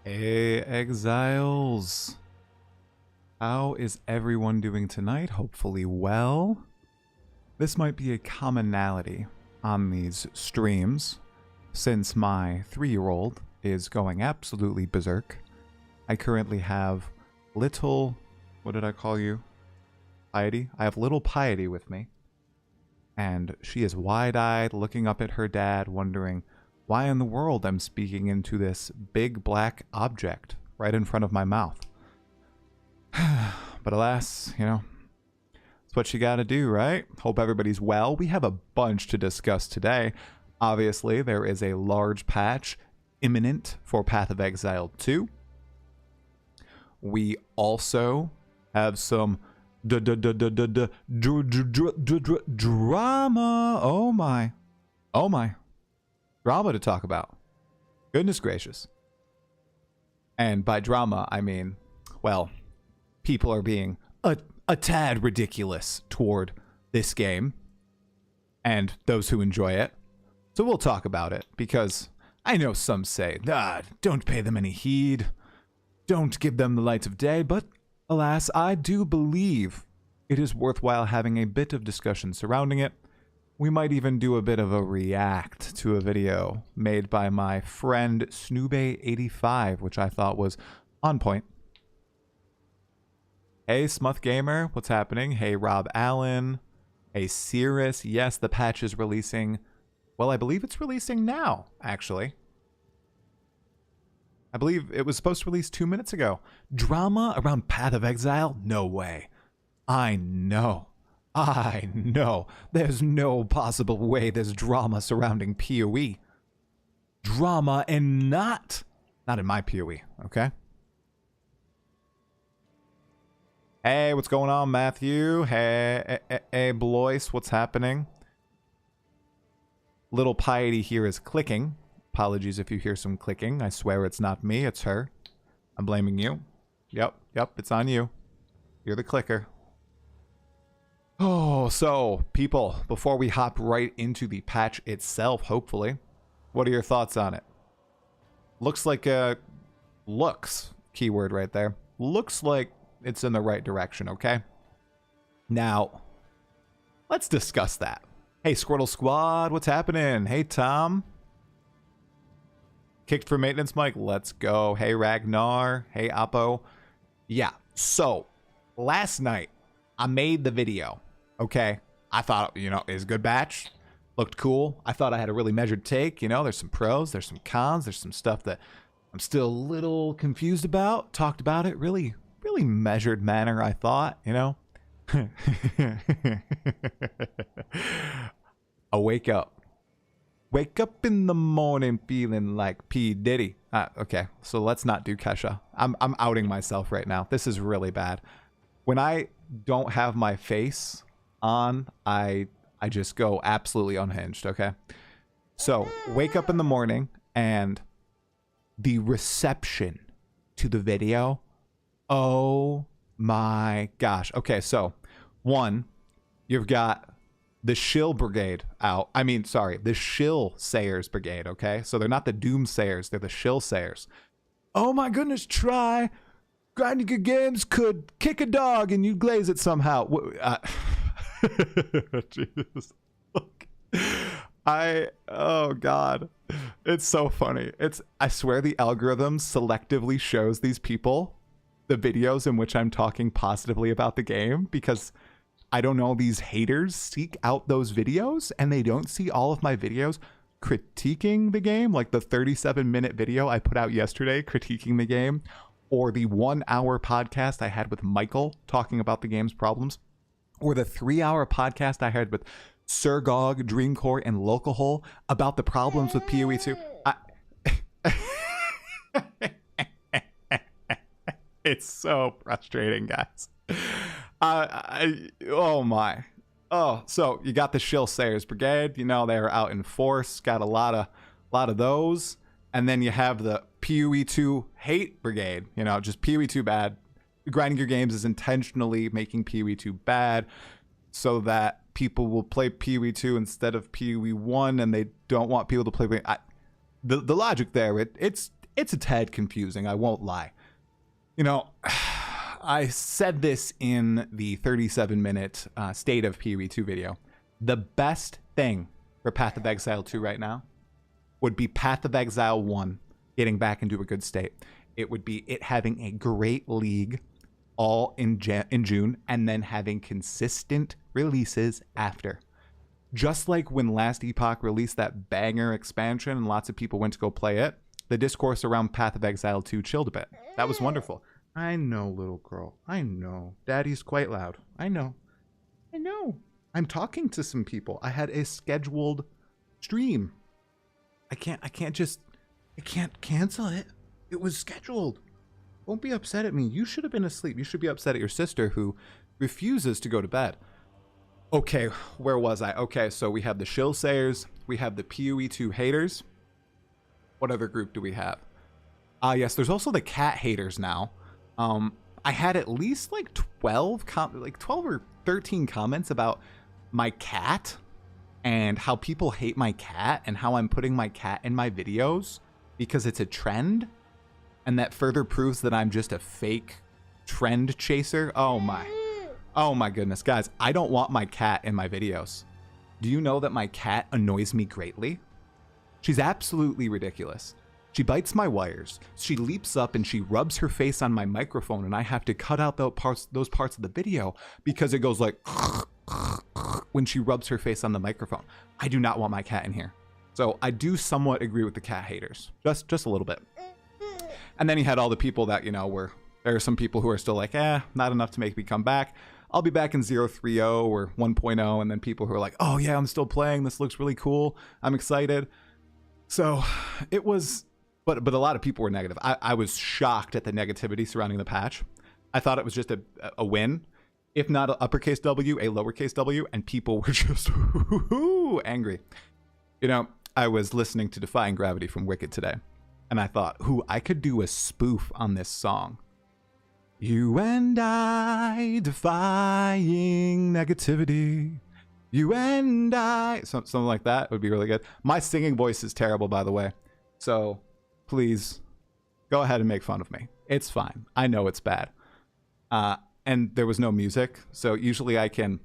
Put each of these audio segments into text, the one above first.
Hey, Exiles. How is everyone doing tonight? Hopefully well. This might be a commonality on these streams, since my 3-year-old is going absolutely berserk. I currently have little... what did I call you? Piety? I have little Piety with me. And she is wide-eyed, looking up at her dad, wondering why in the world I'm speaking into this big black object right in front of my mouth. But alas, you know, it's what you gotta do, right? Hope everybody's well. We have a bunch to discuss today. Obviously, there is a large patch imminent for Path of Exile 2. We also have some drama. Oh my. Oh my. Drama to talk about. Goodness gracious. And by drama, I mean, well, people are being a tad ridiculous toward this game and those who enjoy it. So we'll talk about it, because I know some say, don't pay them any heed. Don't give them the light of day. But alas, I do believe it is worthwhile having a bit of discussion surrounding it. We might even do a bit of a react to a video made by my friend Snoobay85, which I thought was on point. Hey, Smuth Gamer, what's happening? Hey, Rob Allen. Hey, Cirrus. Yes, the patch is releasing. Well, I believe it's releasing now, actually. I believe it was supposed to release 2 minutes ago. Drama around Path of Exile? No way. I know. There's no possible way there's drama surrounding PoE. Drama and not in my PoE, okay? Hey, what's going on, Matthew? Hey, Blois, what's happening? Little Piety here is clicking. Apologies if you hear some clicking. I swear it's not me, it's her. I'm blaming you. Yep, it's on you. You're the clicker. Oh, so, people, before we hop right into the patch itself, hopefully, what are your thoughts on it? Looks like looks, keyword right there. Looks like it's in the right direction, okay? Now, let's discuss that. Hey, Squirtle Squad, what's happening? Hey, Tom. Kicked for maintenance, Mike. Let's go. Hey, Ragnar. Hey, Oppo. Yeah, so, last night, I made the video. Okay, I thought, you know, it was a good batch. Looked cool. I thought I had a really measured take. You know, there's some pros, there's some cons, there's some stuff that I'm still a little confused about. Talked about it really measured manner, I thought, you know. I wake up in the morning feeling like P. Diddy. Okay, so let's not do Kesha. I'm outing myself right now. This is really bad. When I don't have my face on, I just go absolutely unhinged, okay? So, wake up in the morning, and the reception to the video, oh my gosh. Okay, so, one, you've got the Shill Brigade out. I mean, sorry, the Shill Sayers Brigade, okay? So they're not the Doomsayers, they're the Shill Sayers. Oh my goodness, try grinding your games could kick a dog and you glaze it somehow. Jesus. Look. Oh God. It's so funny. I swear the algorithm selectively shows these people the videos in which I'm talking positively about the game, because I don't know, these haters seek out those videos and they don't see all of my videos critiquing the game, like the 37-minute video I put out yesterday critiquing the game, or the 1-hour podcast I had with Michael talking about the game's problems, or the 3-hour podcast I had with Sir Gog, Dreamcore, and Localhole about the problems with PoE2. It's so frustrating, guys. Oh my. Oh, so you got the Shill Sayers Brigade. You know, they're out in force. Got a lot of those. And then you have the PoE2 Hate Brigade. You know, just PoE2 bad. Grinding your games is intentionally making PoE2 bad so that people will play PoE2 instead of PoE1, and they don't want people to play. The logic there, it's a tad confusing, I won't lie. You know, I said this in the 37-minute State of PoE2 video. The best thing for Path of Exile 2 right now would be Path of Exile 1 getting back into a good state. It would be it having a great league all in June, and then having consistent releases after. Just like when last Epoch released that banger expansion and lots of people went to go play it, the discourse around Path of Exile 2 chilled a bit. That was wonderful. I know, little girl. I know. Daddy's quite loud. I know. I know. I'm talking to some people. I had a scheduled stream. I can't cancel it. It was scheduled. Don't be upset at me. You should have been asleep. You should be upset at your sister who refuses to go to bed. Okay, where was I? Okay, so we have the shill sayers. We have the PoE2 haters. What other group do we have? Yes, there's also the cat haters now. I had at least like 12 or 13 comments about my cat and how people hate my cat and how I'm putting my cat in my videos because it's a trend. And that further proves that I'm just a fake trend chaser. Oh my goodness, guys, I don't want my cat in my videos. Do you know that my cat annoys me greatly? She's absolutely ridiculous. She bites my wires. She leaps up and she rubs her face on my microphone, and I have to cut out those parts of the video because it goes like when she rubs her face on the microphone. I do not want my cat in here. So I do somewhat agree with the cat haters, just a little bit. And then he had all the people that, you know, there are some people who are still like, not enough to make me come back. I'll be back in 0.30 or 1.0. And then people who are like, oh yeah, I'm still playing. This looks really cool. I'm excited. So it was, but a lot of people were negative. I was shocked at the negativity surrounding the patch. I thought it was just a win. If not an uppercase W, a lowercase w, and people were just angry. You know, I was listening to Defying Gravity from Wicked today. And I thought, I could do a spoof on this song. You and I defying negativity. You and I. Something like that would be really good. My singing voice is terrible, by the way. So please go ahead and make fun of me. It's fine. I know it's bad. And there was no music. So usually I can,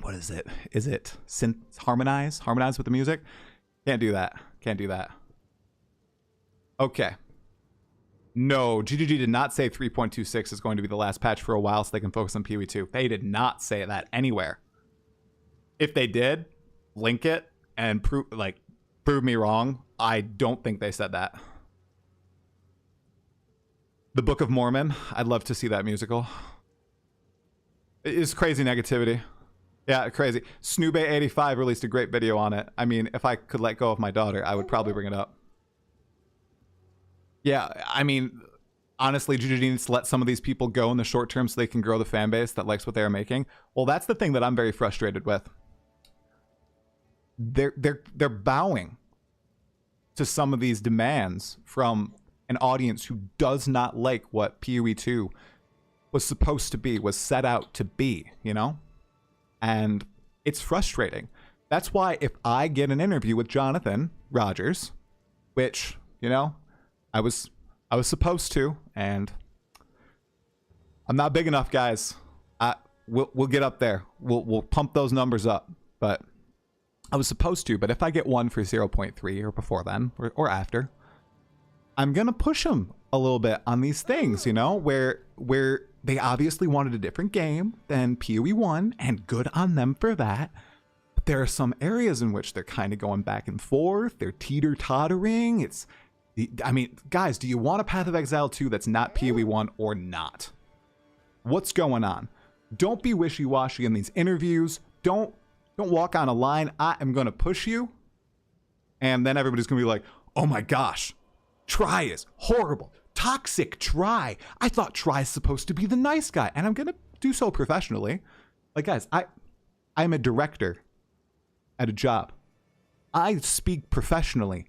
what is it? Is it synth harmonize with the music? Can't do that. Can't do that. Okay. No, GGG did not say 3.26 is going to be the last patch for a while so they can focus on PoE2. They did not say that anywhere. If they did, link it and prove me wrong. I don't think they said that. The Book of Mormon. I'd love to see that musical. It is crazy negativity. Yeah, crazy. Snoobay85 released a great video on it. I mean, if I could let go of my daughter, I would probably bring it up. Yeah, I mean, honestly, GGG needs to let some of these people go in the short term so they can grow the fan base that likes what they're making. Well, that's the thing that I'm very frustrated with. They're bowing to some of these demands from an audience who does not like what PoE2 was supposed to be, was set out to be, you know? And it's frustrating. That's why if I get an interview with Jonathan Rogers, which, you know, I was supposed to, and I'm not big enough, guys. We'll get up there. We'll pump those numbers up. But I was supposed to. But if I get one for 0.3 or before then or after, I'm gonna push them a little bit on these things. You know, where they obviously wanted a different game than PoE1, and good on them for that. But there are some areas in which they're kind of going back and forth. They're teeter-tottering. I mean, guys, do you want a Path of Exile 2 that's not PoE1 or not? What's going on? Don't be wishy-washy in these interviews. Don't walk on a line. I am going to push you. And then everybody's going to be like, oh my gosh, Try is horrible. Toxic Try. I thought Try is supposed to be the nice guy. And I'm going to do so professionally. Like, guys, I'm a director at a job. I speak professionally.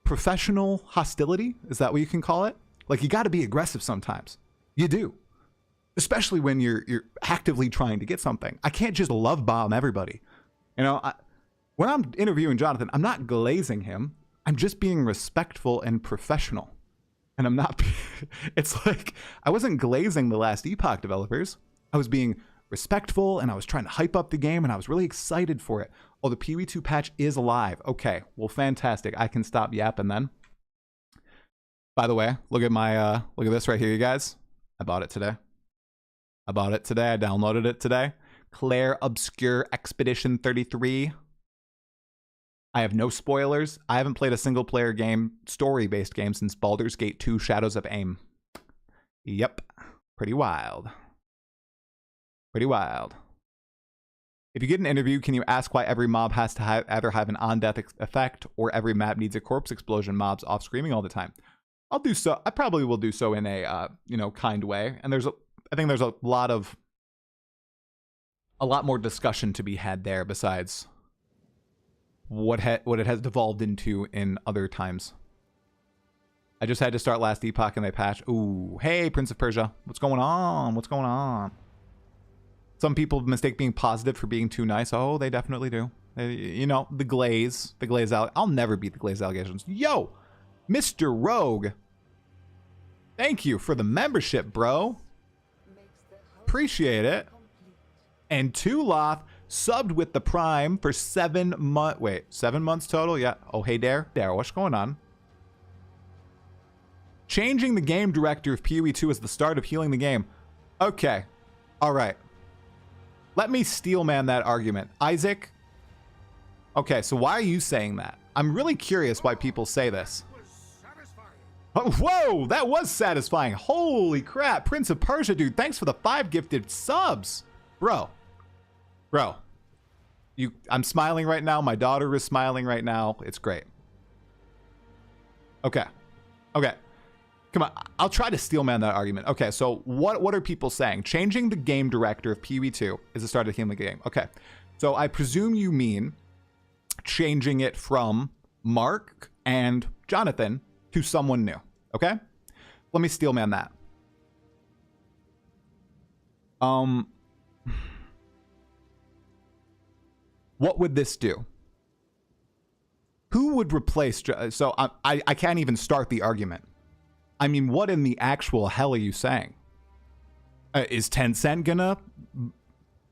Professional hostility, is that what you can call it? Like, you got to be aggressive sometimes. You do, especially when you're actively trying to get something. I can't just love bomb everybody. You know, when I'm interviewing Jonathan, I'm not glazing him. I'm just being respectful and professional. And I'm not, it's like, I wasn't glazing the last Epoch developers. I was being respectful and I was trying to hype up the game and I was really excited for it. Oh, the PoE2 patch is alive. Okay, well, fantastic. I can stop yapping then. By the way, look at my, look at this right here, you guys. I bought it today. I downloaded it today. Claire Obscure Expedition 33. I have no spoilers. I haven't played a single player game, story-based game, since Baldur's Gate 2 Shadows of Aim. Yep. Pretty wild. Pretty wild. If you get an interview, can you ask why every mob has to either have an on-death effect or every map needs a corpse explosion mobs off screaming all the time? I'll do so. I probably will do so in a, you know, kind way. And I think there's a lot more discussion to be had there besides what it has devolved into in other times. I just had to start last Epoch and they patched. Ooh, hey, Prince of Persia. What's going on? What's going on? Some people mistake being positive for being too nice. Oh, they definitely do. You know, the glaze. I'll never beat the glaze allegations. Yo, Mr. Rogue. Thank you for the membership, bro. Appreciate it. And Tuloth subbed with the Prime for 7 months. Wait, 7 months total? Yeah. Oh, hey, Dare, what's going on? Changing the game director of PoE2 is the start of healing the game. Okay. All right. Let me steelman that argument. Isaac? Okay, so why are you saying that? I'm really curious why people say this. Oh, whoa, that was satisfying. Holy crap. Prince of Persia, dude, thanks for the 5 gifted subs. Bro. I'm smiling right now. My daughter is smiling right now. It's great. Okay. Come on, I'll try to steelman that argument. Okay, so what are people saying? Changing the game director of PoE2 is the start of healing the game. Okay, so I presume you mean changing it from Mark and Jonathan to someone new. Okay, let me steelman that. What would this do? Who would replace? So I can't even start the argument. I mean, what in the actual hell are you saying? Is Tencent gonna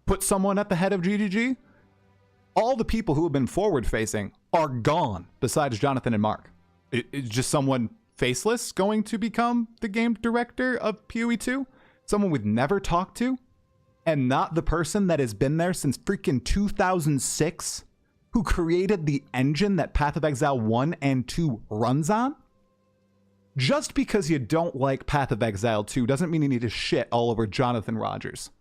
put someone at the head of GGG? All the people who have been forward-facing are gone, besides Jonathan and Mark. Is just someone faceless going to become the game director of PoE2? Someone we've never talked to? And not the person that has been there since freaking 2006? Who created the engine that Path of Exile 1 and 2 runs on? Just because you don't like Path of Exile 2 doesn't mean you need to shit all over Jonathan Rogers.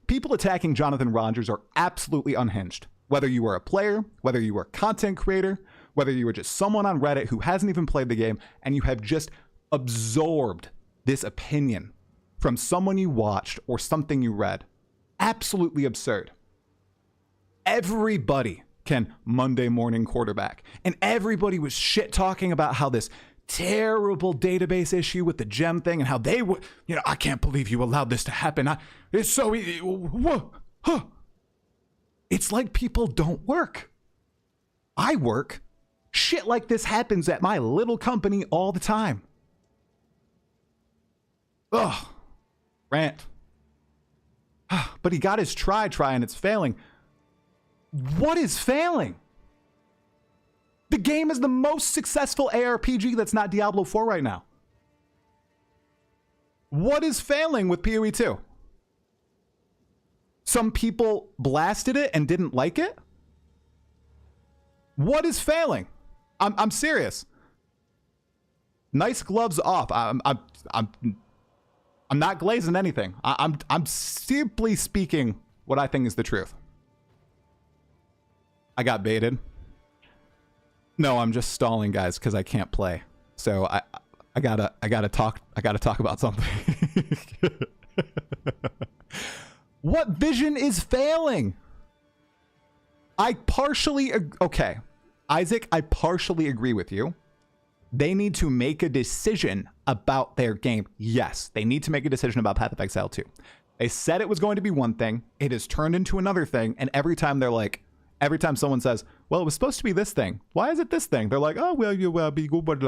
People attacking Jonathan Rogers are absolutely unhinged. Whether you are a player, whether you are a content creator, whether you are just someone on Reddit who hasn't even played the game and you have just absorbed this opinion from someone you watched or something you read. Absolutely absurd. Everybody can Monday morning quarterback. And everybody was shit talking about how this terrible database issue with the gem thing and how they would, you know, I can't believe you allowed this to happen. It's so easy. Whoa, huh. It's like people don't work. I work. Shit like this happens at my little company all the time. Ugh. Rant. But he got his try and it's failing. What is failing? The game is the most successful ARPG that's not Diablo 4 right now. What is failing with PoE2? Some people blasted it and didn't like it? What is failing? I'm serious. Nice gloves off. I'm not glazing anything. I'm simply speaking what I think is the truth. I got baited. No, I'm just stalling, guys, because I can't play. So I gotta talk about something. What vision is failing? Okay, Isaac, I partially agree with you. They need to make a decision about their game. Yes, they need to make a decision about Path of Exile 2. They said it was going to be one thing. It has turned into another thing. And every time they're like, Every time someone says, well, it was supposed to be this thing. Why is it this thing? They're like, oh, well, you will be good.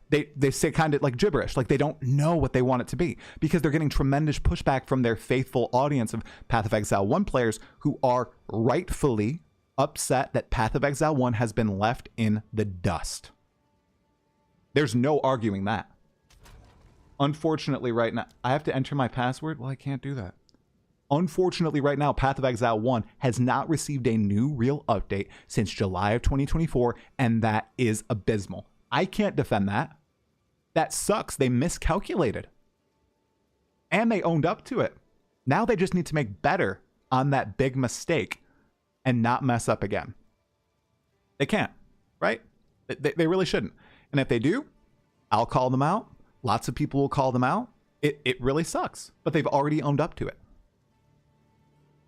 They say kind of like gibberish, like they don't know what they want it to be because they're getting tremendous pushback from their faithful audience of Path of Exile 1 players who are rightfully upset that Path of Exile 1 has been left in the dust. There's no arguing that. Unfortunately, right now, I have to enter my password. Well, I can't do that. Unfortunately, right now, Path of Exile 1 has not received a new real update since July of 2024, and that is abysmal. I can't defend that. That sucks. They miscalculated. And they owned up to it. Now they just need to make better on that big mistake and not mess up again. They can't, right? They really shouldn't. And if they do, I'll call them out. Lots of people will call them out. It really sucks, but they've already owned up to it.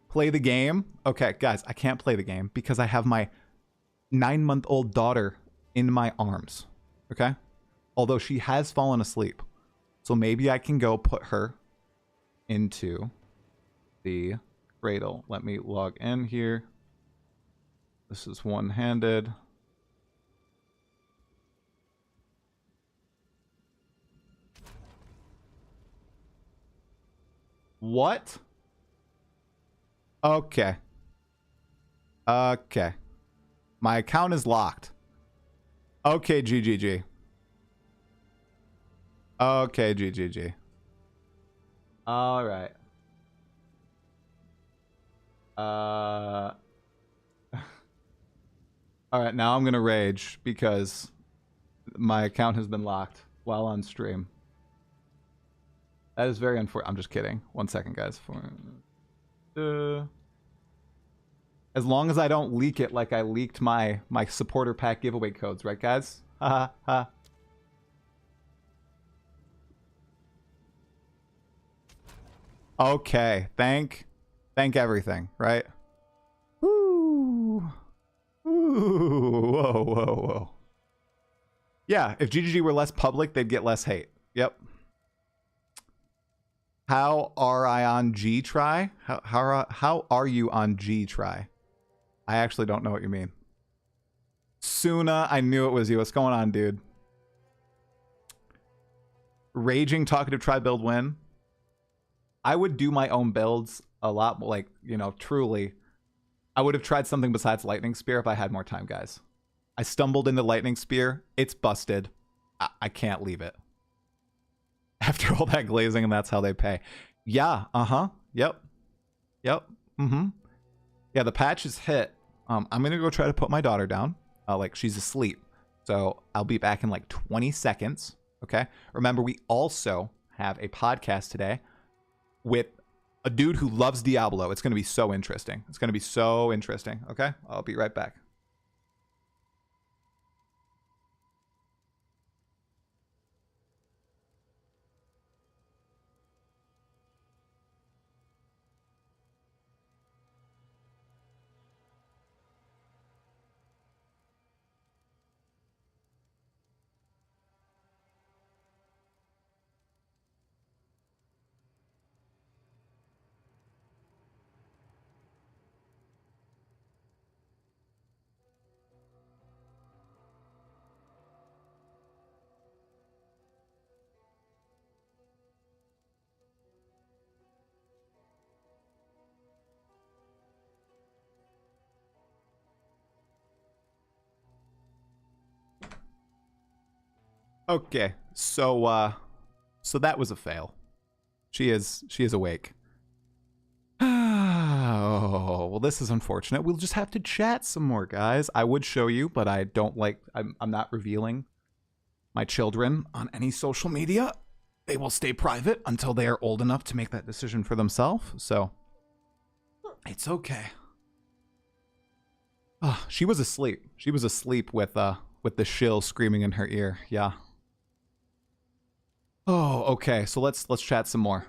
Play the game. Okay, guys, I can't play the game because I have my 9-month-old daughter in my arms. Okay? Although she has fallen asleep. So maybe I can go put her into the cradle. Let me log in here. This is one-handed. What? Okay. Okay. My account is locked. Okay, GGG. Okay, GGG. All right. All right, now I'm going to rage because my account has been locked while on stream. That is very unfortunate. I'm just kidding. 1 second, guys. As long as I don't leak it like I leaked my supporter pack giveaway codes, right, guys? Ha ha. Okay, thank everything, right? Ooh. Ooh. Whoa, whoa, whoa. Yeah, if GGG were less public, they'd get less hate. Yep. How are I on G try? How are you on G try? I actually don't know what you mean. Suna, I knew it was you. What's going on, dude? Raging Talkative try build win. I would do my own builds a lot more, like, you know, truly. I would have tried something besides Lightning Spear if I had more time, guys. I stumbled into Lightning Spear. It's busted. I can't leave it. After all that glazing, and that's how they pay. Yeah, uh-huh. Yep. Yep. Mm-hmm. Yeah, the patch is hit. I'm going to go try to put my daughter down. Like, she's asleep. So I'll be back in like 20 seconds. Okay? Remember, we also have a podcast today with a dude who loves Diablo. It's going to be so interesting. It's going to be so interesting. Okay? I'll be right back. Okay, so that was a fail. She is awake. Oh, well, this is unfortunate. We'll just have to chat some more, guys. I would show you, but I don't like. I'm not revealing my children on any social media. They will stay private until they are old enough to make that decision for themselves. So it's okay. Oh, she was asleep. She was asleep with the shill screaming in her ear. Yeah. Oh, okay. So let's chat some more.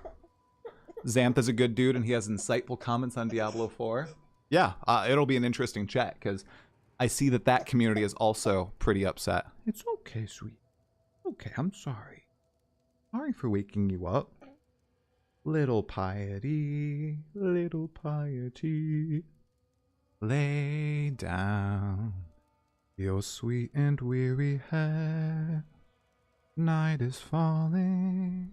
Xanth is a good dude, and he has insightful comments on Diablo 4. Yeah, it'll be an interesting chat, because I see that community is also pretty upset. It's okay, sweet. Okay, I'm sorry. Sorry for waking you up. Little piety, little piety. Lay down your sweet and weary head. Night is falling.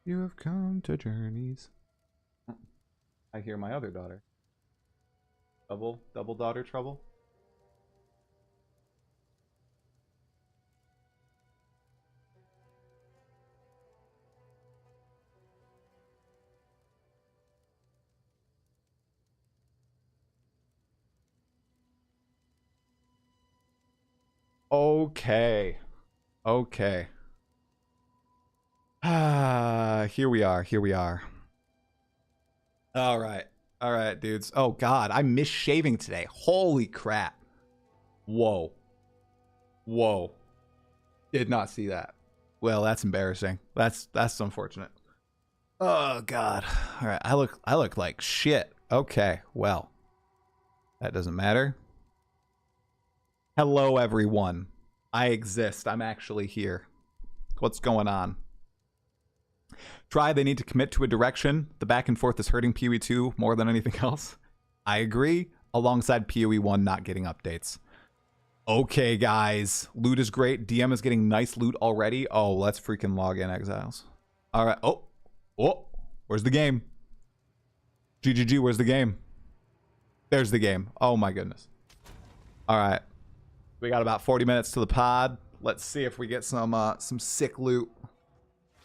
You have come to journeys. I hear my other daughter. Double daughter trouble. Okay. Okay. Here we are. Here we are. All right. All right, dudes. Oh, God. I missed shaving today. Holy crap. Whoa. Whoa. Did not see that. Well, that's embarrassing. That's unfortunate. Oh, God. All right. I look like shit. Okay. Well, that doesn't matter. Hello, everyone. I exist. I'm actually here. What's going on? Try, they need to commit to a direction. The back and forth is hurting PoE2 more than anything else. I agree, alongside PoE1 not getting updates. Okay, guys. Loot is great. DM is getting nice loot already. Oh, let's freaking log in, Exiles. All right. Oh. Where's the game? GGG, where's the game? There's the game. Oh, my goodness. All right. We got about 40 minutes to the pod. Let's see if we get some sick loot.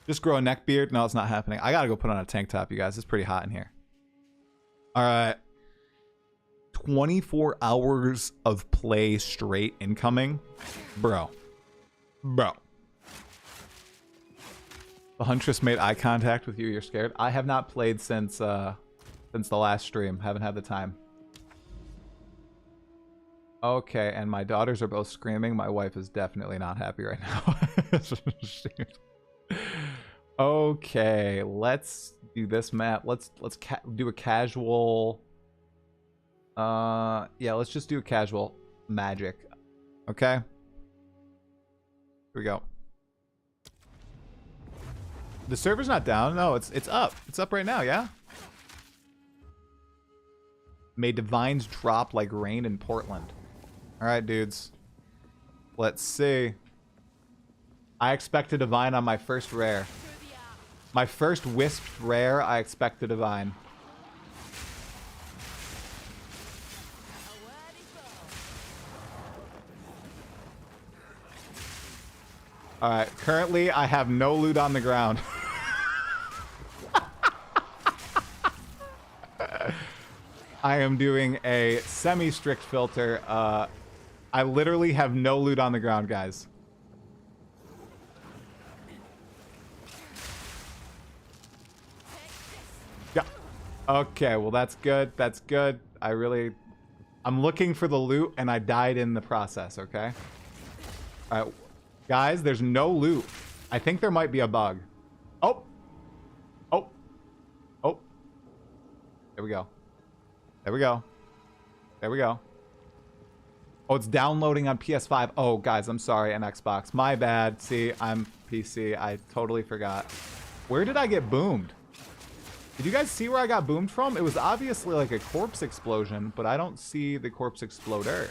Just grow a neck beard? No, it's not happening. I gotta go put on a tank top, you guys. It's pretty hot in here. All right. 24 hours of play straight incoming. Bro. The Huntress made eye contact with you. You're scared? I have not played since the last stream. Haven't had the time. Okay, and my daughters are both screaming. My wife is definitely not happy right now. Okay, let's do this map. Let's do a casual. Yeah, let's just do a casual magic. Okay. Here we go. The server's not down. No, it's up. It's up right now. Yeah. May divines drop like rain in Portland. All right, dudes. Let's see. I expect a divine on my first rare. My first wisped rare, I expect a divine. Alright, currently I have no loot on the ground. I am doing a semi-strict filter. I literally have no loot on the ground, guys. Okay, well that's good. That's good. I'm looking for the loot and I died in the process, okay? Alright. Guys, there's no loot. I think there might be a bug. Oh! There we go. Oh, it's downloading on PS5. Oh, guys, I'm sorry, and Xbox. My bad. See, I'm PC. I totally forgot. Where did I get boomed? Did you guys see where I got boomed from? It was obviously like a corpse explosion, but I don't see the corpse exploder.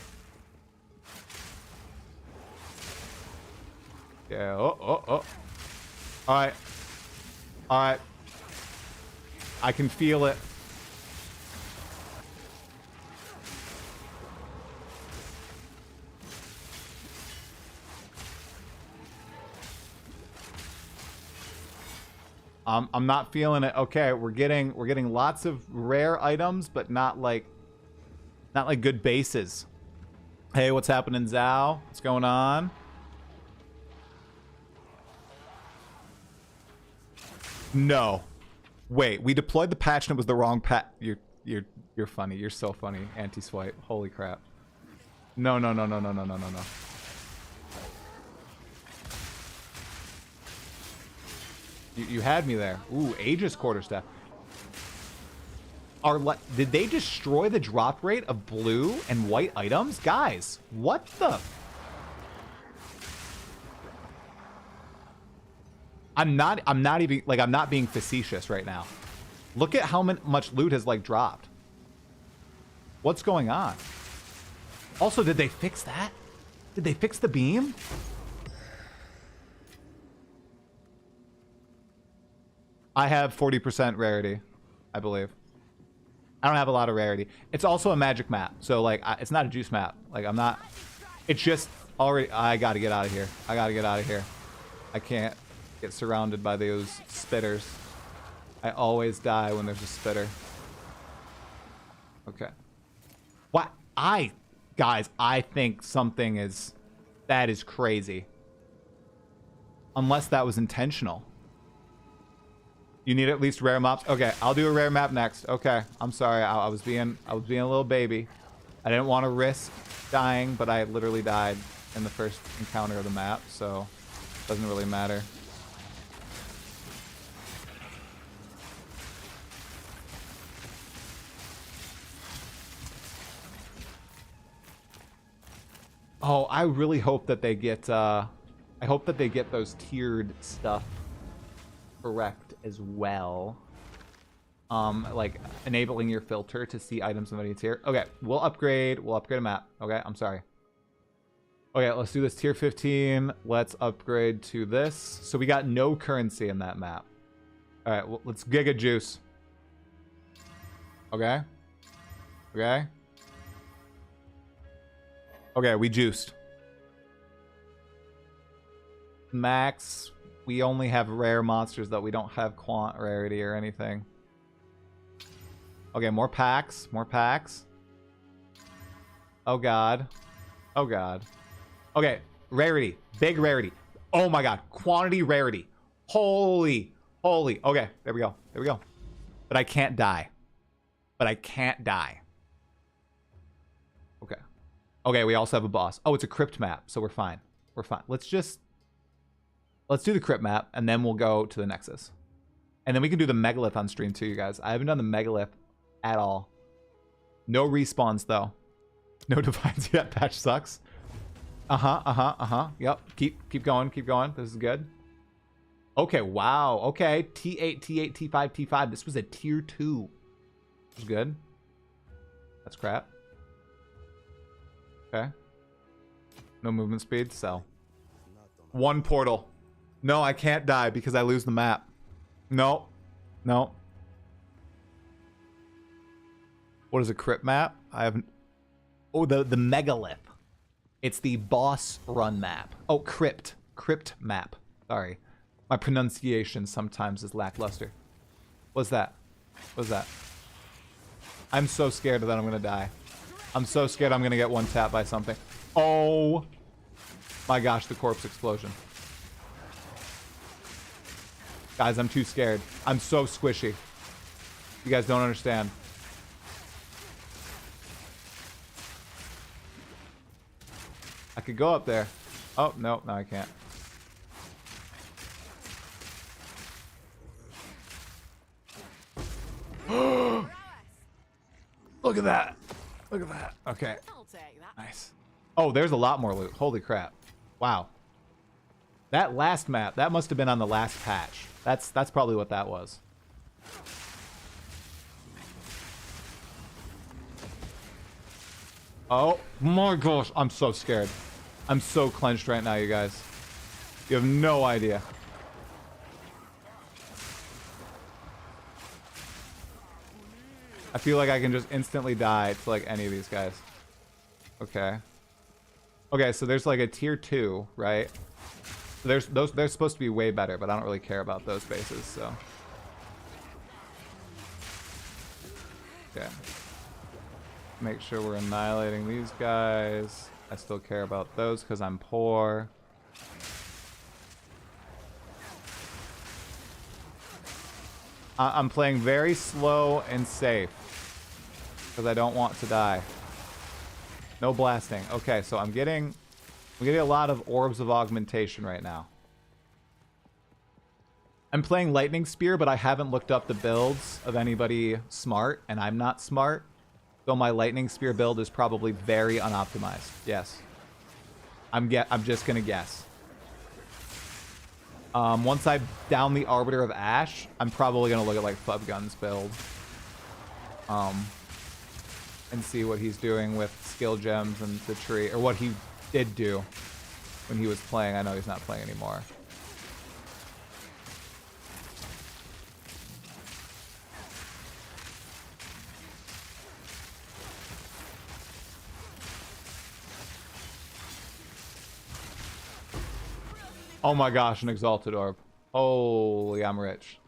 Yeah, oh. Alright. I can feel it. I'm not feeling it. Okay, we're getting lots of rare items, but not like good bases. Hey, what's happening, Zhao? What's going on? No. Wait, we deployed the patch and it was the wrong patch. You're funny. You're so funny, anti-swipe. Holy crap. No. You had me there. Ooh, Aegis quarterstaff. Did they destroy the drop rate of blue and white items? Guys, what the? I'm not even, like, I'm not being facetious right now. Look at how much loot has, like, dropped. What's going on? Also, did they fix that? Did they fix the beam? I have 40% rarity, I believe. I don't have a lot of rarity. It's also a magic map, so like it's not a juice map. Like I'm not. It's just already. I gotta get out of here. I gotta get out of here. I can't get surrounded by those spitters. I always die when there's a spitter. Okay. What? Guys, I think something is. That is crazy. Unless that was intentional. You need at least rare maps. Okay, I'll do a rare map next. Okay, I'm sorry. I was being a little baby. I didn't want to risk dying, but I literally died in the first encounter of the map, so it doesn't really matter. Oh, I really hope that they get I hope that they get those tiered stuff correct as well. Like enabling your filter to see items of any tier. Okay, we'll upgrade a map. Okay, I'm sorry. Okay, let's do this tier 15. Let's upgrade to this. So we got no currency in that map. All right, well, let's giga juice. Okay. Okay. Okay, we juiced. Max, we only have rare monsters though. We don't have quant rarity or anything. Okay, more packs. More packs. Oh god. Oh god. Okay, rarity. Big rarity. Oh my god. Quantity rarity. Holy. Holy. Okay, there we go. There we go. But I can't die. But I can't die. Okay. Okay, we also have a boss. Oh, it's a crypt map, so we're fine. We're fine. Let's do the crypt map, and then we'll go to the Nexus. And then we can do the megalith on stream too, you guys. I haven't done the megalith at all. No respawns, though. No divines yet. Patch sucks. Yep. Keep going. Keep going. This is good. Okay, wow. Okay. T8, T8, T5, T5. This was a tier 2. This is good. That's crap. Okay. No movement speed, so. One portal. No, I can't die because I lose the map. No. No. What is a crypt map? I haven't. Oh, the megalith. It's the boss run map. Oh, crypt. Crypt map. Sorry. My pronunciation sometimes is lackluster. What's that? What's that? I'm so scared that I'm going to die. I'm so scared I'm going to get one tapped by something. Oh my gosh, the corpse explosion. Guys, I'm too scared. I'm so squishy. You guys don't understand. I could go up there. Oh, no, no, I can't. Look at that. Look at that. Okay. Nice. Oh, there's a lot more loot. Holy crap. Wow. That last map, that must have been on the last patch. That's probably what that was. Oh my gosh, I'm so scared. I'm so clenched right now, you guys. You have no idea. I feel like I can just instantly die to like any of these guys. Okay. Okay, so there's like a tier 2, right? So there's those, they're supposed to be way better, but I don't really care about those bases, so. Okay. Make sure we're annihilating these guys. I still care about those because I'm poor. I'm playing very slow and safe because I don't want to die. No blasting. Okay, so I'm getting a lot of orbs of augmentation right now. I'm playing Lightning Spear, but I haven't looked up the builds of anybody smart, and I'm not smart. So my Lightning Spear build is probably very unoptimized. Yes. I'm just gonna guess. Once I down the Arbiter of Ash, I'm probably gonna look at like Fub Gun's build. and see what he's doing with skill gems and the tree, or what he did do when he was playing. I know he's not playing anymore. Oh my gosh, an exalted orb. Holy, I'm rich.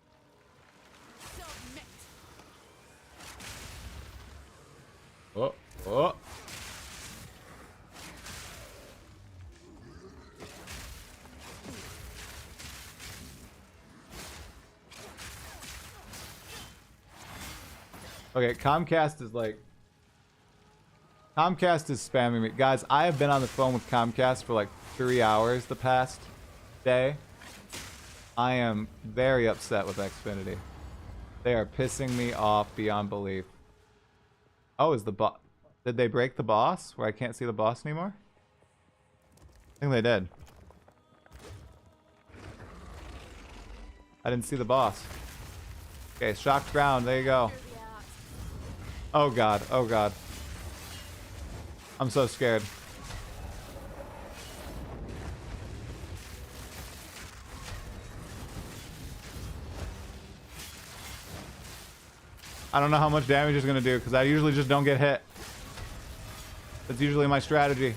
Oh, oh. Okay, Comcast is spamming me. Guys, I have been on the phone with Comcast for like 3 hours the past day. I am very upset with Xfinity. They are pissing me off beyond belief. Oh, is the boss... Did they break the boss where I can't see the boss anymore? I think they did. I didn't see the boss. Okay, shocked ground. There you go. Oh god. Oh god. I'm so scared. I don't know how much damage it's gonna do because I usually just don't get hit. That's usually my strategy.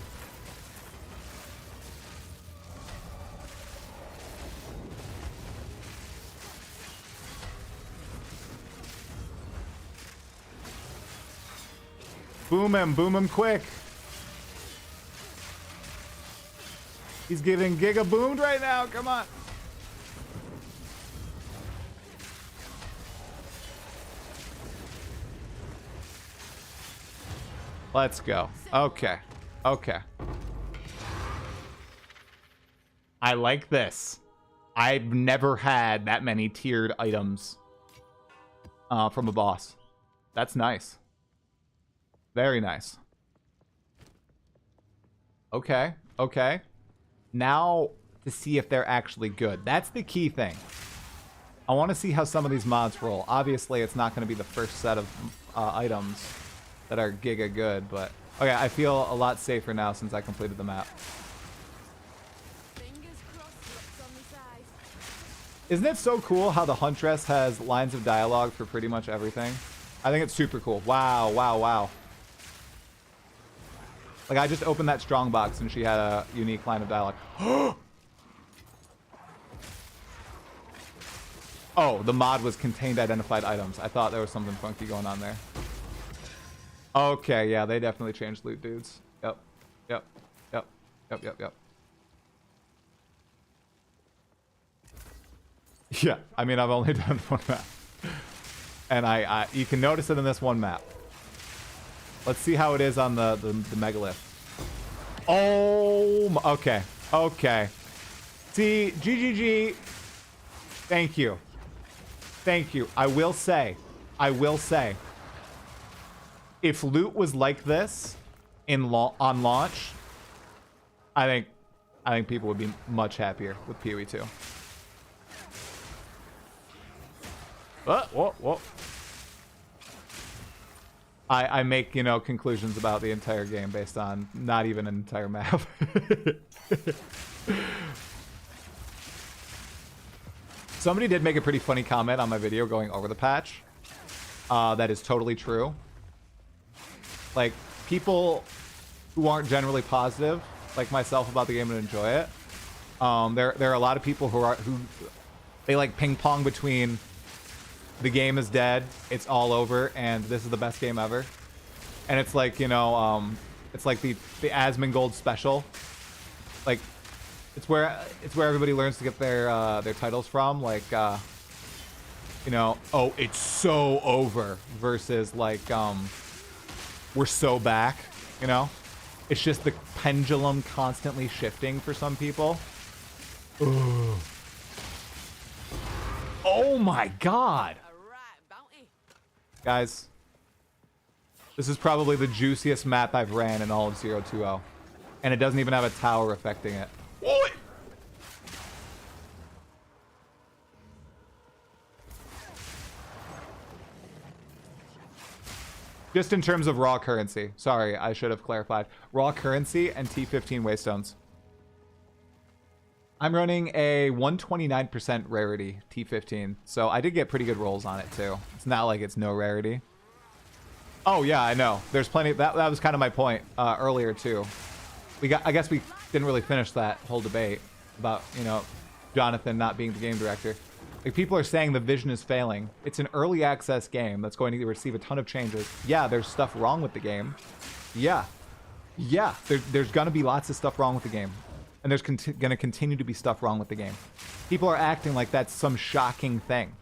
Boom him quick. He's getting giga boomed right now. Come on. Let's go. Okay. Okay. I like this. I've never had that many tiered items from a boss. That's nice. Very nice. Okay. Okay. Now to see if they're actually good. That's the key thing. I want to see how some of these mods roll. Obviously, it's not going to be the first set of items that are giga good, but okay, I feel a lot safer now since I completed the map. Isn't it so cool how the Huntress has lines of dialogue for pretty much everything? I think it's super cool. Wow, wow, wow. Like, I just opened that strongbox and she had a unique line of dialogue. Oh, the mod was contained identified items. I thought there was something funky going on there. Okay, yeah, they definitely changed loot dudes. Yep. Yep. Yep. Yep, yep, yep. Yeah, I mean, I've only done one map. And you can notice it in this one map. Let's see how it is on the megalith. Oh, okay. Okay. See, GGG. Thank you. Thank you. I will say, if loot was like this on launch, I think people would be much happier with PoE2. Whoa. I make, you know, conclusions about the entire game based on not even an entire map. Somebody did make a pretty funny comment on my video going over the patch. That is totally true. Like, people who aren't generally positive, like myself, about the game and enjoy it, there are a lot of people who they like ping pong between the game is dead, it's all over, and this is the best game ever. And it's like, you know, it's like the Asmongold special. Like, it's where everybody learns to get their titles from. Like, you know, oh, it's so over versus like we're so back. You know, it's just the pendulum constantly shifting for some people. Ugh. Oh my god. Guys, this is probably the juiciest map I've ran in all of 020. And it doesn't even have a tower affecting it. What? Just in terms of raw currency. Sorry, I should have clarified. Raw currency and T15 waystones. I'm running a 129% rarity T15, so I did get pretty good rolls on it too. It's not like it's no rarity. Oh yeah, I know. There's plenty. That was kind of my point earlier too. I guess we didn't really finish that whole debate about, you know, Jonathan not being the game director. Like, people are saying the vision is failing. It's an early access game that's going to receive a ton of changes. Yeah, there's stuff wrong with the game. Yeah, there's gonna be lots of stuff wrong with the game. And there's gonna continue to be stuff wrong with the game. People are acting like that's some shocking thing.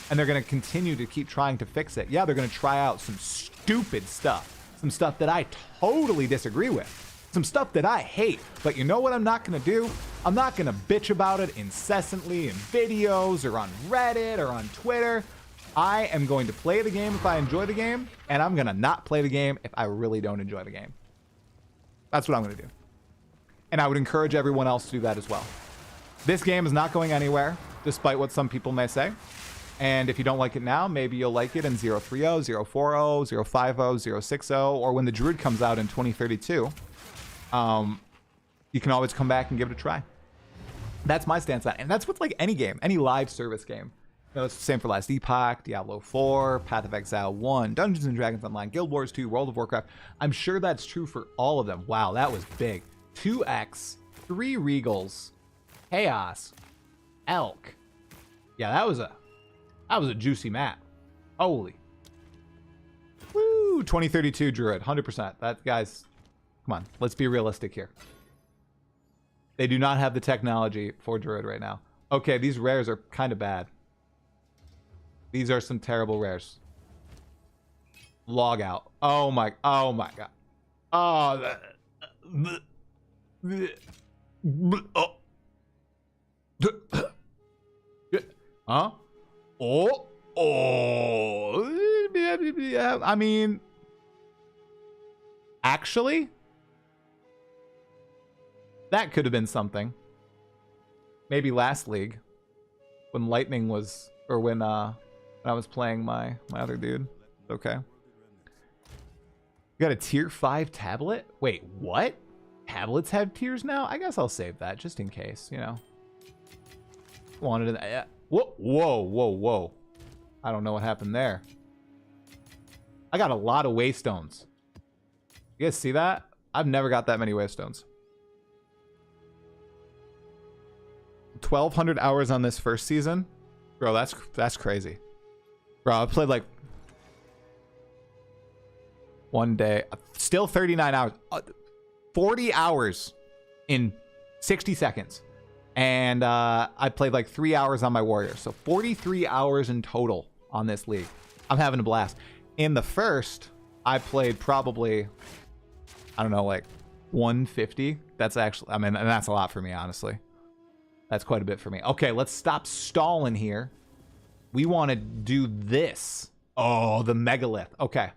And they're gonna continue to keep trying to fix it. Yeah, they're gonna try out some stupid stuff. Some stuff that I totally disagree with. Some stuff that I hate. But you know what I'm not gonna do? I'm not gonna bitch about it incessantly in videos or on Reddit or on Twitter. I am going to play the game if I enjoy the game, and I'm gonna not play the game if I really don't enjoy the game. That's what I'm gonna do. And I would encourage everyone else to do that as well. This game is not going anywhere, despite what some people may say. And if you don't like it now, maybe you'll like it in 0.30, 0.40, 0.50, 0.60, or when the Druid comes out in 2032. You can always come back and give it a try. That's my stance on it. And that's with like any game, any live service game. You know, it's the same for last Epoch, Diablo 4, Path of Exile 1, Dungeons & Dragons Online, Guild Wars 2, World of Warcraft. I'm sure that's true for all of them. Wow, that was big. 2X, 3 Regals, Chaos, Elk. Yeah, that was a juicy map. Holy. Woo, 2032 Druid, 100%. That, guys, come on, let's be realistic here. They do not have the technology for Druid right now. Okay, these rares are kind of bad. These are some terrible rares. Log out. Oh my god. Oh, oh. Huh? I mean, actually, that could have been something. Maybe last league, when Lightning was, or when I was playing my other dude. Okay. You got a tier 5 tablet? Wait, what? Tablets have tiers now? I guess I'll save that just in case, you know. Wanted to, yeah. Whoa. I don't know what happened there. I got a lot of waystones. You guys see that? I've never got that many waystones. 1,200 hours on this first season? Bro, that's crazy. Bro, I played like one day. Still 39 hours. 40 hours in 60 seconds. And I played like 3 hours on my warrior. So 43 hours in total on this league. I'm having a blast. In the first, I played probably, I don't know, like 150. That's actually, I mean, and that's a lot for me, honestly. That's quite a bit for me. Okay, let's stop stalling here. We want to do this. Oh, the megalith. Okay.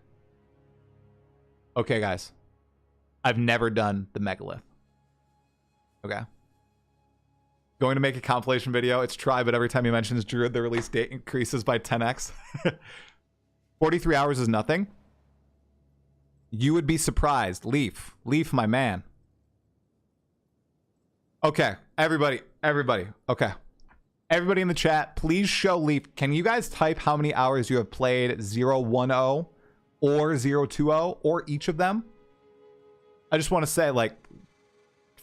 Okay, guys. I've never done the megalith. Okay. Going to make a compilation video. It's try, but every time he mentions Druid, the release date increases by 10x. 43 hours is nothing. You would be surprised. Leaf, my man. Okay, everybody. Okay. Everybody in the chat, please show Leaf. Can you guys type how many hours you have played 010 or 020 or each of them? I just want to say, like,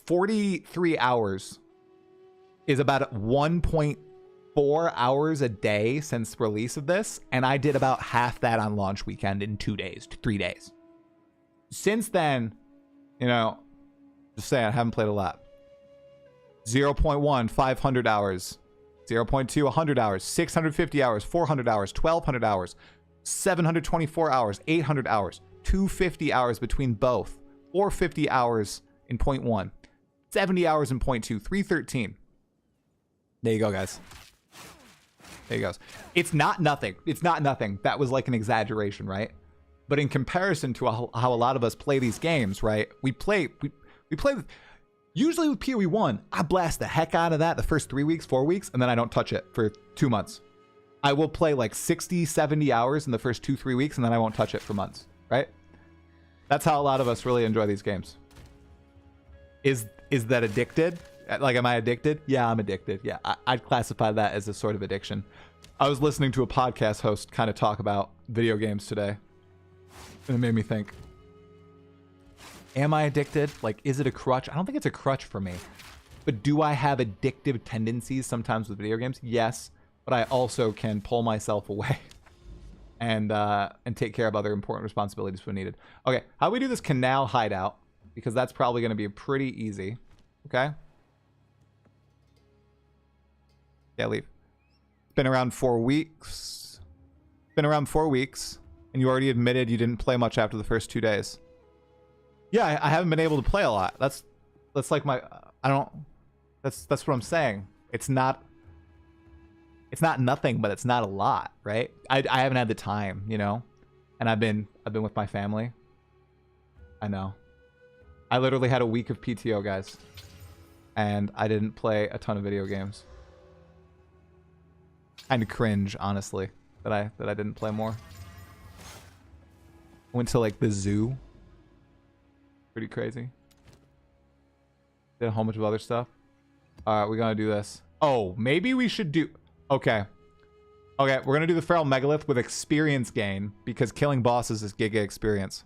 43 hours is about 1.4 hours a day since release of this, and I did about half that on launch weekend in 2 days, 3 days. Since then, you know, just saying, I haven't played a lot. 0.1, 500 hours. 0.2, 100 hours. 650 hours, 400 hours, 1,200 hours. 724 hours, 800 hours. 250 hours between both. 450 hours in 0.1. 70 hours in 0.2. 313. There you go, guys. There you go. It's not nothing. It's not nothing. That was like an exaggeration, right? But in comparison to how a lot of us play these games, right? We play usually with PoE1, I blast the heck out of that the first 3 weeks, 4 weeks, and then I don't touch it for 2 months. I will play like 60, 70 hours in the first 2-3 weeks, and then I won't touch it for months. right? That's how a lot of us really enjoy these games. Is that addicted? Like, am I addicted? Yeah, I'm addicted. Yeah, I'd classify that as a sort of addiction. I was listening to a podcast host kind of talk about video games today, and it made me think, am I addicted? Like, is it a crutch? I don't think it's a crutch for me. But do I have addictive tendencies sometimes with video games? Yes, but I also can pull myself away and take care of other important responsibilities when needed. Okay, how do we do this canal hideout? Because that's probably going to be pretty easy. Okay. Yeah, leave. It's been around 4 weeks. Been around 4 weeks, and you already admitted you didn't play much after the first 2 days. Yeah, I haven't been able to play a lot. That's like my I don't. That's what I'm saying. It's not nothing, but it's not a lot, right? I haven't had the time, you know, and I've been with my family. I know. I literally had a week of PTO, guys, and I didn't play a ton of video games. Kind of cringe, honestly, that I didn't play more. Went to like the zoo. Pretty crazy. Did a whole bunch of other stuff. All right, we're gonna do this. Oh, maybe we should do. Okay, we're gonna do the feral megalith with experience gain because killing bosses is giga experience.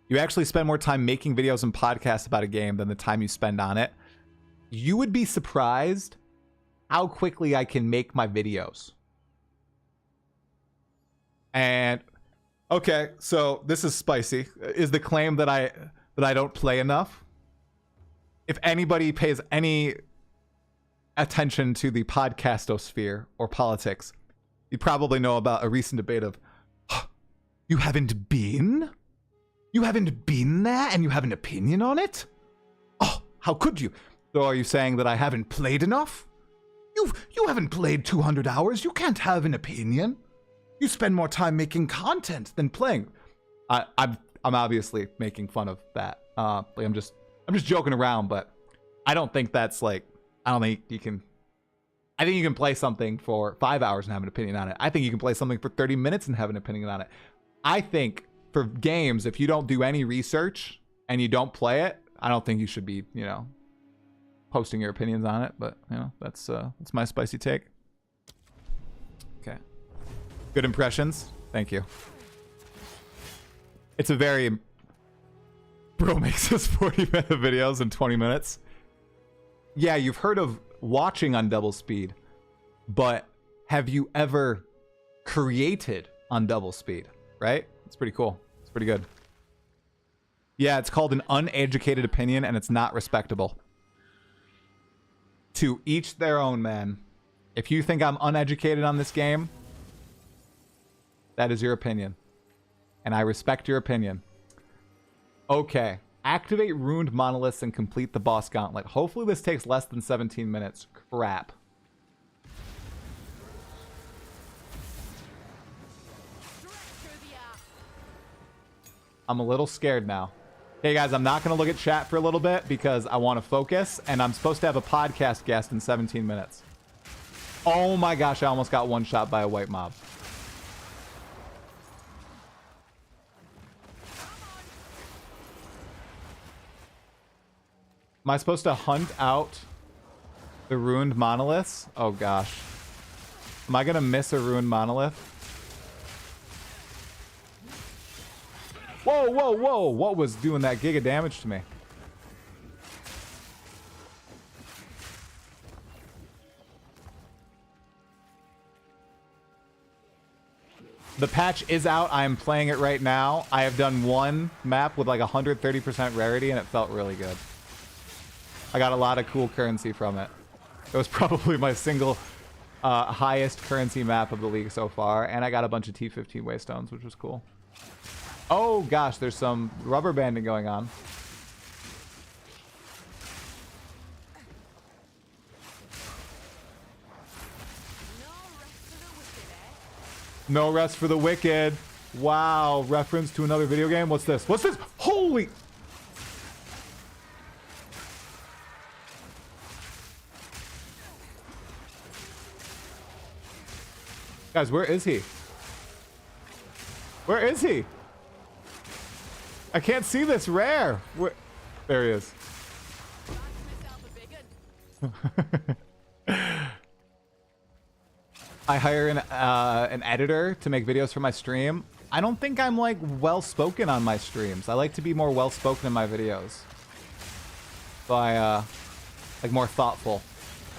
You actually spend more time making videos and podcasts about a game than the time you spend on it. You would be surprised how quickly I can make my videos. And okay, so this is spicy. Is the claim that I don't play enough? If anybody pays any attention to the podcastosphere or politics, you probably know about a recent debate of, you haven't been? You haven't been there and you have an opinion on it? Oh, how could you? So are you saying that I haven't played enough? You haven't played 200 hours. You can't have an opinion. You spend more time making content than playing. I'm obviously making fun of that. Like I'm just joking around, but I don't think that's like, I don't think you can. I think you can play something for 5 hours and have an opinion on it. I think you can play something for 30 minutes and have an opinion on it. I think for games, if you don't do any research and you don't play it, I don't think you should be, you know, posting your opinions on it. But you know, that's my spicy take. Okay. Good impressions. Thank you. It's a very... Bro makes us 40-minute videos in 20 minutes. Yeah, you've heard of watching on double speed, but have you ever created on double speed, right? It's pretty cool. It's pretty good. Yeah, it's called an uneducated opinion, and it's not respectable. To each their own, man. If you think I'm uneducated on this game, that is your opinion. And I respect your opinion. Okay. Activate ruined monoliths and complete the boss gauntlet. Hopefully this takes less than 17 minutes. Crap. I'm a little scared now. Hey guys, I'm not going to look at chat for a little bit because I want to focus, and I'm supposed to have a podcast guest in 17 minutes. Oh my gosh, I almost got one shot by a white mob. Am I supposed to hunt out the ruined monoliths? Oh gosh. Am I going to miss a ruined monolith? Whoa, whoa, whoa. What was doing that giga damage to me? The patch is out. I am playing it right now. I have done one map with like 130% rarity and it felt really good. I got a lot of cool currency from it. It was probably my single highest currency map of the league so far. And I got a bunch of T15 waystones, which was cool. Oh gosh, there's some rubber banding going on. No rest for the wicked. Wow, reference to another video game. What's this? What's this? Holy... Guys, where is he? Where is he? I can't see this rare. Where? There he is. I hire an editor to make videos for my stream. I don't think I'm like well-spoken on my streams. I like to be more well-spoken in my videos. So I like more thoughtful.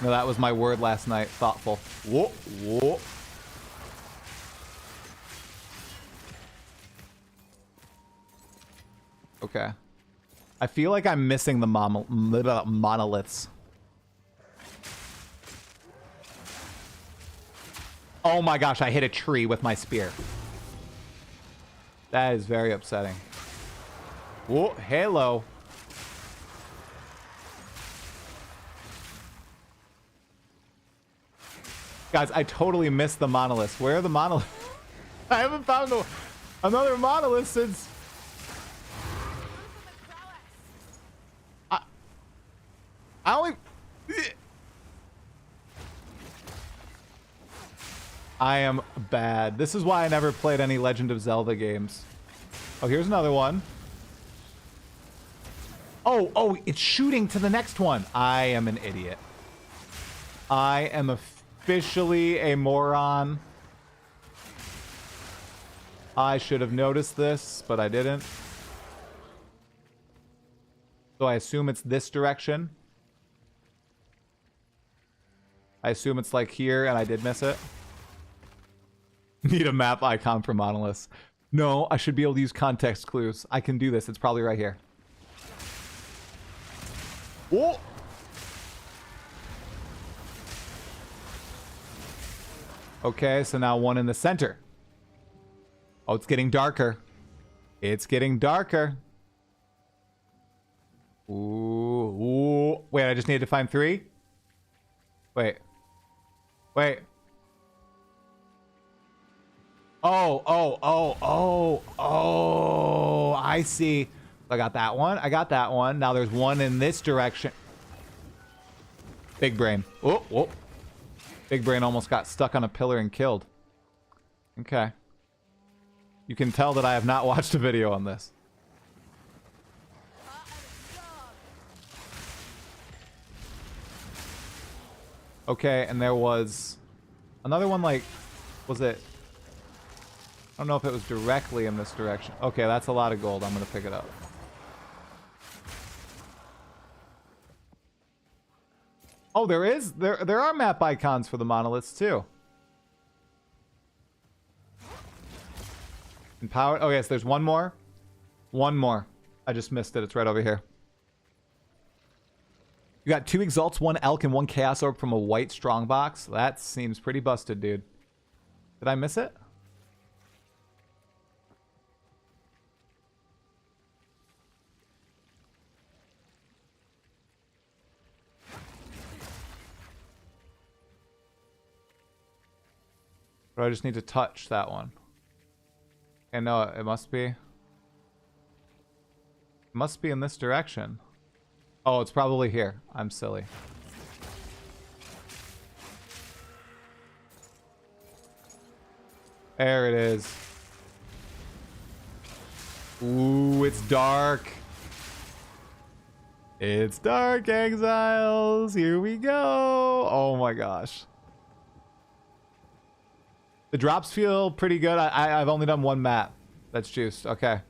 You know, that was my word last night. Thoughtful. Whoa, whoa. Okay. I feel like I'm missing the monoliths. Oh my gosh, I hit a tree with my spear. That is very upsetting. Whoa, hello. Guys, I totally missed the monoliths. Where are the monoliths? I haven't found another monolith since... I only... I am bad. This is why I never played any Legend of Zelda games. Oh, here's another one. Oh, it's shooting to the next one. I am an idiot. I am officially a moron. I should have noticed this, but I didn't. So I assume it's this direction. I assume it's like here, and I did miss it. Need a map icon for monoliths. No, I should be able to use context clues. I can do this. It's probably right here. Whoa! Okay, so now one in the center. Oh, it's getting darker. It's getting darker. Ooh, ooh. Wait, I just need to find 3? Wait. Wait. Oh, I see. I got that one. I got that one. Now there's one in this direction. Big brain. Oh, whoa. Big brain almost got stuck on a pillar and killed. Okay. You can tell that I have not watched a video on this. Okay, and there was another one, like, was it? I don't know if it was directly in this direction. Okay, that's a lot of gold. I'm going to pick it up. Oh, there are map icons for the monoliths too. Empowered. Oh yes, there's one more. One more. I just missed it. It's right over here. You got 2 Exalts, 1 Elk, and 1 Chaos Orb from a white strongbox. That seems pretty busted, dude. Did I miss it? But I just need to touch that one. Okay, no, it must be. It must be in this direction. Oh, it's probably here. I'm silly. There it is. Ooh, it's dark. It's dark, exiles. Here we go. Oh my gosh. The drops feel pretty good. I've only done 1 map. That's juiced. Okay.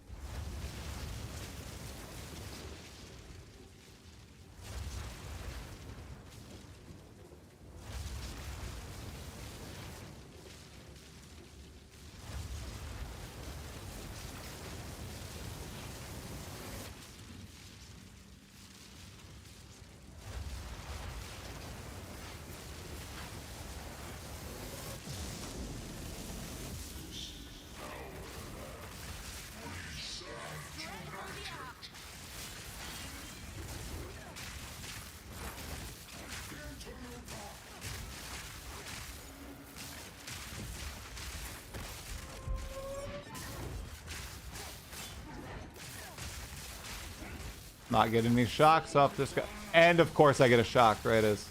Not getting these shocks off this guy. And of course I get a shock, right as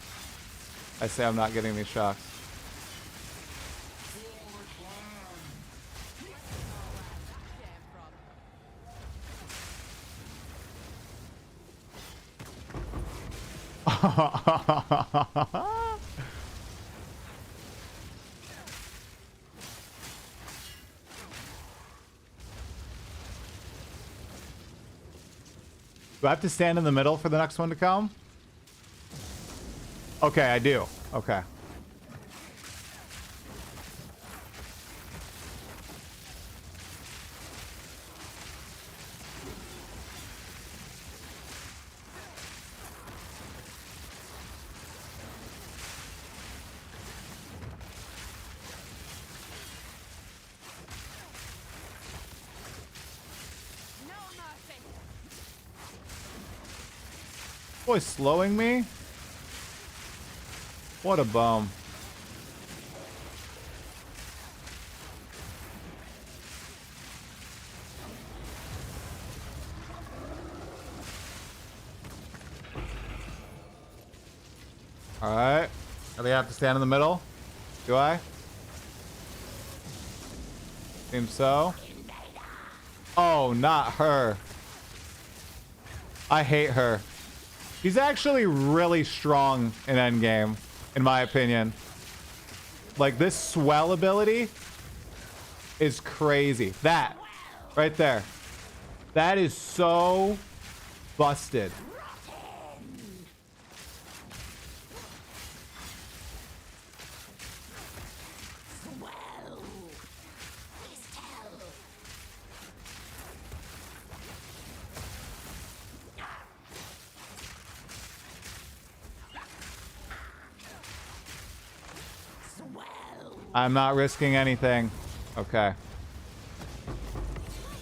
I say I'm not getting these shocks. Do I have to stand in the middle for the next one to come? Okay, I do. Okay. Boy, slowing me? What a bum. Alright. Do they have to stand in the middle? Do I? Seems so. Oh, not her. I hate her. He's actually really strong in endgame, in my opinion. Like, this swell ability is crazy. That, right there. That is so busted. I'm not risking anything. Okay.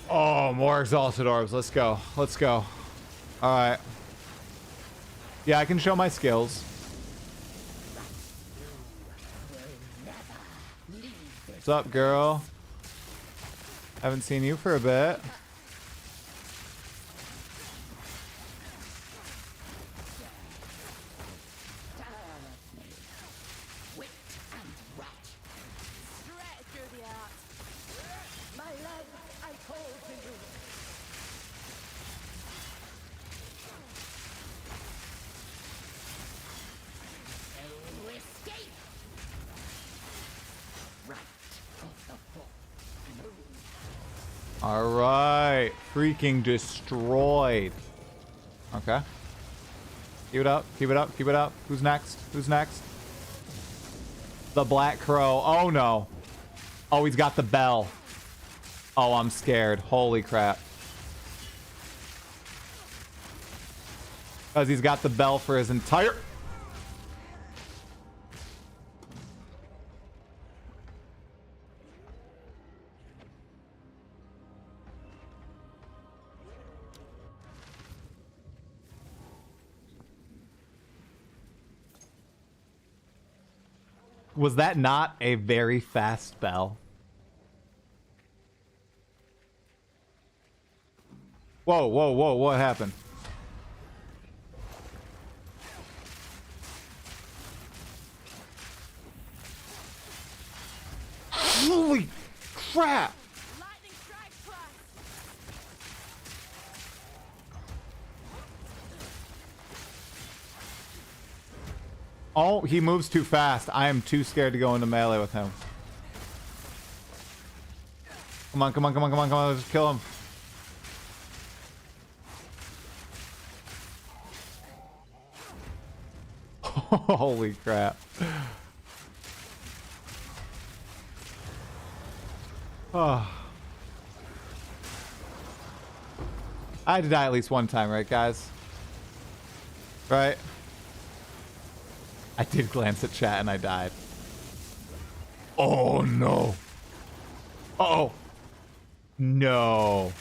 Oh, more exalted orbs. Let's go. Let's go. All right. Yeah, I can show my skills. What's up, girl? Haven't seen you for a bit. All right, freaking destroyed. Okay. Keep it up, keep it up, keep it up. Who's next? Who's next? The Black Crow. Oh no. Oh, he's got the bell. Oh, I'm scared. Holy crap. Because he's got the bell for his entire... Was that not a very fast bell? Whoa, whoa, whoa, what happened? Holy crap! Oh, he moves too fast. I am too scared to go into melee with him. Come on, come on, come on, come on, come on. Let's kill him. Holy crap. Oh. I had to die at least one time, right, guys? Right? I did glance at chat and I died. Oh no. Uh-oh. No.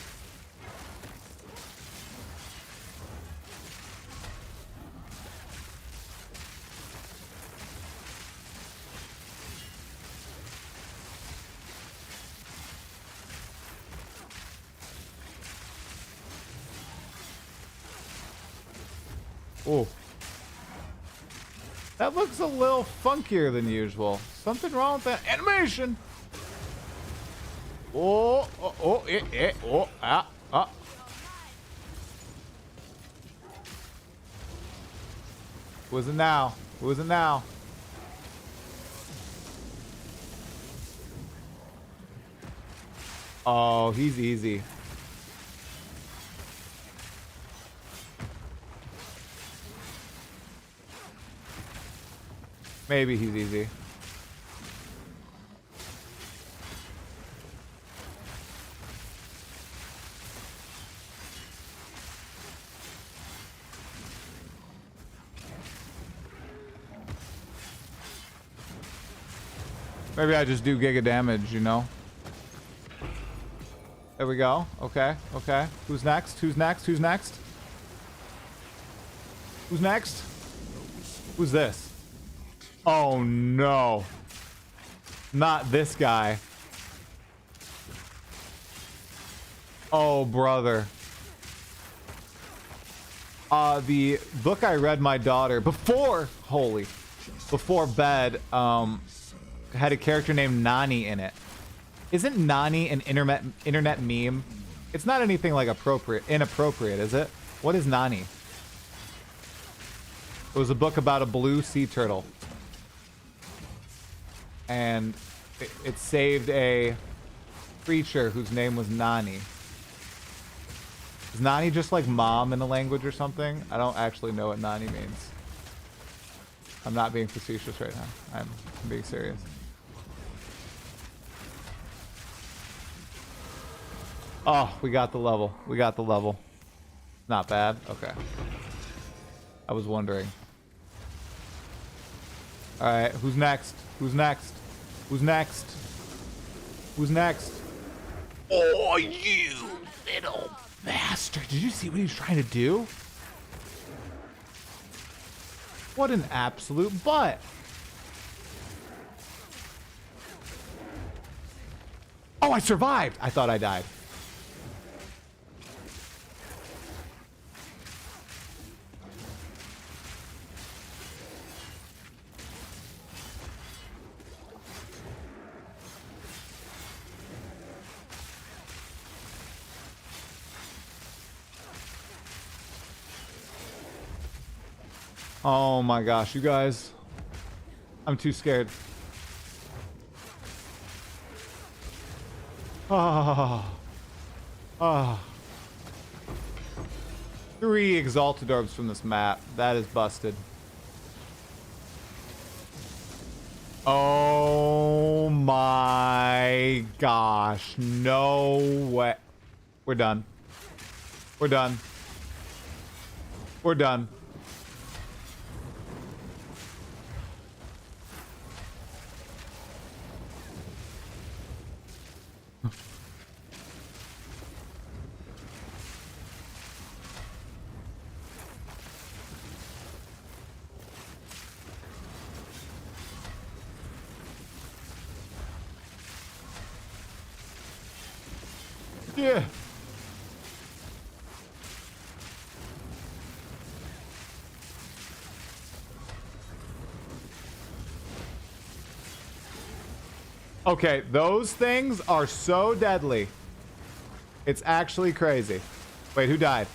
Oh. That looks a little funkier than usual. Something wrong with that animation. Oh, oh, oh, oh, ah, ah. Who is it now? Who is it now? Oh, he's easy. Maybe he's easy. Maybe I just do giga damage, you know? There we go. Okay, okay. Who's next? Who's next? Who's next? Who's next? Who's this? Oh no. Not this guy. Oh, brother. The book I read my daughter before bed, had a character named Nani in it. Isn't Nani an internet meme? It's not anything like inappropriate, is it? What is Nani? It was a book about a blue sea turtle. And it saved a creature whose name was Nani. Is Nani just like mom in the language or something? I don't actually know what Nani means. I'm not being facetious right now. I'm being serious. Oh, we got the level. We got the level. Not bad. Okay. I was wondering. Alright, who's next? Who's next? Who's next? Who's next? Oh, you little bastard. Did you see what he was trying to do? What an absolute butt. Oh, I survived. I thought I died. Oh my gosh, you guys. I'm too scared. Ah. Ah. 3 exalted orbs from this map. That is busted. Oh my gosh. No way. We're done. We're done. We're done. Yeah. Okay, those things are so deadly. It's actually crazy. Wait, who died?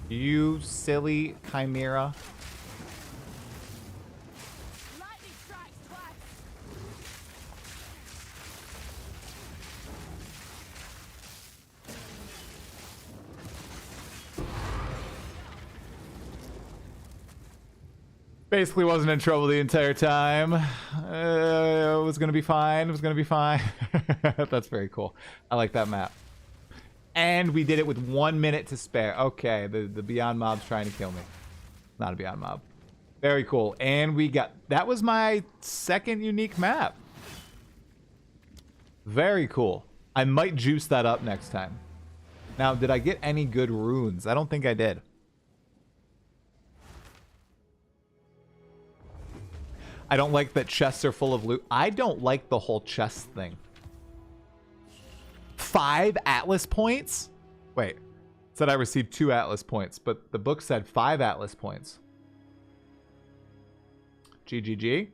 You silly chimera. Basically wasn't in trouble the entire time. It was gonna be fine. It was gonna be fine. That's very cool. I like that map. And we did it with 1 minute to spare. Okay, the Beyond Mob's trying to kill me. Not a Beyond Mob. Very cool. And we got... That was my second unique map. Very cool. I might juice that up next time. Now, did I get any good runes? I don't think I did. I don't like that chests are full of loot. I don't like the whole chest thing. 5 Atlas points? Wait. said I received 2 Atlas points, but the book said 5 Atlas points. GGG. I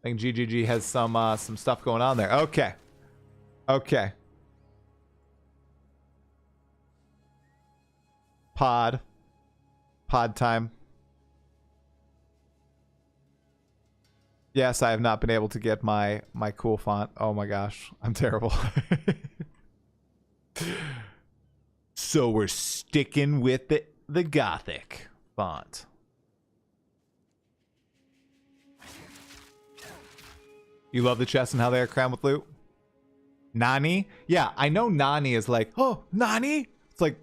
think GGG has some stuff going on there. Okay. Okay. Pod time. Yes, I have not been able to get my cool font. Oh my gosh, I'm terrible. So we're sticking with the Gothic font. You love the chests and how they are crammed with loot? Nani? Yeah, I know Nani is like, oh, Nani? It's like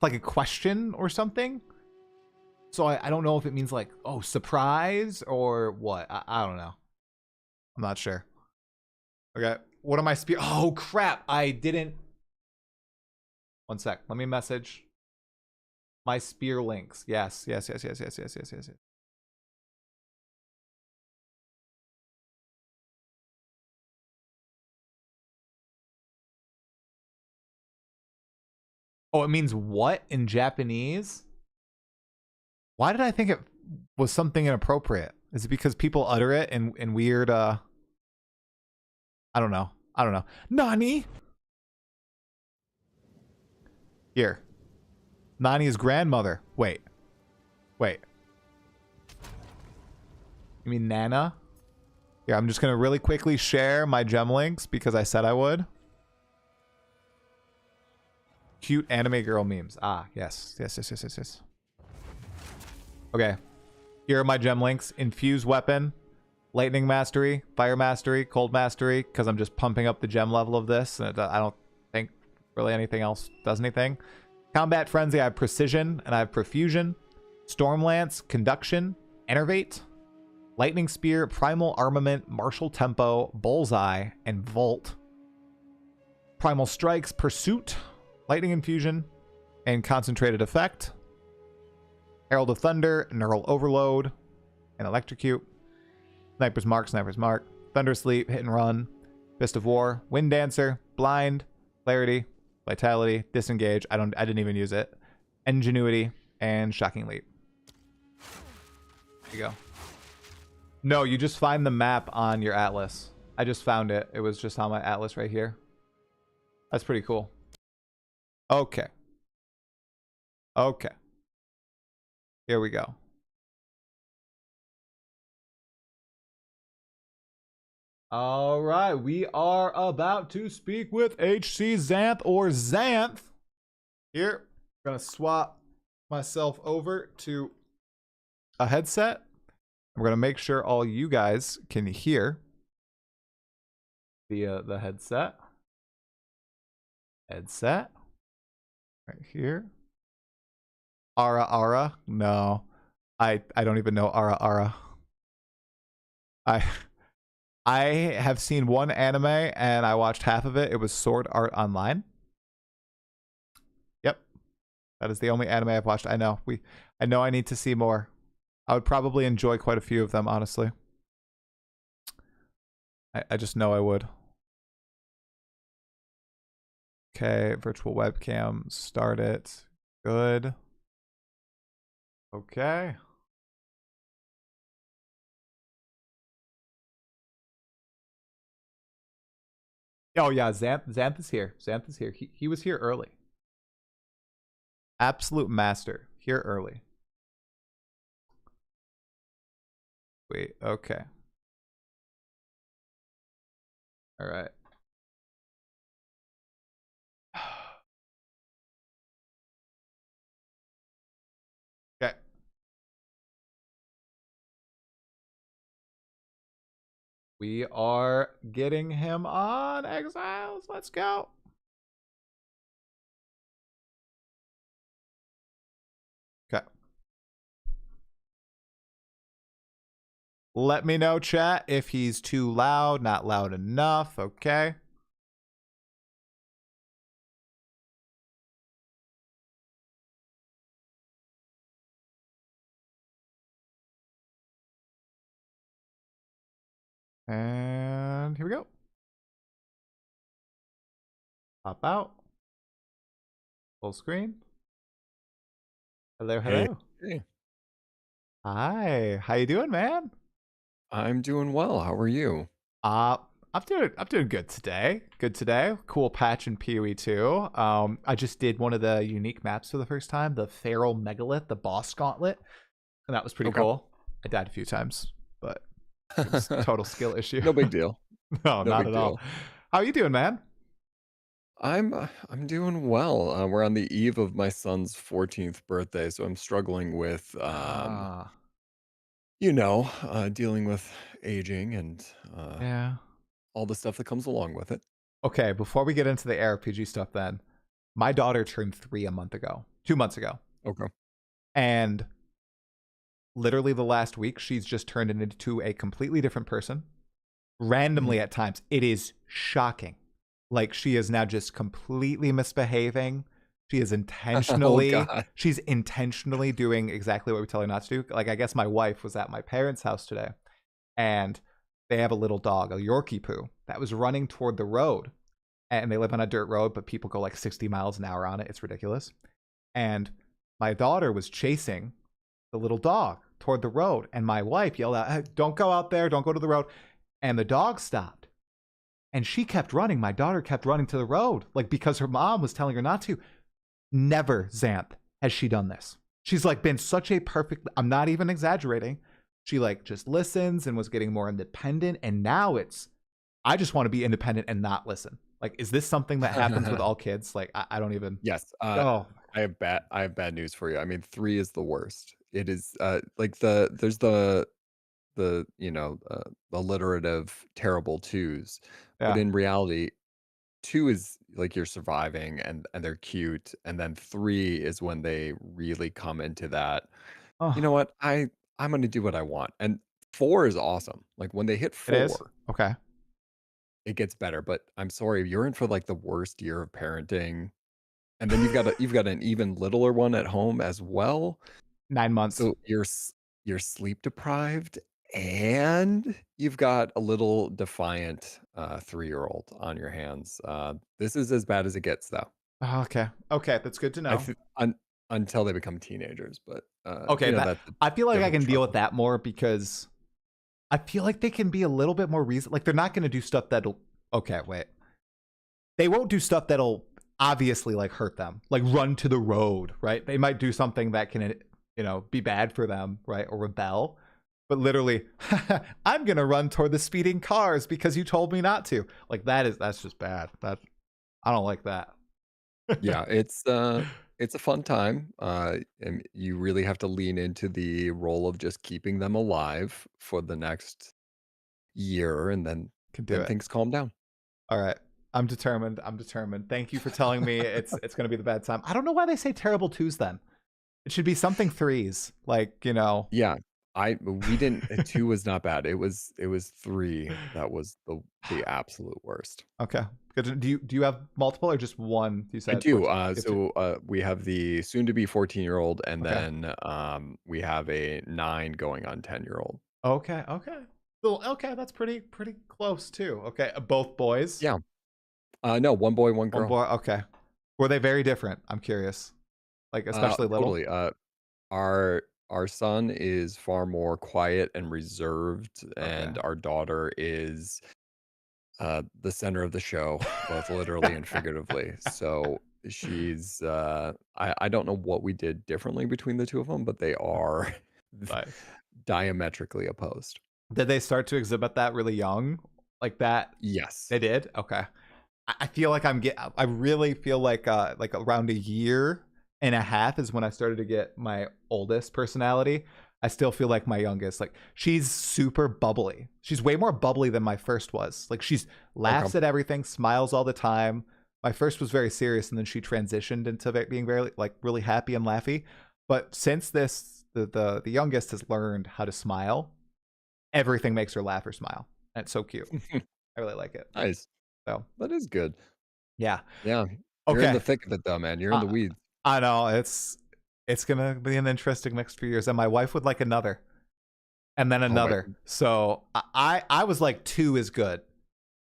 a question or something. So I don't know if it means like, oh, surprise or what. I don't know. I'm not sure. Okay, what am I spear? Oh, crap. I didn't. One sec. Let me message my spear links. Yes. Oh, it means what in Japanese? Why did I think it was something inappropriate? Is it because people utter it in weird I don't know. Nani? Here. Nani's grandmother. Wait. You mean Nana? Yeah, I'm just gonna really quickly share my gem links because I said I would. Cute anime girl memes. Ah, yes. Okay. Here are my gem links. Infuse weapon, lightning mastery, fire mastery, cold mastery, because I'm just pumping up the gem level of this. I don't think really anything else does anything. Combat frenzy, I have precision and I have profusion. Storm lance, conduction, enervate, lightning spear, primal armament, martial tempo, bullseye, and volt. Primal strikes, pursuit, lightning infusion, and concentrated effect. Herald of Thunder, Neural Overload, and Electrocute. Sniper's Mark, Thunder Sleep, Hit and Run, Fist of War, Wind Dancer, Blind, Clarity, Vitality, Disengage. I didn't even use it. Ingenuity, and Shocking Leap. There you go. No, you just find the map on your atlas. I just found it. It was just on my atlas right here. That's pretty cool. Okay. Here we go. All right, we are about to speak with HCXanth or Xanth. Here, I'm gonna swap myself over to a headset. I'm gonna make sure all you guys can hear via the headset. Headset right here. Ara. No, I don't even know Ara. I have seen one anime and I watched half of it. It was Sword Art Online. Yep. That is the only anime I've watched. I know I need to see more. I would probably enjoy quite a few of them, honestly. I just know I would. Okay, virtual webcam, start it. Good. Okay. Oh yeah, Xanth is here. Xanth is here. He was here early. Absolute master. Here early. Wait, okay. All right. Okay. We are getting him on Exiles. Let's go. Okay. Let me know, chat, if he's too loud, not loud enough. Okay. And here we go. Pop out. Full screen. Hello, Hey, hello. hey, Hi. How you doing, man? I'm doing well. How are you? Uh, I'm doing good today. Good today. Cool patch in PoE2. I just did one of the unique maps for the first time, the Feral Megalith, the boss gauntlet, and that was pretty Okay. cool. I died a few times, but it was total skill issue. No big deal. No, No not big at all. deal. How you doing, man? I'm doing well. We're on the eve of my son's 14th birthday, so I'm struggling with Ah, dealing with aging and yeah. all the stuff that comes along with it. Okay, before we get into the ARPG stuff then, my daughter turned 3 a month ago, 2 months ago. Okay. And literally the last week, she's just turned into a completely different person. Randomly Mhm. at times, it is shocking. Like she is now just completely misbehaving. She is Oh intentionally, God. she's intentionally doing exactly what we tell her not to do. Like I guess my wife was at my parents' house today, and they have a little dog, a Yorkie poo, that was running toward the road. And they live on a dirt road, but people go like 60 miles an hour on it. It's ridiculous. And my daughter was chasing the little dog toward the road, and my wife yelled out, "Hey, don't go out there, don't go to the road." And the dog stopped, and she kept running. My daughter kept running to the road, like because her mom was telling her not to. Never, Xanth, has she done this. She's like been such a perfect, I'm not even exaggerating. She like just listens and was getting more independent, and now it's, I just want to be independent and not listen. Like, is this something that happens with all kids? Like, I don't even. Yes. Oh, I have bad news for you. I mean, 3 is the worst. It is like there's the alliterative terrible twos, but yeah. in reality 2 is like you're surviving and they're cute, and then 3 is when they really come into that, "You know Oh, what? I'm gonna do what I want," and 4 is awesome. Like, when they hit it is. 4, Okay. it gets better, but I'm sorry, you're in for, like, the worst year of parenting, and then you've got an even littler one at home as well, 9 months. so you're sleep deprived, and you've got a little defiant, 3-year-old on your hands. This is as bad as it gets, though. Oh, okay. Okay. That's good to I know. th until they become teenagers, but, Okay. That, that's a I feel like I different can deal with struggle. that more because I feel like they can be a little bit more reason. Like, they're not going to do stuff that'll. Okay. Wait. They won't do stuff that'll obviously like hurt them, like run to the road, right? They might do something that can, be bad for them, right? Or rebel. But literally, I'm gonna run toward the speeding cars because you told me not to. Like that's just bad. That I don't like that. Yeah, it's a fun time, and you really have to lean into the role of just keeping them alive for the next year, and then Can do then it. things calm down. All right. I'm determined. I'm determined. Thank you for telling me it's gonna be the bad time. I don't know why they say terrible twos then. It should be something threes. Like. Yeah, we didn't 2 was not bad. It was 3 that was the absolute worst. Okay. Good. Do you have multiple or just one? You I said do, 14. You have two. we have the soon to be 14-year-old, and Okay. then, we have a 9 going on 10-year-old. Okay. Okay. Well, okay, that's pretty close too. Okay, both boys. Yeah. No, 1 boy, 1 One girl. boy. Okay. Were they very different? I'm curious. Like especially little. Totally, our son is far more quiet and reserved, Okay. and our daughter is, the center of the show, both literally and figuratively. So she's, I don't know what we did differently between the 2 of them, but they are Nice. diametrically opposed. Did they start to exhibit that really young? Like that? Yes. They did. Okay. I feel like I really feel like around a year and a half is when I started to get my oldest personality. I still feel like my youngest. Like she's super bubbly. She's way more bubbly than my first was. Like she's Okay. laughs at everything, smiles all the time. My first was very serious, and then she transitioned into being very like really happy and laughy. But since this, the youngest has learned how to smile. Everything makes her laugh or smile, and it's so cute. I really like it. Nice. So That is good. yeah. Yeah. You're in the Okay. thick of it though, man. You're in Uh, the weeds. I know it's gonna be an interesting next few years, and my wife would like another, and then Oh, another. So I was like two is good.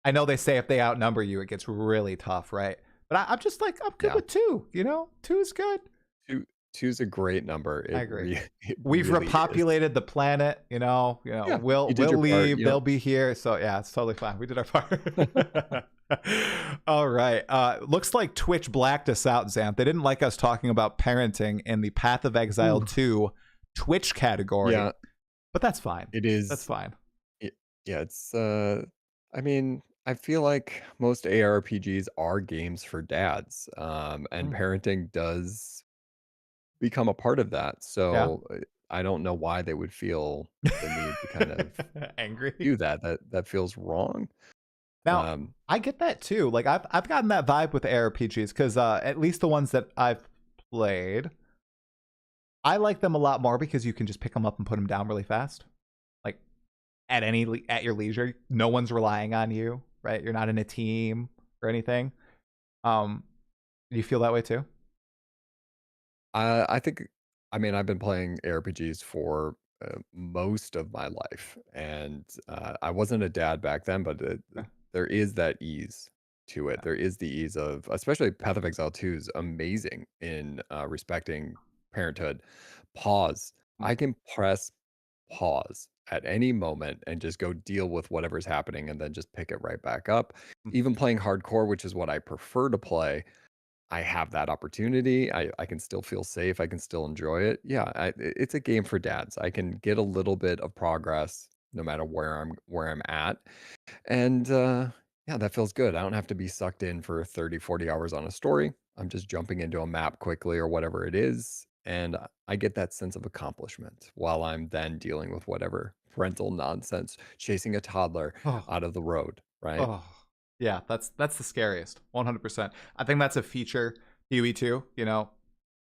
I know they say if they outnumber you, it gets really tough, right? But I'm just like, I'm good Yeah. with two. You know, two is good. Two two's a great number. I agree. It We've really is. repopulated the planet. Yeah, We'll you did your part, leave. They'll be here. So yeah, it's totally fine. We did our part. All right. Looks like Twitch blacked us out, Xanth. They didn't like us talking about parenting in the Path of Exile Ooh, 2 Twitch category, yeah, but that's fine. it That's is. fine. It yeah, it's, I mean, I feel like most ARPGs are games for dads, and Mm, parenting does become a part of that, yeah. so, I don't know why they would feel the need to kind of Angry. do that. That feels wrong. Now, Um, I get that too. Like I've gotten that vibe with ARPGs because at least the ones that I've played, I like them a lot more because you can just pick them up and put them down really fast. Like at your leisure. No one's relying on you, right? You're not in a team or anything. Um, do you feel that way too? I think I mean, I've been playing ARPGs for, most of my life, and, I wasn't a dad back then, but Yeah, there is that ease to it. yeah. There is the ease of especially Path of Exile 2 is amazing in, respecting parenthood. Pause. Mm, I can press pause at any moment and just go deal with whatever's happening and then just pick it right back up. mm, Even playing hardcore, which is what I prefer to play, I have that opportunity. I can still feel safe. I can still enjoy it. Yeah, it's a game for dads. I can get a little bit of progress no matter where I'm at. And yeah, that feels good. I don't have to be sucked in for 30, 40 hours on a story. I'm just jumping into a map quickly or whatever it is. And I get that sense of accomplishment while I'm then dealing with whatever parental nonsense, chasing a toddler Oh, out of the road, right? oh, yeah. That's the scariest. 100%. I think that's a feature. PoE2.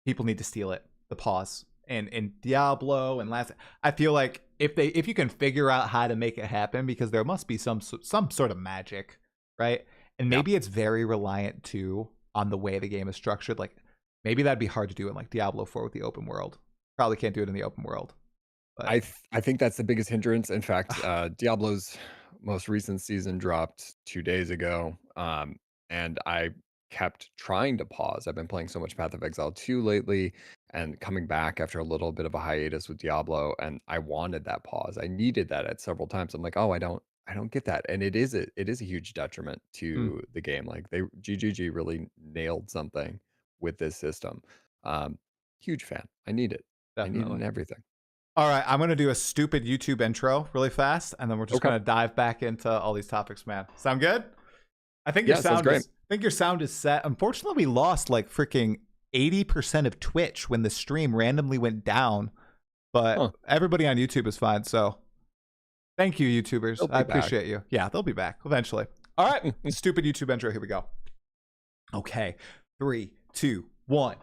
People need to steal it. The pause and Diablo and last. I feel like if you can figure out how to make it happen, because there must be some sort of magic, right? And Yeah. maybe it's very reliant too on the way the game is structured. Like maybe that'd be hard to do in like Diablo 4 with the open world. Probably can't do it in the open world, but I think that's the biggest hindrance. In fact, Diablo's most recent season dropped 2 days ago, and I kept trying to pause. I've been playing so much Path of Exile 2 lately and coming back after a little bit of a hiatus with Diablo, and I wanted that pause. I needed that at several times. I'm like, "Oh, I don't get that." And it is a huge detriment mm, to the game. Like they GGG really nailed something with this system. Um, Huge fan. I need it. I need it definitely. in everything. All right, I'm gonna do a stupid YouTube intro really fast, and then we're just Okay. gonna dive back into all these topics, man. Sound good? Yeah, sounds great. I think your sound is set. Unfortunately, we lost like freaking 80% of Twitch when the stream randomly went down, but Huh. everybody on YouTube is fine. So thank you, YouTubers. They'll I be back. appreciate you. Yeah, they'll be back eventually. All right, stupid YouTube intro. Here we go. Okay, three, two, one.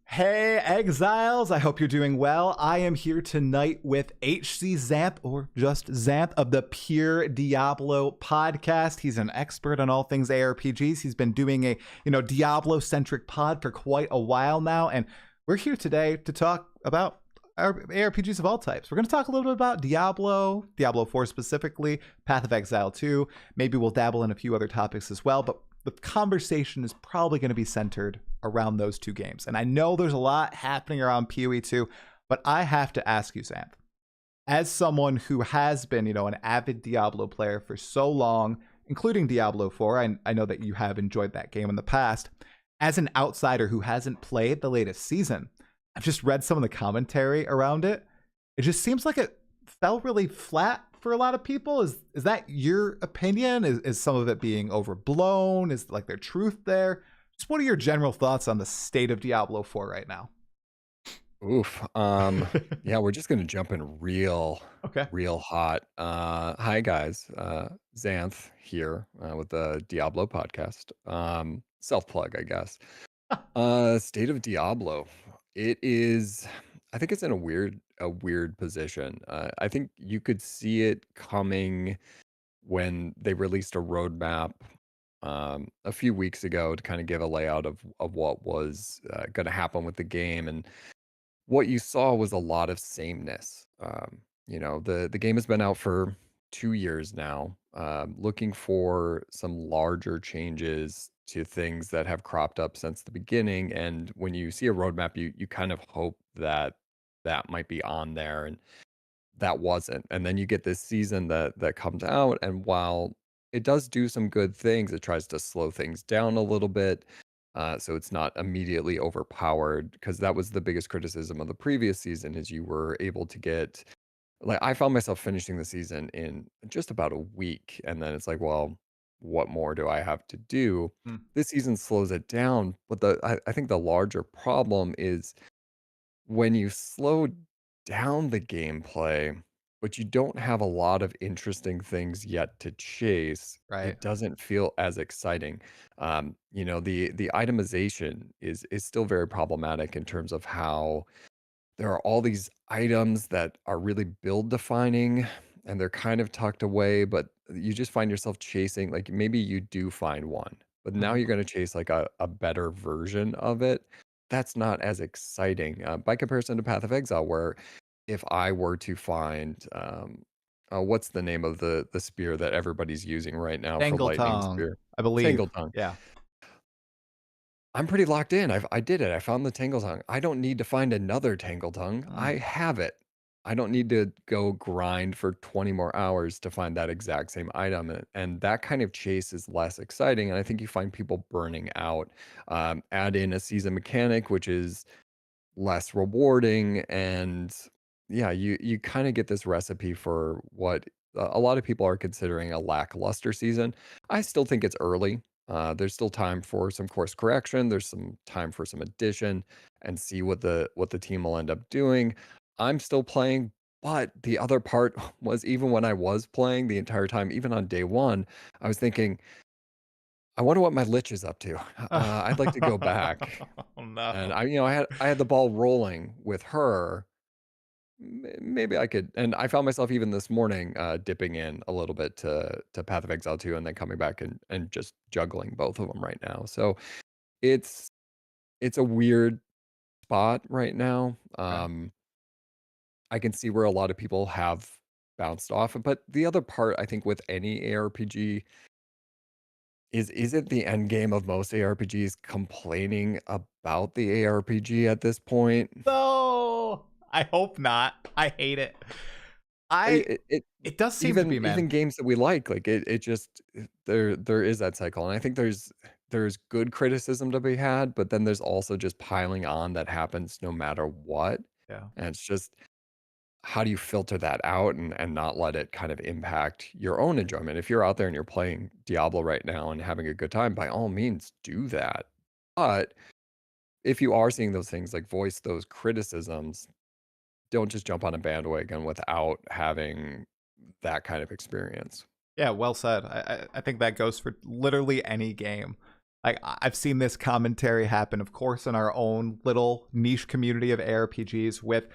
Hey, exiles. I hope you're doing well. I am here tonight with HCXanth, or just Xanth, of the PureDiablo podcast. He's an expert on all things ARPGs. He's been doing a, Diablo-centric pod for quite a while now, and we're here today to talk about ARPGs of all types. We're going to talk a little bit about Diablo 4 specifically, Path of Exile 2. Maybe we'll dabble in a few other topics as well, but the conversation is probably going to be centered around those two games. And I know there's a lot happening around PoE2, but I have to ask you, Xanth, as someone who has been, an avid Diablo player for so long, including Diablo 4, I know that you have enjoyed that game in the past. As an outsider who hasn't played the latest season, I've just read some of the commentary around it. It just seems like it fell really flat for a lot of people. Is that your opinion? Is some of it being overblown? Is like there truth there? Just what are your general thoughts on the state of Diablo 4 right now? Oof. Yeah, we're just gonna jump in Okay. real hot. Hi guys. Xanth here with the Diablo podcast. Self plug, I guess. State of Diablo. It is. I think it's in a weird position. I think you could see it coming when they released a roadmap a few weeks ago to kind of give a layout of what was going to happen with the game, and what you saw was a lot of sameness. The game has been out for 2 years now, looking for some larger changes to things that have cropped up since the beginning. And when you see a roadmap, you kind of hope that that might be on there, and that wasn't. And then you get this season that comes out, and while it does do some good things, it tries to slow things down a little bit. So it's not immediately overpowered, because that was the biggest criticism of the previous season, is you were able to get, like, I found myself finishing the season in just about a week, and then it's like, well, what more do I have to do? Mm, This season slows it down, but I think the larger problem is when you slow down the gameplay, but you don't have a lot of interesting things yet to chase, right. it doesn't feel as exciting. The itemization is still very problematic in terms of how there are all these items that are really build defining, and they're kind of tucked away, but you just find yourself chasing, like, maybe you do find one, but now Mhm. you're going to chase like a better version of it. That's not as exciting, by comparison to Path of Exile, where if I were to find, what's the name of the spear that everybody's using right now for Dangle lightning tongue, spear? I believe. Tangle tongue. Yeah. I'm pretty locked in. I did it. I found the Tangle Tongue. I don't need to find another Tangle Tongue. Mm, I have it. I don't need to go grind for 20 more hours to find that exact same item. And that kind of chase is less exciting. And I think you find people burning out. Add in a season mechanic, which is less rewarding, and yeah, you kind of get this recipe for what a lot of people are considering a lackluster season. I still think it's early. There's still time for some course correction. There's some time for some addition, and see what the team will end up doing. I'm still playing, but the other part was, even when I was playing the entire time, even on day one, I was thinking, I wonder what my lich is up to. I'd like to go back. Oh, And no. I had the ball rolling with her. Maybe I could, and I found myself even this morning, dipping in a little bit to Path of Exile 2, and then coming back and just juggling both of them right now. So it's it's a weird spot right now. Okay. I can see where a lot of people have bounced off, but the other part, I think, with any ARPG, isn't the end game of most ARPGs complaining about the ARPG at this point? No! I hope not. I hate it. I I it It does seem to even be, man. even games that we like it just, there is that cycle, and I think there's good criticism to be had, but then there's also just piling on that happens no matter what, Yeah. and it's just, how do you filter that out and not let it kind of impact your own enjoyment? If you're out there and you're playing Diablo right now and having a good time, by all means do that. But if you are seeing those things, like, voice those criticisms, don't just jump on a bandwagon without having that kind of experience. Yeah, well said. I think that goes for literally any game. Like I've seen this commentary happen, of course, in our own little niche community of ARPGs with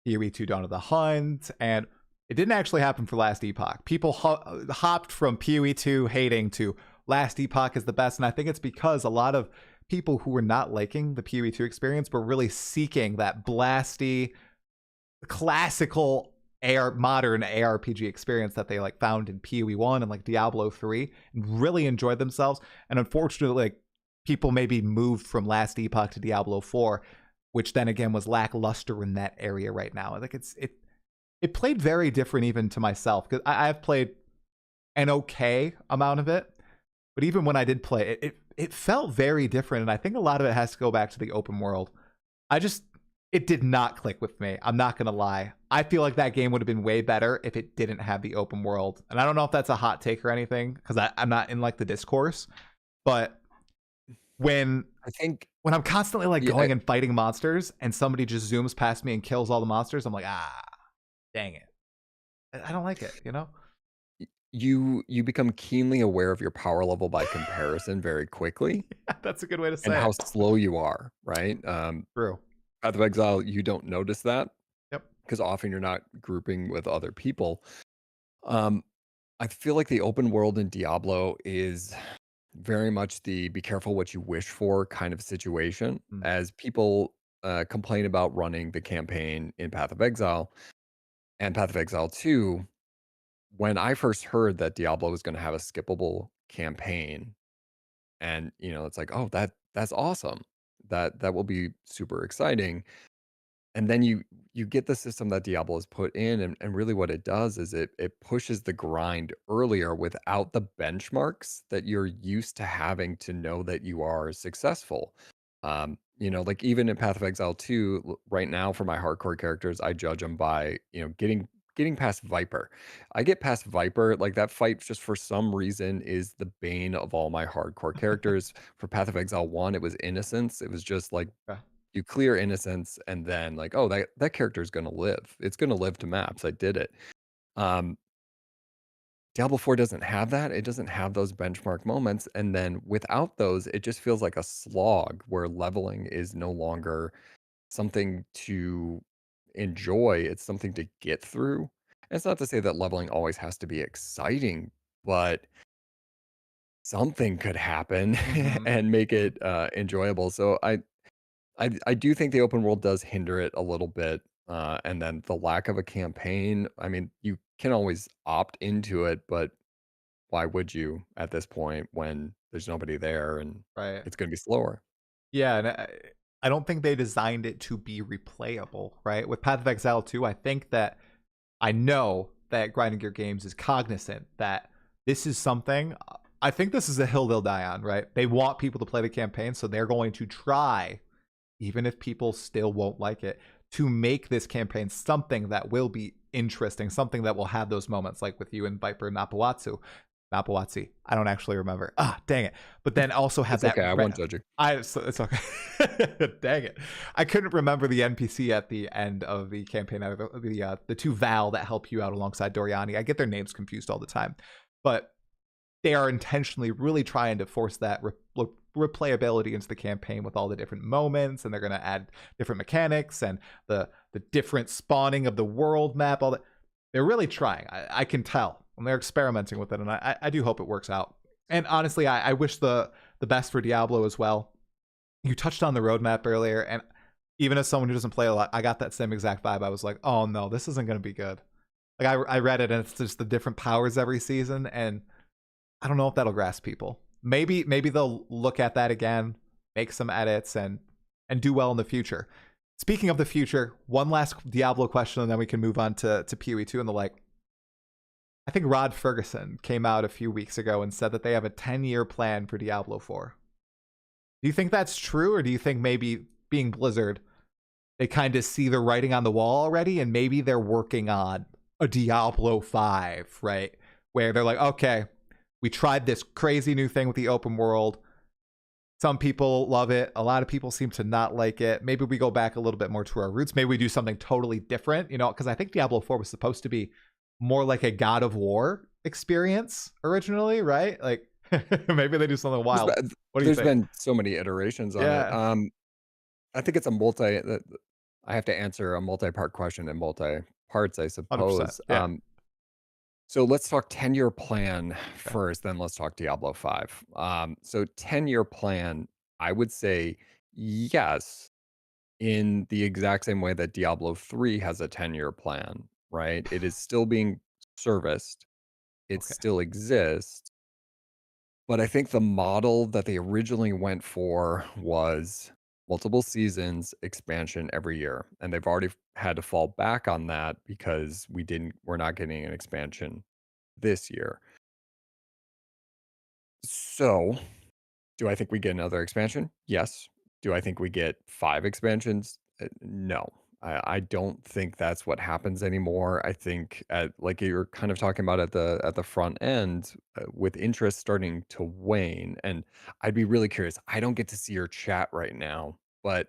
PoE2 Dawn of the Hunt, and it didn't actually happen for Last Epoch. People hopped from PoE2 hating to Last Epoch is the best, and I think it's because a lot of people who were not liking the PoE2 experience were really seeking that blasty, classical modern ARPG experience that they like found in PoE1 and like Diablo 3 and really enjoyed themselves. And unfortunately, like people maybe moved from Last Epoch to Diablo 4, which then again was lackluster in that area right now. Like it played very different even to myself, because I've played an okay amount of it, but even when I did play it, it felt very different. And I think a lot of it has to go back to the open world. I just It did not click with me. I'm not gonna lie. I feel like that game would have been way better if it didn't have the open world. And I don't know if that's a hot take or anything, because I'm not in like the discourse. But when I think, when I'm constantly like yeah, going and fighting monsters and somebody just zooms past me and kills all the monsters, I'm like, dang it. I don't like it, you know? you become keenly aware of your power level by comparison very quickly, Yeah, that's a good way to and say how it. slow you are, right? True. Path of Exile, you don't notice that Yep. because often you're not grouping with other people. Um, I feel like the open world in Diablo is very much the be careful what you wish for kind of situation. Mm. As people complain about running the campaign in Path of Exile and Path of Exile 2, when I first heard that Diablo was gonna have a skippable campaign, and, it's like, "Oh, that's awesome. That will be super exciting." And then you get the system that Diablo has put in, and really what it does is it pushes the grind earlier without the benchmarks that you're used to having to know that you are successful. Like even in Path of Exile 2, right now for my hardcore characters, I judge them by, getting past Viper. I get past Viper, like that fight just for some reason is the bane of all my hardcore characters. For Path of Exile 1, it was Innocence. It was just like Okay. you clear Innocence and then like, oh, that character is gonna live. It's gonna live to maps. I did it. Um, Diablo 4 doesn't have that. It doesn't have those benchmark moments. And then without those, it just feels like a slog where leveling is no longer something to enjoy. It's something to get through. And it's not to say that leveling always has to be exciting, but something could happen Mhm. and make Mhm. it enjoyable. So I do think the open world does hinder it a little bit, and then the lack of a campaign, I mean, you can always opt into it, but why would you at this point when there's nobody there and Right. it's gonna be slower? Yeah, and I don't think they designed it to be replayable, right? With Path of Exile 2, I think that I know that Grinding Gear Games is cognizant that this is something. I think this is a hill they'll die on, right? They want people to play the campaign, so they're going to try, even if people still won't like it, to make this campaign something that will be interesting, something that will have those moments like with you and Viper and Mapawatsi. I don't actually remember. Ah, dang it. But then also have It's that. okay, I won't judge you. It's okay. Dang it. I couldn't remember the NPC at the end of the campaign. The two Val that help you out alongside Doriani. I get their names confused all the time, but they are intentionally really trying to force that replayability into the campaign with all the different moments, and they're going to add different mechanics and the different spawning of the world map. All that they're really trying. I can tell, and they're experimenting with it, and I do hope it works out. And honestly, I wish the best for Diablo as well. You touched on the roadmap earlier, and even as someone who doesn't play a lot, I got that same exact vibe. I was like, oh no, this isn't going to be good. Like I read it, and it's just the different powers every season, and I don't know if that'll grasp people. Maybe they'll look at that again, make some edits, and do well in the future. Speaking of the future, one last Diablo question, and then we can move on to PoE2 and the like. I think Rod Ferguson came out a few weeks ago and said that they have a 10-year plan for Diablo 4. Do you think that's true, or do you think maybe being Blizzard, they kind of see the writing on the wall already, and maybe they're working on a Diablo 5, right? Where they're like, okay, we tried this crazy new thing with the open world. Some people love it. A lot of people seem to not like it. Maybe we go back a little bit more to our roots. Maybe we do something totally different, because I think Diablo 4 was supposed to be more like a God of War experience originally, right? Like maybe they do something There's wild. been What do you there's think? been so many iterations on it. Yeah, I think it's a multi I have to answer a multi-part question in multi parts, I 100%. suppose. Yeah. So let's talk 10-year plan Okay. first, then let's talk Diablo 5. So 10-year plan, I would say yes, in the exact same way that Diablo 3 has a 10-year plan, right? It is still being serviced. It Okay. still exists. But I think the model that they originally went for was multiple seasons, expansion every year. And they've already had to fall back on that because we're not getting an expansion this year. So, do I think we get another expansion? Yes. Do I think we get 5 expansions? No. I don't think that's what happens anymore. I think like you're kind of talking about at the front end, with interest starting to wane, and I'd be really curious. I don't get to see your chat right now, but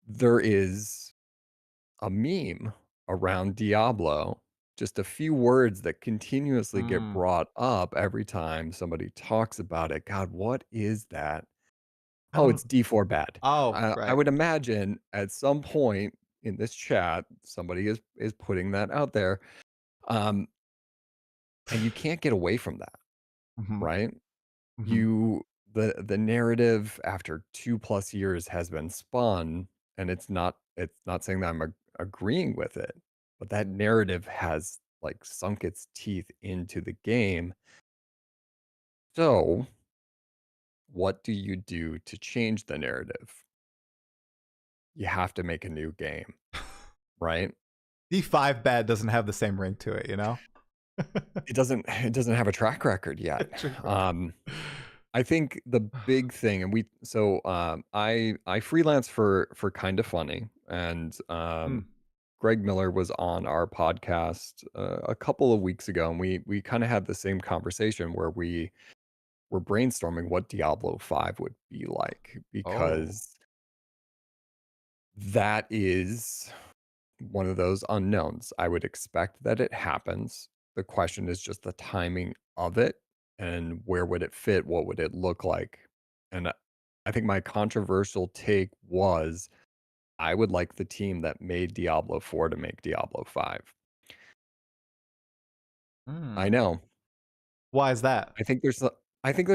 there is a meme around Diablo, just a few words that continuously get Mm. brought up every time somebody talks about it. God, what is that? I Oh, don't. it's D4 bad. Oh, I right. would imagine at some point in this chat, somebody is putting that out there, um, and you can't get away from that, Hmm. right? Hmm. You the narrative after 2 plus years has been spun, and it's not saying that I'm agreeing with it, but that narrative has like sunk its teeth into the game. So, what do you do to change the narrative? You have to make a new game, right? D5 bad doesn't have the same ring to it, you know? It doesn't have a track record yet. True. I think the big thing, and I freelance for Kind of Funny, and Mm. Greg Miller was on our podcast a couple of weeks ago, and we kind of had the same conversation where we were brainstorming what Diablo 5 would be like, Oh. because that is one of those unknowns. I would expect that it happens. The question is just the timing of it and where would it fit? What would it look like? And I think my controversial take was I would like the team that made Diablo 4 to make Diablo 5. I Mm. know. Why is that? I think there's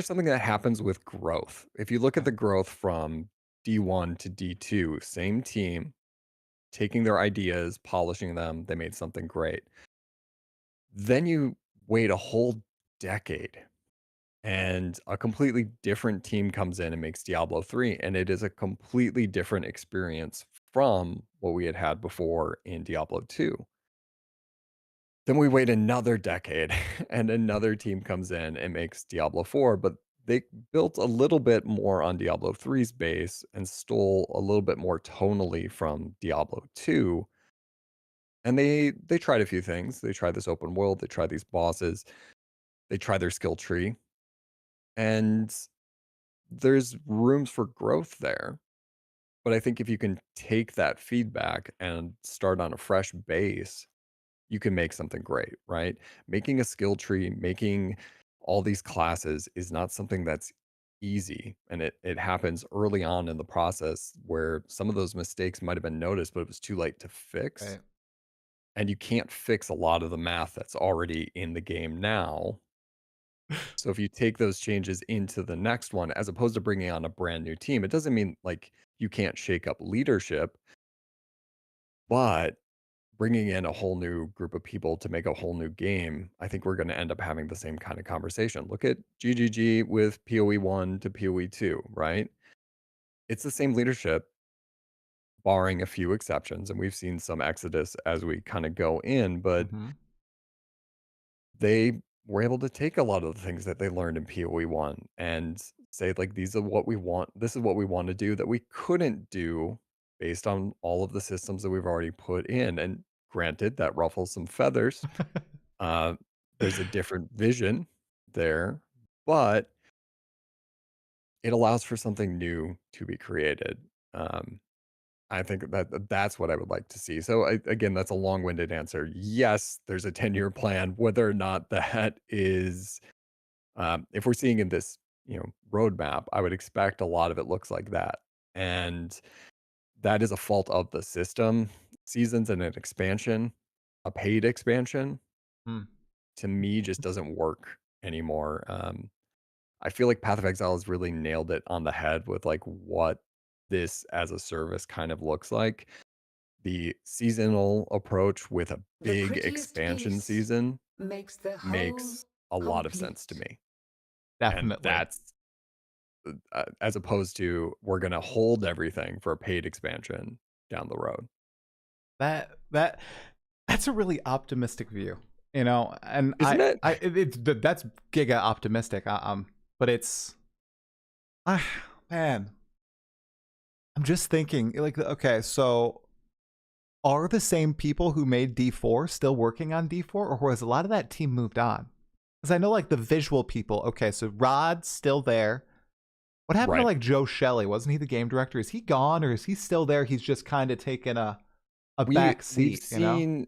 something that happens with growth. If you look at Okay. the growth from D1 to D2, same team, taking their ideas, polishing them, they made something great. Then you wait a whole decade and a completely different team comes in and makes Diablo 3, and it is a completely different experience from what we had had before in Diablo 2. Then we wait another decade and another team comes in and makes Diablo 4, but they built a little bit more on Diablo 3's base and stole a little bit more tonally from Diablo 2. And they tried a few things. They tried this open world, they tried these bosses, they tried their skill tree, and there's rooms for growth there. But I think if you can take that feedback and start on a fresh base, you can make something great, right? Making a skill tree, making all these classes is not something that's easy. And it happens early on in the process where some of those mistakes might have been noticed, but it was too late to fix. Right. And you can't fix a lot of the math that's already in the game now. So if you take those changes into the next one, as opposed to bringing on a brand new team, it doesn't mean like you can't shake up leadership, but bringing in a whole new group of people to make a whole new game, I think we're going to end up having the same kind of conversation. Look at GGG with PoE1 to PoE2, right? It's the same leadership, barring a few exceptions. And we've seen some exodus as we kind of go in, but Mhm. they were able to take a lot of the things that they learned in PoE1 and say, like, these are what we want. This is what we want to do that we couldn't do based on all of the systems that we've already put in. And granted, that ruffles some feathers. Uh, there's a different vision there, but it allows for something new to be created. Um, I think that's what I would like to see. So again, that's a long-winded answer. Yes, there's a 10-year plan. Whether or not that is, if we're seeing in this, roadmap, I would expect a lot of it looks like that, and that is a fault of the system. Seasons and an expansion, a paid expansion, Mm. to me just doesn't work anymore. I feel like Path of Exile has really nailed it on the head with like what this as a service kind of looks like. The seasonal approach with a The big prettiest expansion piece season makes the whole makes a lot of sense to complete. me. And Definitely. that's as opposed to we're going to hold everything for a paid expansion down the road. That that's a really optimistic view, you know, and Isn't it? that's giga optimistic. But it's I man, I'm just thinking like okay, so are the same people who made D4 still working on D4, or has a lot of that team moved on? Because I know like the visual people. Okay, so Rod's still there. What happened to Right. like Joe Shelley? Wasn't he the game director? Is he gone, or is he still there? He's just kind of taken a back We've seat, you know? seen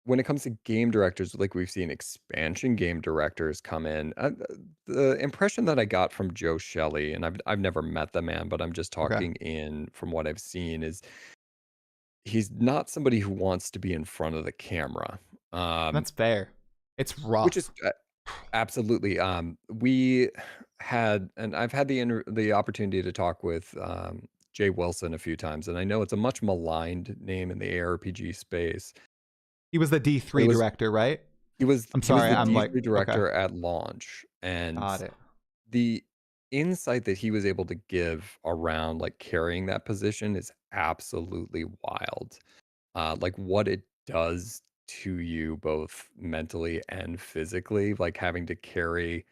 when it comes to game directors, like we've seen expansion game directors come in. The impression that I got from Joe Shelley, and I've never met the man, but I'm just Okay, talking in from what I've seen, is he's not somebody who wants to be in front of the camera. Um, that's fair. It's which is rough. absolutely. We had, and I've had the opportunity to talk with Jay Wilson a few times, and I know it's a much maligned name in the ARPG space. He was the It D3 was director, right? he was I'm he was sorry, the I'm like D3 okay, director at launch, and got it. the insight that he was able to give around, like, carrying that position is absolutely wild. Like, what it does to you both mentally and physically, like, having to carry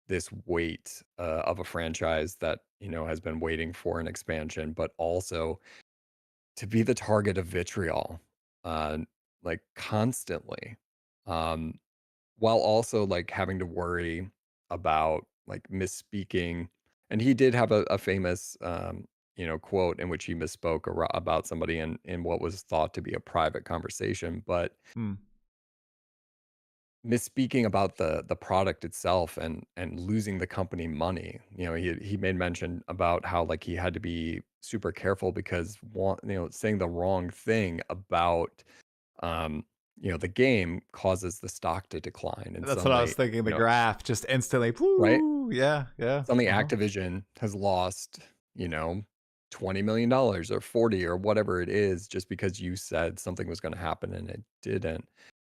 this weight, of a franchise that, has been waiting for an expansion, but also to be the target of vitriol, uh, like, constantly, um, while also, like, having to worry about, like, misspeaking. And he did have a famous, quote in which he misspoke about somebody in what was thought to be a private conversation, but Hmm. misspeaking about the product itself and losing the company money. He made mention about how, like, he had to be super careful because saying the wrong thing about um the game causes the stock to decline, and That's what I was suddenly, thinking, the graph just instantly, right, woo, yeah, yeah, suddenly uh-huh. Activision has lost, you know $20 million or 40 or whatever it is, just because you said something was going to happen and it didn't.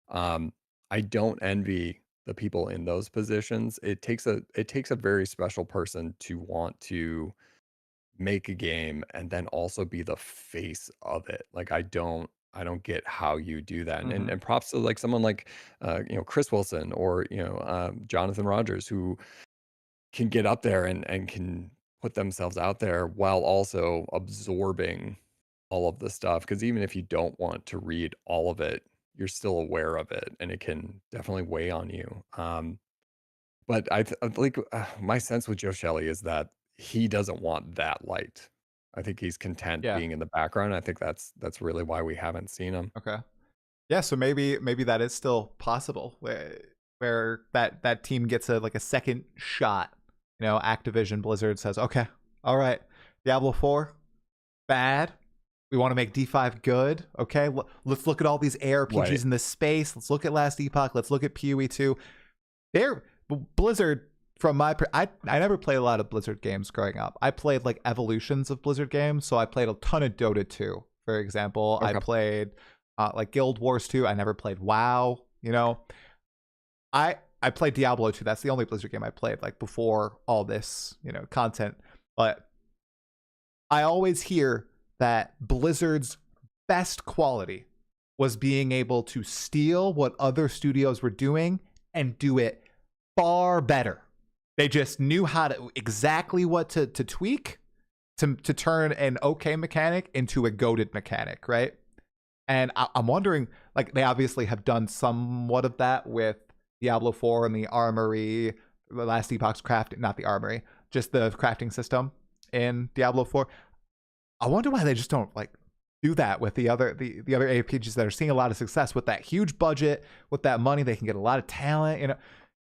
um, I don't envy the people in those positions. It takes a very special person to want to make a game and then also be the face of it. Like, I don't get how you do that. And and, Mhm, and props to, like, someone like Chris Wilson, or Jonathan Rogers, who can get up there and can put themselves out there while also absorbing all of the stuff. Because even if you don't want to read all of it, you're still aware of it, and it can definitely weigh on you. But like, my sense with Joe Shelley is that he doesn't want that light. I think he's content yeah, being in the background. I think that's really why we haven't seen him. okay. Yeah, so maybe that is still possible where that team gets a like a second shot. Activision Blizzard says, "Okay, all right, Diablo 4 bad. We want to make D5 good. Okay, let's look at all these Right. ARPGs in this space. Let's look at Last Epoch. Let's look at PoE2. They're Blizzard. I never played a lot of Blizzard games growing up. I played like evolutions of Blizzard games. So I played a ton of Dota 2, for example. I Okay. played like Guild Wars 2. I never played WoW. I played Diablo 2. That's the only Blizzard game I played like before all this content. But I always hear that Blizzard's best quality was being able to steal what other studios were doing and do it far better. They just knew how to exactly what to tweak to turn an okay mechanic into a goated mechanic, right? And I'm wondering, like, they obviously have done somewhat of that with Diablo 4 and the armory, the last epoch's crafting, not the armory, just the crafting system in Diablo 4. I wonder why they just don't like do that with the other ARPGs that are seeing a lot of success with that huge budget, with that money. They can get a lot of talent.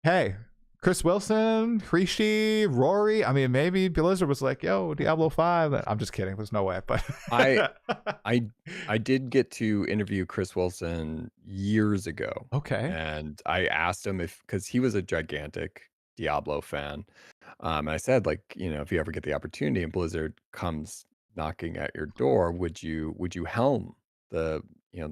Hey, Chris Wilson, Rishi, Rory. I mean, maybe Blizzard was like, "Yo, Diablo 5." I'm just kidding. There's no way, but I I I did get to interview Chris Wilson years ago, okay. and I asked him, if because he was a gigantic Diablo fan. And I said, like, if you ever get the opportunity and Blizzard comes knocking at your door, would you helm the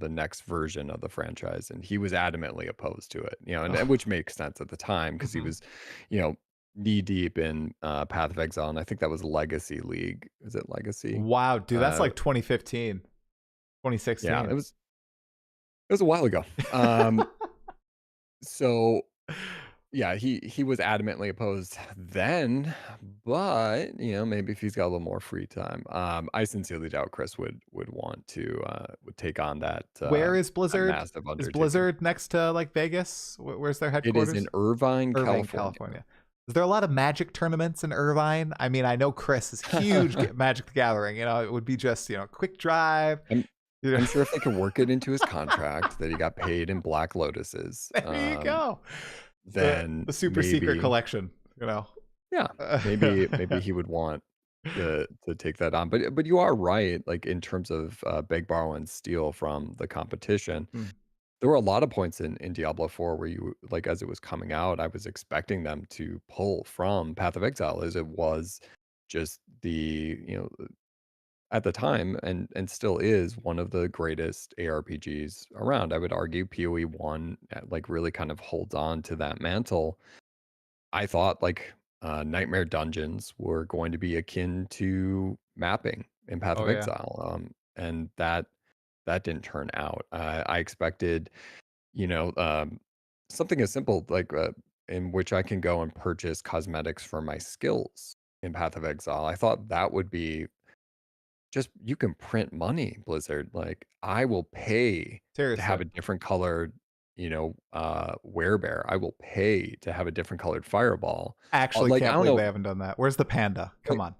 next version of the franchise? And he was adamantly opposed to it, and which makes sense at the time, because he Mhm. was, you know, knee deep in Path of Exile, and I think that was Legacy League. Is it Legacy? Wow, dude, that's Uh, like 2015, yeah, 2016. it was a while ago. So yeah, he was adamantly opposed then, but, maybe if he's got a little more free time. I sincerely doubt Chris would want to, would take on Where is that Blizzard? massive Is undertaking. Blizzard next to like Vegas? Where's their It is in headquarters? Irvine, Irvine, California. California. Is there a lot of Magic tournaments in Irvine? I mean, I know Chris is huge Magic the Gathering. It would be just quick drive. I'm You know, I'm sure if they could work it into his contract that he got paid in black lotuses, there you go. The then super secret maybe, collection. yeah, maybe he would want to take that on. But you are right, like, in terms of, beg, borrow, and steal from the competition. Hmm. There were a lot of points in Diablo 4 where, like, as it was coming out, I was expecting them to pull from Path of Exile, as it was just the, at the time and still is one of the greatest ARPGs around. I would argue PoE1 like really kind of holds on to that mantle. I thought like Nightmare Dungeons were going to be akin to mapping in Path Oh of yeah. Exile, and that didn't turn out. I expected, you know, something as simple like in which I can go and purchase cosmetics for my skills in Path of Exile. I thought that would be just you can print money, Blizzard. Like, I will pay to Seriously. have a different colored, werebear. I will pay to have a different colored fireball. Actually I can't don't believe know, they haven't done that. Where's the panda? Come like on.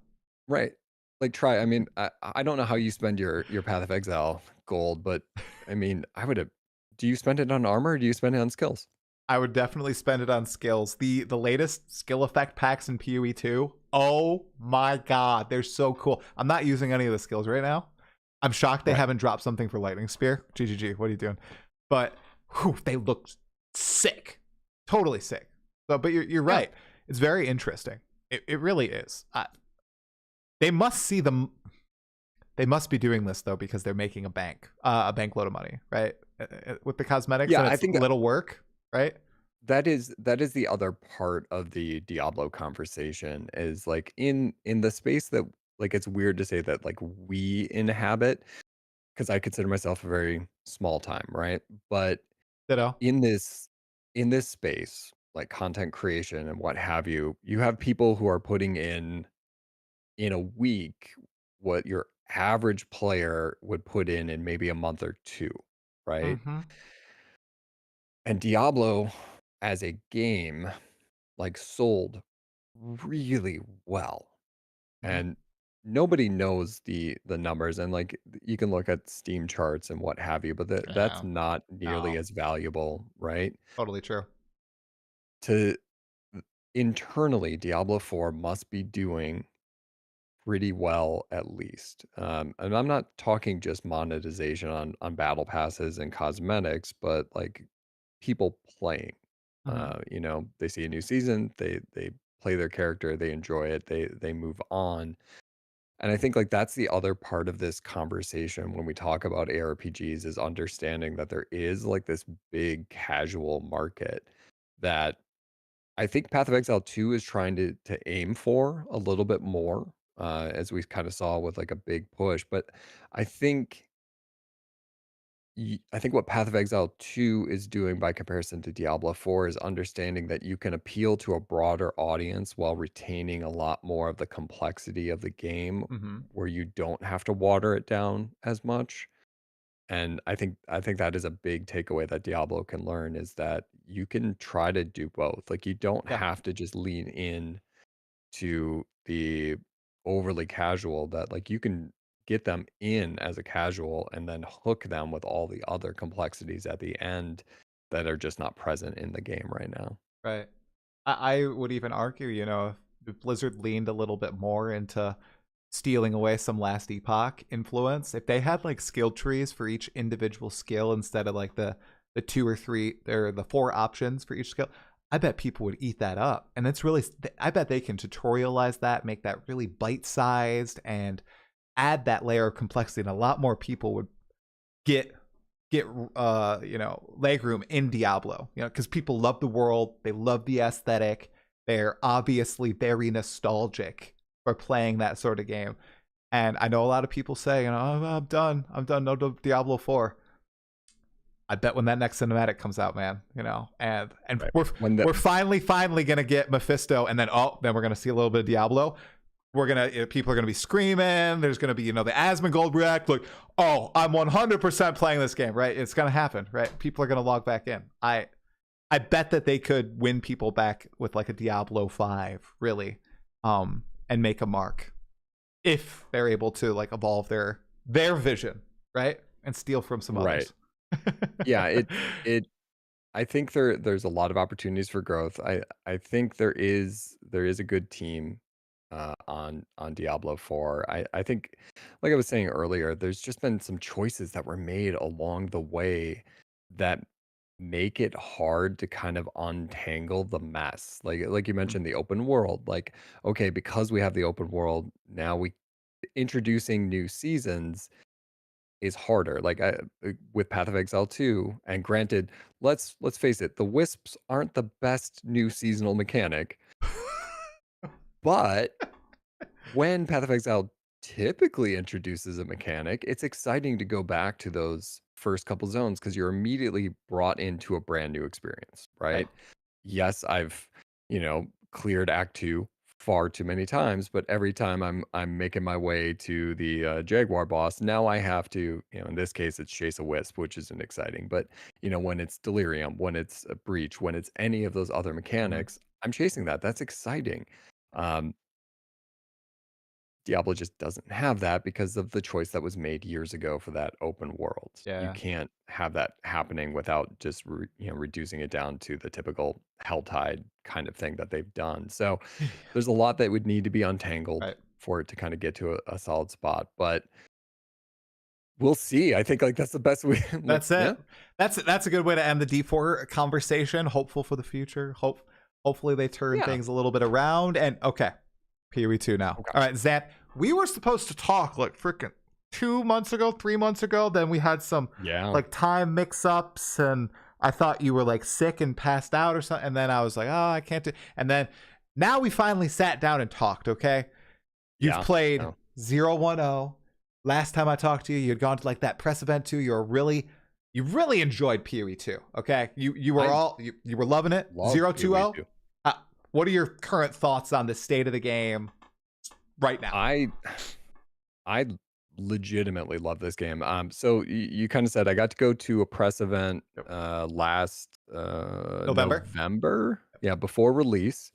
right. Like, try I mean, I don't know how you spend your Path of Exile gold, but, I mean, I would have do you spend it on armor or do you spend it on skills? I would definitely spend it on skills. The latest skill effect packs in PoE2. Oh my god, they're so cool. I'm not using any of the skills right now. I'm shocked they Right. haven't dropped something for Lightning Spear. GGG, what are you doing? But whew, they look sick. Totally sick. But you're Yeah. right. It's very interesting. It really is. They must see them. They must be doing this though because they're making a bank load of money, right? With the cosmetics, Yeah, and I it's think little work, right? that is the other part of the Diablo conversation is like in the space that like it's weird to say that like we inhabit because I consider myself a very small time, right? But Ditto. in this space, like content creation and what have you, you have people who are putting in a week what your average player would put in maybe a month or two, right? Mm-hmm. And Diablo as a game like sold really well. Mm-hmm. And nobody knows the numbers and like you can look at Steam charts and what have you, but that's Yeah. not nearly No. as valuable, right? Totally true. To internally, Diablo 4 must be doing pretty well at least. And I'm not talking just monetization on battle passes and cosmetics, but like people playing. Mm-hmm. They see a new season, they play their character, they enjoy it, they move on. And I think like that's the other part of this conversation when we talk about ARPGs is understanding that there is like this big casual market that I think Path of Exile 2 is trying to aim for a little bit more, as we kind of saw with like a big push. But I think I think what Path of Exile 2 is doing by comparison to Diablo 4 is understanding that you can appeal to a broader audience while retaining a lot more of the complexity of the game Mm-hmm. where you don't have to water it down as much. And I think that is a big takeaway that Diablo can learn is that you can try to do both. Like you don't Yeah. have to just lean in to the overly casual that like you can get them in as a casual and then hook them with all the other complexities at the end that are just not present in the game right now. Right. I would even argue, if Blizzard leaned a little bit more into stealing away some last epoch influence, if they had like skill trees for each individual skill instead of like the two or three or the four options for each skill, I bet people would eat that up. And it's really, I bet they can tutorialize that, make that really bite sized, and add that layer of complexity, and a lot more people would get get leg room in Diablo, because people love the world, they love the aesthetic, they're obviously very nostalgic for playing that sort of game. And I know a lot of people say, I'm done, no Diablo 4. I bet when that next cinematic comes out, man, and Right. we're When the we're finally gonna get Mephisto, and then we're gonna see a little bit of Diablo. We're gonna People are gonna be screaming. There's gonna be the Asmongold react like, oh, I'm 100% playing this game, right? It's gonna happen, right? People are gonna log back in. I bet that they could win people back with like a Diablo 5, really, and make a mark if they're able to like evolve their vision, right, and steal from some right. others. Yeah, it I think there's a lot of opportunities for growth. I think there is a good team on Diablo 4. I think like I was saying earlier, there's just been some choices that were made along the way that make it hard to kind of untangle the mess. Like you mentioned the open world. Like okay, because we have the open world, now introducing new seasons is harder. Like with Path of Exile 2, and granted, let's face it, the wisps aren't the best new seasonal mechanic, but when Path of Exile typically introduces a mechanic, it's exciting to go back to those first couple zones because you're immediately brought into a brand new experience, Right. right? Yes, I've, cleared Act 2 far too many times, but every time I'm making my way to the Jaguar boss, now I have to, in this case it's Chase a Wisp, which isn't exciting, but when it's Delirium, when it's a Breach, when it's any of those other Mhm. mechanics, I'm chasing that. That's exciting. Um, Diablo just doesn't have that because of the choice that was made years ago for that open world. You Yeah. can't have that happening without just reducing it down to the typical Helltide kind of thing that they've done. So there's a lot that would need to be untangled Right. for it to kind of get to a solid spot. But we'll see. I think like that's the best way. Like, That's yeah, it. That's a good way to end the D4 conversation. Hopeful for the future. Hopefully they turn yeah, things a little bit around. And okay, PoE2 now. okay, All right, Xanth, we were supposed to talk like freaking 2 months ago, 3 months ago. Then we had some yeah, like time mix-ups, and I thought you were like sick and passed out or something. And then I was like, oh, I can't do. And then now we finally sat down and talked. Okay, you've yeah. played No, 010. Last time I talked to you, you had gone to like that press event too. You really enjoyed PoE2. Okay, you were I all you were loving it. love 020. PoE2. What are your current thoughts on the state of the game right now? I I legitimately love this game. So you kind of said I got to go to a press event Yep. last November. November, yeah, before release,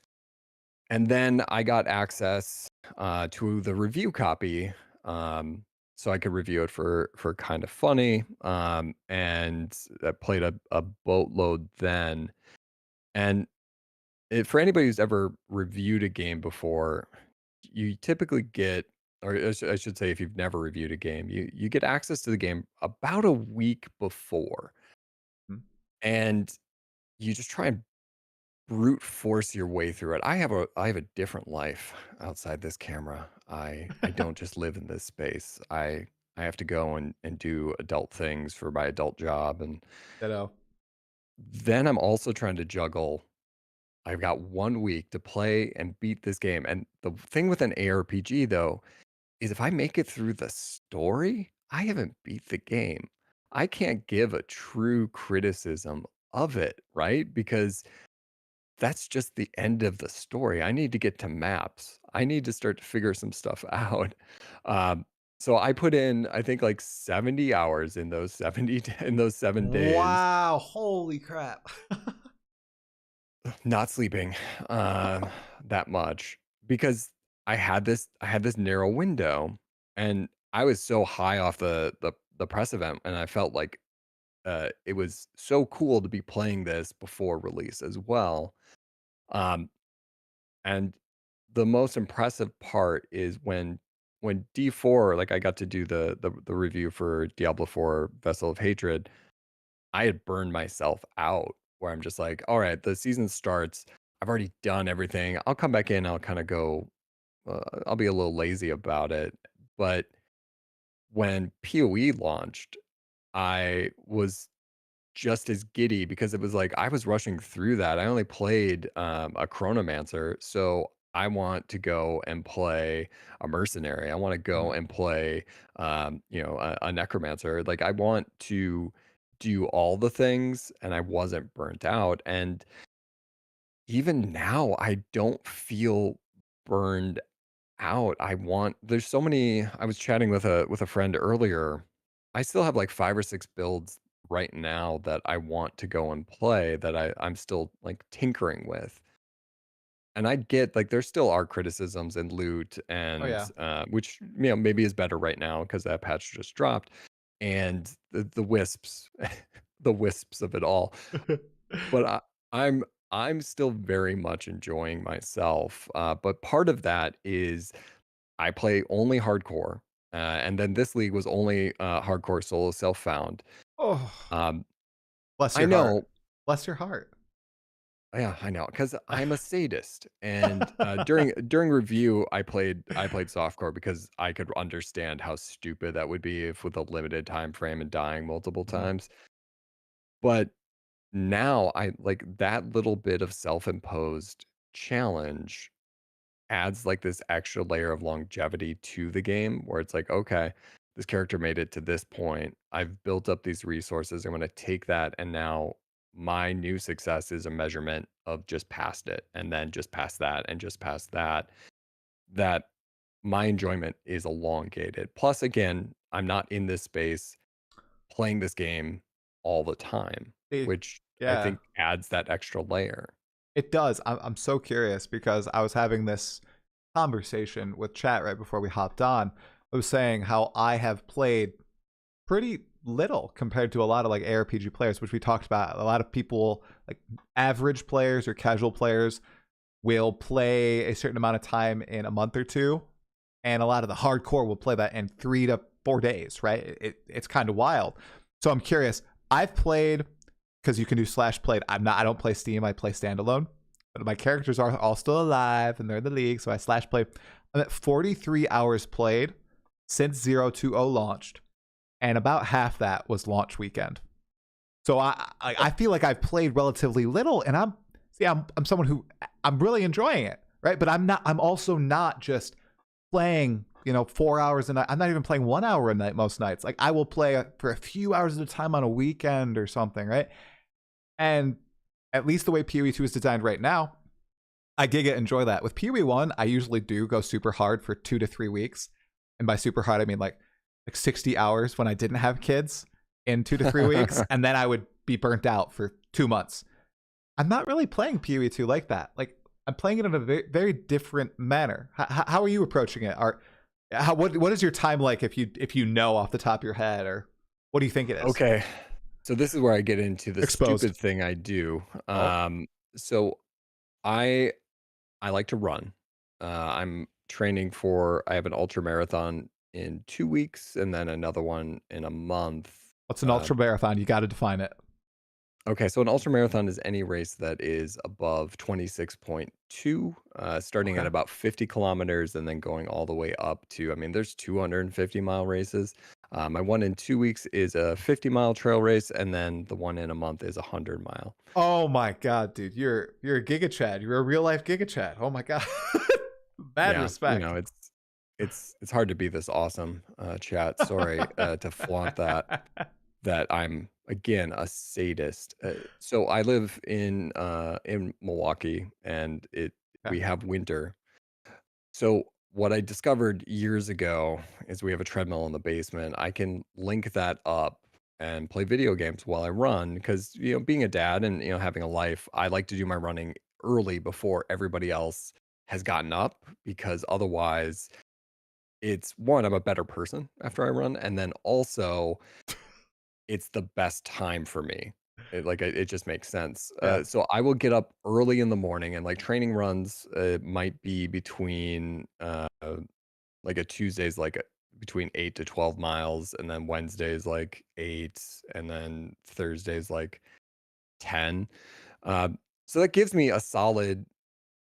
and then I got access to the review copy, so I could review it for kind of funny, and I played a boatload then, and for anybody who's ever reviewed a game before, you typically get, or I should say, if you've never reviewed a game, you get access to the game about a week before, Hmm. and you just try and brute force your way through it. I have a different life outside this camera. I don't just live in this space. I have to go and do adult things for my adult job, and Ditto. then I'm also trying to juggle. I've got 1 week to play and beat this game, and the thing with an ARPG, though, is if I make it through the story, I haven't beat the game. I can't give a true criticism of it, right? Because that's just the end of the story. I need to get to maps. I need to start to figure some stuff out. Um, so I put in, I think, like 70 hours in those 70 in those 7 days. Wow! Holy crap! Not sleeping, that much because I had this narrow window, and I was so high off the press event, and I felt like, it was so cool to be playing this before release as well, um, and the most impressive part is when D4, like, I got to do the review for Diablo 4: Vessel of Hatred. I had burned myself out where I'm just like, all right, the season starts. I've already done everything. I'll come back in. I'll kind of go, I'll be a little lazy about it. But when PoE launched, I was just as giddy because it was like I was rushing through that. I only played a Chronomancer. So I want to go and play a mercenary. I want to go Mhm. and play, a necromancer. Like I want to do all the things, and I wasn't burnt out. And even now, I don't feel burned out. There's so many. I was chatting with a friend earlier. I still have like 5 or 6 builds right now that I want to go and play that I'm still like tinkering with. And I get like there still are criticisms and loot Oh and yeah. which maybe is better right now because that patch just dropped. And the wisps, the wisps of it all. But I'm I'm still very much enjoying myself. But part of that is I play only hardcore, and then this league was only hardcore solo self found. Oh, Um, bless I your heart. know, Bless your heart. Yeah, I know, because I'm a sadist, and, during review, I played softcore because I could understand how stupid that would be if with a limited time frame and dying multiple Mhm. times, but now I like, that little bit of self-imposed challenge adds, like, this extra layer of longevity to the game where it's like, "Okay, this character made it to this point. I've built up these resources. I'm gonna take that, and now my new success is a measurement of just past it, and then just past that, and just past that." That my enjoyment is elongated. Plus, again, I'm not in this space playing this game all the time, Eh, which I yeah, think adds that extra layer. it does. I'm so curious because I was having this conversation with chat right before we hopped on. I was saying how I have played pretty little compared to a lot of like ARPG players, which we talked about. A lot of people, like average players or casual players, will play a certain amount of time in a month or two, and a lot of the hardcore will play that in 3 to 4 days. Right? It's kind of wild. So I'm curious. I've played because you can do slash played. I'm not. I don't play Steam. I play standalone. But my characters are all still alive and they're in the league. So I slash play. I'm at 43 hours played since 020 launched, and about half that was launch weekend. So I feel like I've played relatively little, and I'm someone who I'm really enjoying it, right? But I'm also not just playing 4 hours a night. I'm not even playing 1 hour a night most nights. Like I will play for a few hours at a time on a weekend or something, right? And at least the way PoE2 is designed right now, I giga enjoy that. With PoE1, I usually do go super hard for 2 to 3 weeks, and by super hard I mean like 60 hours when I didn't have kids in 2 to 3 weeks, and then I would be burnt out for 2 months. I'm not really playing PoE2 like that. Like I'm playing it in a very, very different manner. How are you approaching it? What is your time like if you know off the top of your head, or what do you think it is? Okay. So this is where I get into the Exposed. stupid thing I do. Oh, So I I like to run. I'm training for I have an ultra marathon in 2 weeks and then another one in a month. what's an ultra marathon? You got to define it. Okay, so an ultra marathon is any race that is above 26.2, starting at Okay. about 50 kilometers and then going all the way up to, I mean, there's 250-mile races. My one in 2 weeks is a 50-mile trail race, and then the one in a month is a 100-mile. Oh my god, dude, you're a Giga Chad. You're a real life Giga Chad. Oh my god, bad Yeah, respect. it's hard to be this awesome, chat. Sorry to flaunt that I'm again a sadist. So I live in Milwaukee, and it Okay. we have winter. So what I discovered years ago is we have a treadmill in the basement. I can link that up and play video games while I run because being a dad and having a life, I like to do my running early before everybody else has gotten up because otherwise it's one, I'm a better person after I run, and then also it's the best time for me. It just makes sense. Yeah. So I will get up early in the morning, and like training runs might be between like a Tuesday's between 8 to 12 miles, and then Wednesday's like 8, and then Thursday's like 10. So that gives me a solid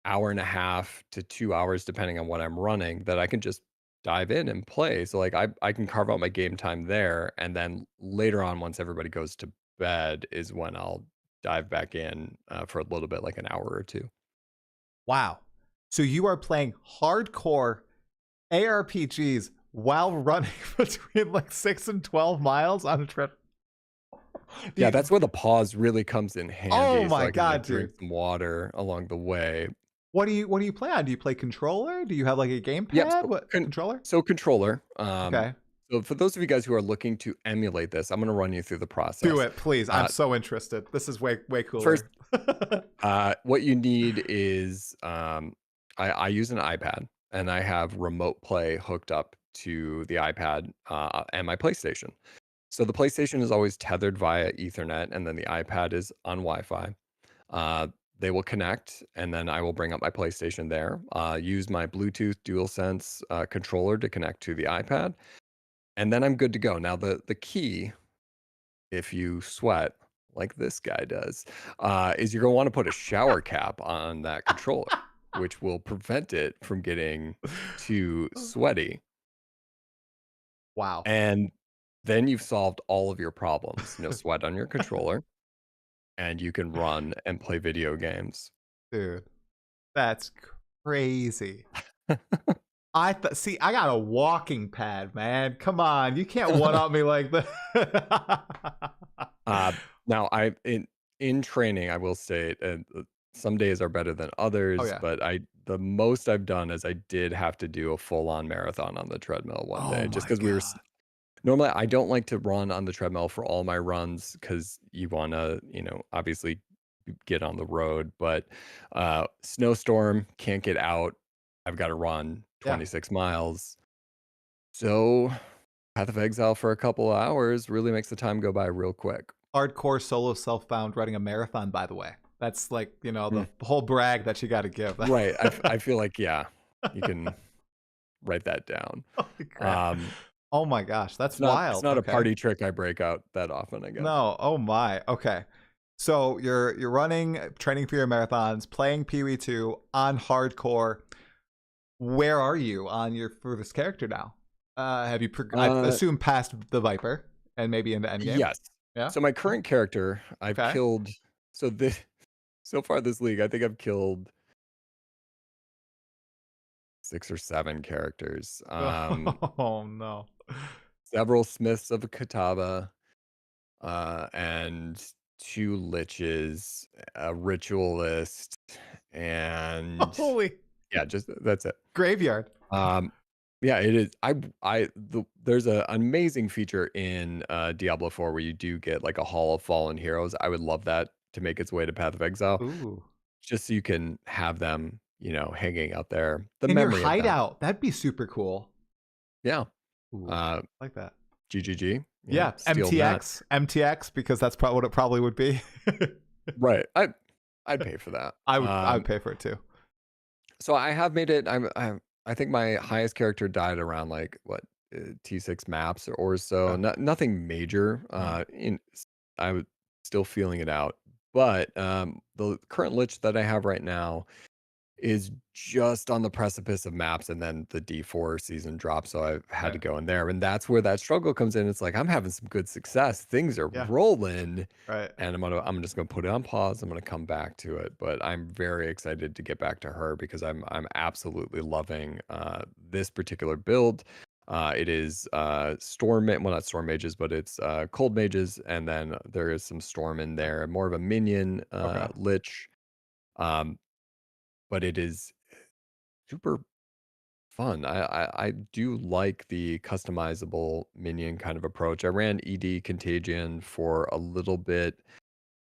hour and a half to 2 hours, depending on what I'm running, that I can just dive in and play. So like I can carve out my game time there, and then later on, once everybody goes to bed, is when I'll dive back in for a little bit, like an hour or two. Wow. So you are playing hardcore ARPGs while running between like 6 and 12 miles on a trip. Yeah, You, that's where the pause really comes in oh handy, so my I can god, like drink dude. some water along the way. What do you play on? Do you play controller? Do you have like a Yep. gamepad? What controller? So controller. Okay. So for those of you guys who are looking to emulate this, I'm going to run you through the Do process. it, please. I'm Uh, so interested. This is way First, cooler. what you need is I use an iPad, and I have remote play hooked up to the iPad and my PlayStation. So the PlayStation is always tethered via Ethernet, and then the iPad is on Wi-Fi. Uh, they will connect, and then I will bring up my PlayStation there. Use my Bluetooth DualSense controller to connect to the iPad, and then I'm good to go. Now the key, if you sweat, like this guy does, is you're going to want to put a shower cap on that controller, which will prevent it from getting too sweaty. Wow, And then you've solved all of your problems. No sweat on your controller, and you can run and play video games. dude, that's crazy. See, I got a walking pad, man. Come on, you can't one up me like that. Now, in training, I will say, some days are better than Oh others, yeah. but the most I've done is I did have to do a full-on marathon on the treadmill one Oh day, just my because we were god. normally, I don't like to run on the treadmill for all my runs because you wanna, obviously get on the road, but, snowstorm, can't get out. I've gotta run Yeah. 26 miles. So, Path of Exile for a couple of hours really makes the time go by real quick. Hardcore solo self-bound running a marathon, by the way. That's like, Mm, the whole brag that you got to give. right, I feel like, yeah, you can write that down. Holy crap. Um, Oh my gosh, that's it's wild. not a Okay. party trick I break out that often, I guess. No. Oh my. Okay. So you're running, training for your marathons, playing PoE2 on hardcore. Where are you on your for this character now? Have you? I Uh, assume past the Viper and maybe into Endgame. yes. Yeah. So my current character, I've Okay. killed so this so far this league, I think I've killed 6 or 7 characters. Oh no. Several Smiths of Kataba, and 2 Liches, a Ritualist, and Holy yeah, just that's it. graveyard. Um, yeah, it is. There's an amazing feature in Diablo 4 where you do get like a Hall of Fallen Heroes. I would love that to make its way to Path of Exile, Ooh. just so you can have them, hanging out there. The In your memory of them. hideout. That'd be super cool. Yeah. Ooh. Uh, I like that. GGG. Yeah. Steal that. MTX, because that's probably what it probably would be. Right. I'd pay for that. I would pay for it too. So I have made it. I think my highest character died around like what T6 maps or so. Okay. Nothing major. I was still feeling it out, but the current lich that I have right now is just on the precipice of maps, and then the D4 season drops, so I've had to Right. go in there, and that's where that struggle comes in. It's like I'm having some good success, things are Yeah. rolling, Right. and I'm just gonna put it on pause. I'm gonna come back to it, but I'm very excited to get back to her because I'm absolutely loving this particular build. It is well, not storm mages, but it's cold mages, and then there is some storm in there, more of a minion Okay. lich. Um, but it is super fun. I do like the customizable minion kind of approach. I ran ED Contagion for a little bit.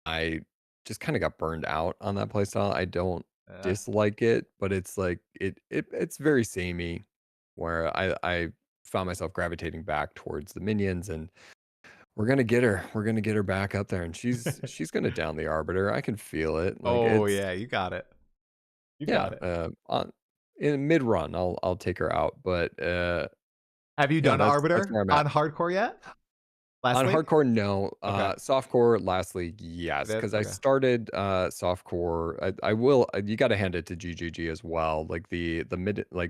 I just kind of got burned out on that playstyle. I don't Yeah. dislike it, but it's like it's very samey where I found myself gravitating back towards the minions, and we're gonna get her. We're gonna get her back up there, and she's gonna down the Arbiter. I can feel it. Like Oh it's yeah, you got it. You yeah, got it. in mid run, I'll take her out, but Have you yeah, done that's Arbiter where I'm at. on hardcore yet? Last On league? hardcore, no. Okay. Softcore, last league, You yes, did? because I Okay. started softcore. I will. You got to hand it to GGG as well. Like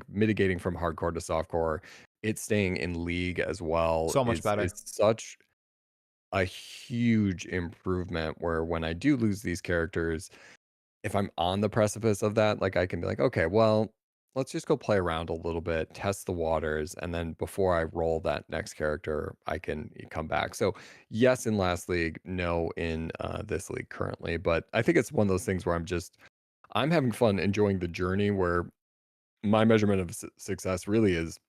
mitigating from hardcore to softcore, it's staying in league as well So much is better. such a huge improvement. Where when I do lose these characters, if I'm on the precipice of that, like I can be like, okay, well, let's just go play around a little bit, test the waters, and then before I roll that next character, I can come back. So yes, in last league, no in this league currently, but I think it's one of those things where I'm having fun enjoying the journey. Where my measurement of success really is,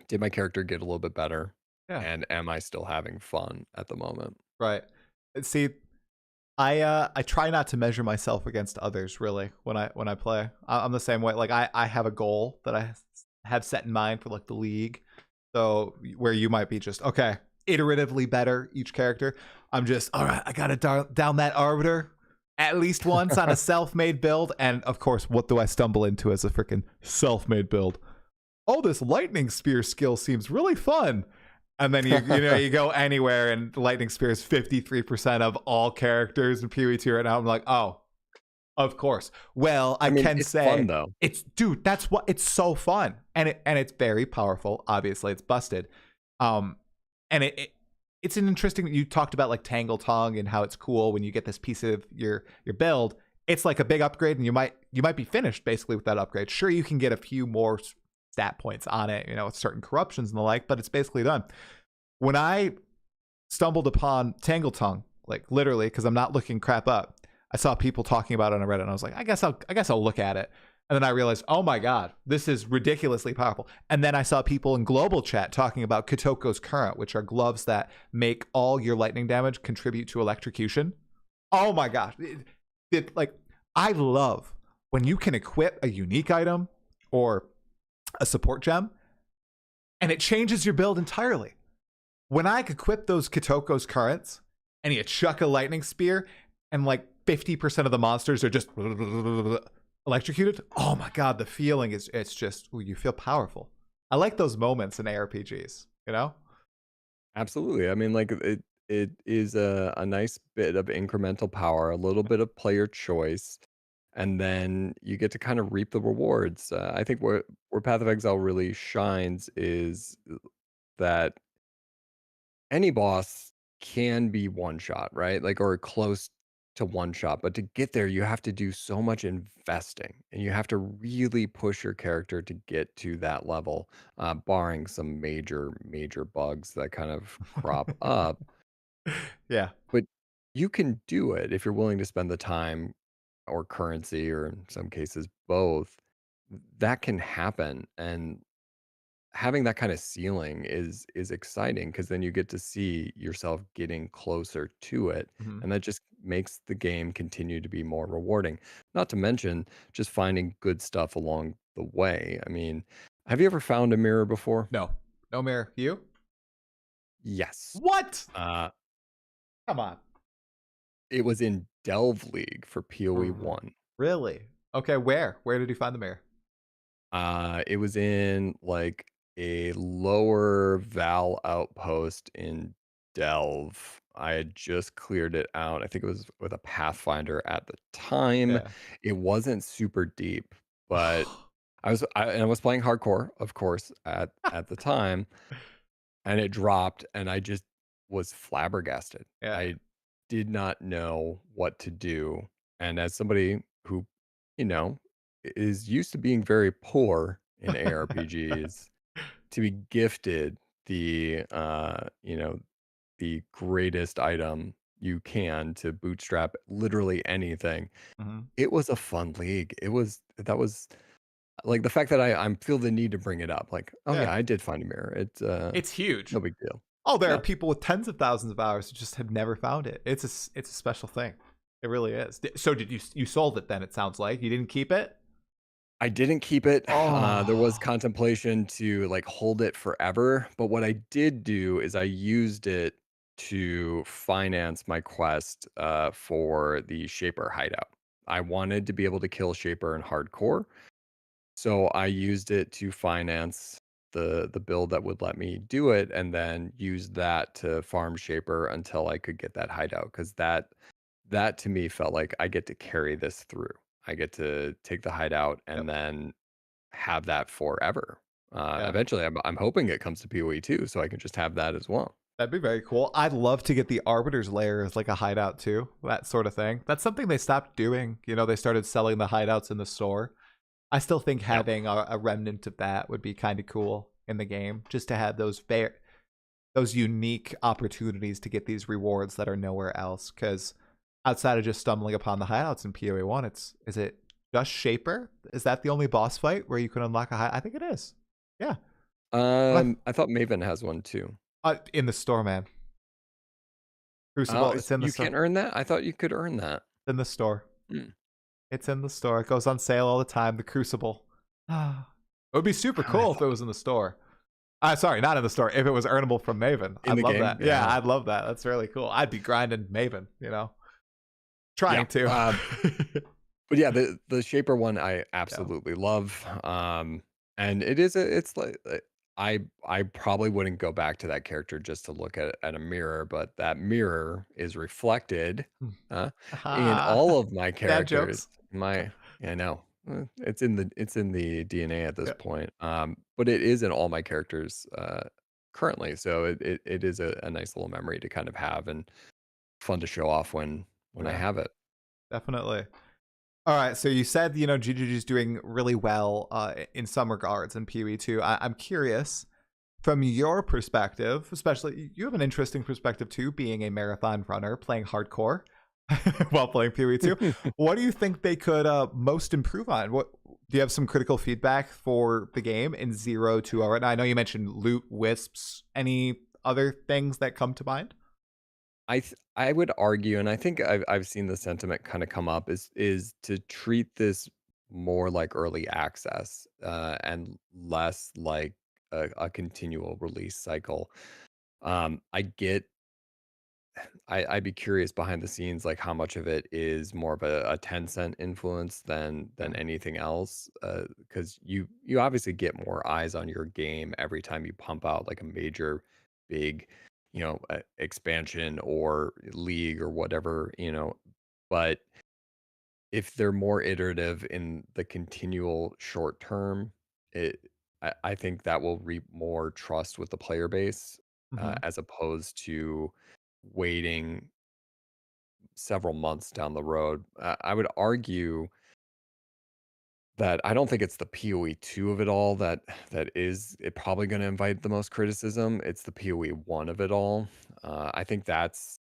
did my character get a little bit better, Yeah. and am I still having fun at the moment? Right. See, I try not to measure myself against others really when I play. I'm the same way. Like I have a goal that I have set in mind for like the league. So where you might be just okay, iteratively better each character. I'm just all right. I gotta down that Arbiter at least once on a self-made build. And of course, what do I stumble into as a freaking self-made build? Oh, this lightning spear skill seems really fun. And then you go anywhere and lightning spear is 53% of all characters in PoE2 right now. I'm like, oh, of course. Well, I I mean, can it's fun say though. dude, that's what it's so fun. And it's very powerful. Obviously, it's busted. And it's an interesting, you talked about like Tangle Tongue and how it's cool when you get this piece of your build. It's like a big upgrade, and you might be finished basically with that upgrade. Sure, you can get a few more stat points on it, with certain corruptions and the like, but it's basically done. When I stumbled upon Tangle Tongue, like literally, because I'm not looking crap up, I saw people talking about it on Reddit, and I was like, I guess I'll look at it. And then I realized, oh my god, this is ridiculously powerful. And then I saw people in global chat talking about Kitoko's Current, which are gloves that make all your lightning damage contribute to electrocution. Oh my gosh. Like, I love when you can equip a unique item or a support gem and it changes your build entirely. When I equip those Kitoko's Currents and you chuck a lightning spear and like 50% of the monsters are just electrocuted, oh my god, the feeling is, it's just, you feel powerful. I like those moments in ARPGs, Absolutely. I mean, like it is a nice bit of incremental power, a little bit of player choice, and then you get to kind of reap the rewards. I think where Path of Exile really shines is that any boss can be one shot, right? Like, or close to one shot. But to get there, you have to do so much investing and you have to really push your character to get to that level, barring some major bugs that kind of crop up. Yeah. But you can do it if you're willing to spend the time or currency, or in some cases, both. That can happen. And having that kind of ceiling is exciting because then you get to see yourself getting closer to it, Mhm. and that just makes the game continue to be more rewarding. Not to mention just finding good stuff along the way. I mean, have you ever found a mirror before? No. No mirror. You? Yes. What? uh Come on. it was in Delve League for PoE R- 1. Really? Okay, where did you find the mirror? It was in like a lower Val outpost in Delve. I had just cleared it out. I think it was with a Pathfinder at the time. Yeah. It wasn't super deep, but I was playing hardcore, of course, at the time, and it dropped, and I just was flabbergasted. Yeah. I did not know what to do, and as somebody who, you know, is used to being very poor in ARPGs, to be gifted the greatest item you can to bootstrap literally anything. Mhm. It was a fun league. That was like the fact that I'm feel the need to bring it up. Like, oh Yeah. yeah, I did find a mirror. It's It's huge. no big deal. Oh, there are Yeah. people with tens of thousands of hours who just have never found it. It's a special thing. It really is. So did you sold it then? It sounds like you didn't keep it. I didn't keep it. There was Oh. contemplation to like hold it forever, but what I did do is I used it to finance my quest for the Shaper hideout. I wanted to be able to kill Shaper in hardcore, so I used it to finance the build that would let me do it, and then use that to farm Shaper until I could get that hideout. Because that to me felt like I get to carry this through. I get to take the hideout Yep. and then have that forever. Yeah. Eventually, I'm hoping it comes to PoE2, so I can just have that as well. That'd be very cool. I'd love to get the Arbiter's Lair as like a hideout too. That sort of thing. That's something they stopped doing. They started selling the hideouts in the store. I still think Yeah. having a remnant of that would be kind of cool in the game, just to have those unique opportunities to get these rewards that are nowhere else. Because outside of just stumbling upon the hideouts in PoE1, is it just Shaper? Is that the only boss fight where you can unlock a hideout? I think it is. Yeah. I thought Maven has one too. In the store, man. Crucible. It's in the You store. can't earn that? I thought you could earn that. In the store. Hmm. It's in the store. It goes on sale all the time. The Crucible. It would be super I cool if it thought was in the store. Sorry, not in the store. If it was earnable from Maven, in I'd the love game, that. Yeah, yeah. I'd love that. That's really cool. I'd be grinding Maven. Yeah. Trying to. But yeah, the Shaper one I Yeah. absolutely love. And it's like I probably wouldn't go back to that character just to look at a mirror, but that mirror is reflected, Hmm. uh, in Ah, all of my dad characters. jokes. My Yeah, I know. It's in the DNA at this Yeah, point. But it is in all my characters currently, so it is a nice little memory to kind of have and fun to show off when I yeah, have it. definitely. All right, so you said GGG is doing really well in some regards in PoE2. I'm curious from your perspective, especially you have an interesting perspective too, being a marathon runner playing hardcore while playing PoE2. What do you think they could most improve on? What do you have some critical feedback for the game in 0 to right now? I know you mentioned loot wisps. Any other things that come to mind? I would argue, and I think I've seen the sentiment kind of come up is to treat this more like early access and less like a continual release cycle. I get I'd be curious behind the scenes, like how much of it is more of a 10-cent influence Yeah. than anything else. Because you obviously get more eyes on your game every time you pump out like a major, big, expansion or league or whatever, But if they're more iterative in the continual short term, I think that will reap more trust with the player base, Hmm. as opposed to waiting several months down the road. I would argue that I don't think it's the PoE2 of it all that is it probably going to invite the most criticism. It's the PoE1 of it all. I think that's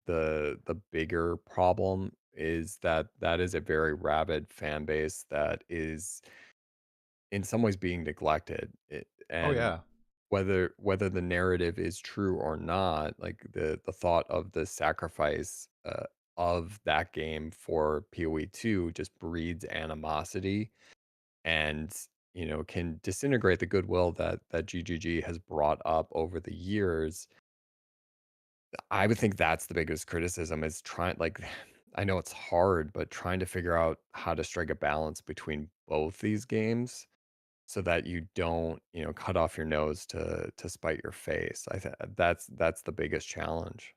the bigger problem is that that is a very rabid fan base that is in some ways being neglected. Oh And yeah. whether the narrative is true or not, like the thought of the sacrifice of that game for PoE2 just breeds animosity and can disintegrate the goodwill that GGG has brought up over the years. I would think that's the biggest criticism is trying like I know it's hard, but trying to figure out how to strike a balance between both these games so that you don't, cut off your nose to spite your face. That's the biggest challenge.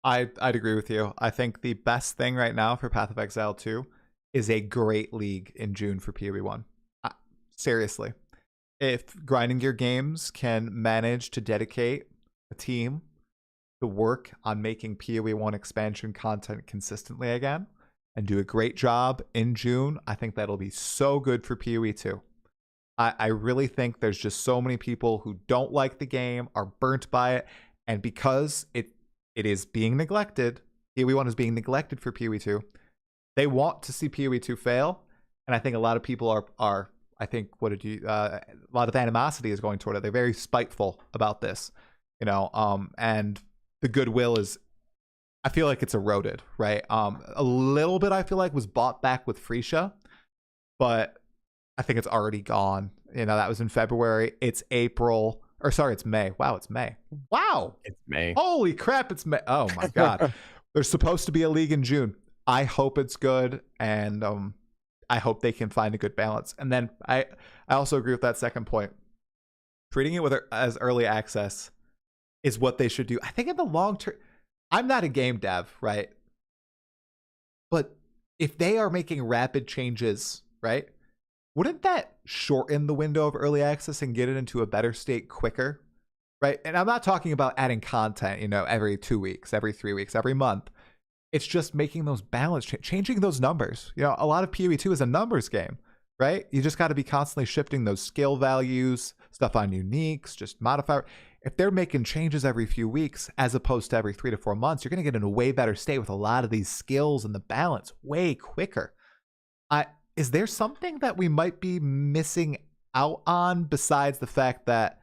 I'd agree with you. I think the best thing right now for Path of Exile 2 is a great league in June for PoE 1. Seriously. If Grinding Gear Games can manage to dedicate a team to work on making PoE 1 expansion content consistently again and do a great job in June, I think that'll be so good for PoE 2. I really think there's just so many people who don't like the game, are burnt by it, and because it is being neglected, PoE 1 is being neglected for PoE 2. They want to see PoE 2 fail, and I think a lot of people are I think what did you a lot of animosity is going toward it. They're very spiteful about this, and the goodwill is I feel like it's eroded, right? A little bit I feel like was bought back with Freesia, but I think it's already gone. That was in February. It's April. Or sorry, it's May. Wow, it's May. Wow. It's May. Holy crap, it's May. Oh my God. There's supposed to be a league in June. I hope it's good, and I hope they can find a good balance. And then I also agree with that second point. Treating it as early access is what they should do. I think in the long term, I'm not a game dev, right? But if they are making rapid changes, right? Wouldn't that shorten the window of early access and get it into a better state quicker? Right. And I'm not talking about adding content, every 2 weeks, every 3 weeks, every month. It's just making those changing those numbers. A lot of PoE2 is a numbers game, right? You just got to be constantly shifting those skill values, stuff on uniques, just modify. If they're making changes every few weeks as opposed to every 3 to 4 months, you're going to get in a way better state with a lot of these skills and the balance way quicker. Is there something that we might be missing out on besides the fact that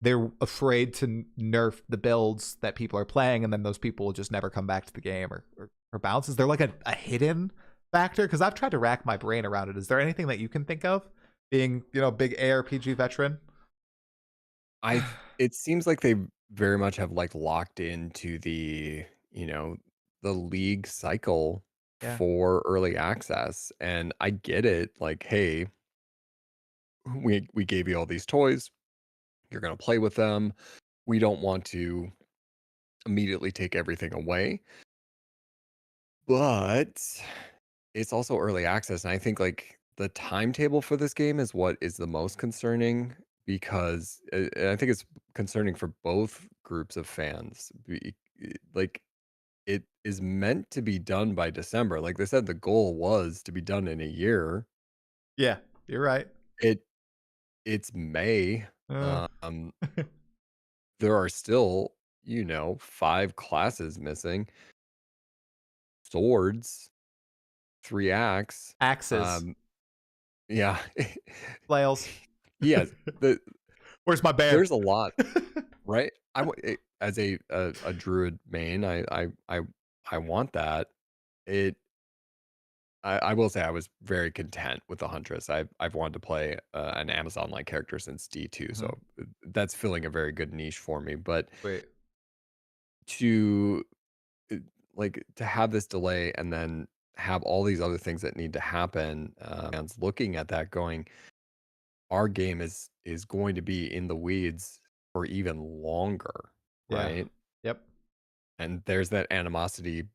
they're afraid to nerf the builds that people are playing and then those people will just never come back to the game or bounce? Is there like a hidden factor? Because I've tried to rack my brain around it. Is there anything that you can think of being, big ARPG veteran? It seems like they very much have like locked into the league cycle Yeah. for early access. And I get it. Like, hey, we gave you all these toys, You're going to play with them. We don't want to immediately take everything away, but it's also early access. And I think like the timetable for this game is what is the most concerning because and I think it's concerning for both groups of fans. Like it is meant to be done by December. Like they said, the goal was to be done in a year. Yeah, you're right. It it's May. Uh, Um, there are still, 5 classes missing. Swords, 3 axe. axes, Um, yeah. flails. Yes, Where's my bear? there's a lot, right? As a druid main, I want that. It I will say I was very content with the Huntress. I've wanted to play, an Amazon-like character since D2, so, Mhm. that's filling a very good niche for me, but Wait, to, uh, to have this delay and then have all these other things that need to happen, and looking at that going, "Our game is going to be in the weeds for even longer," yeah, right? yep, And there's that animosity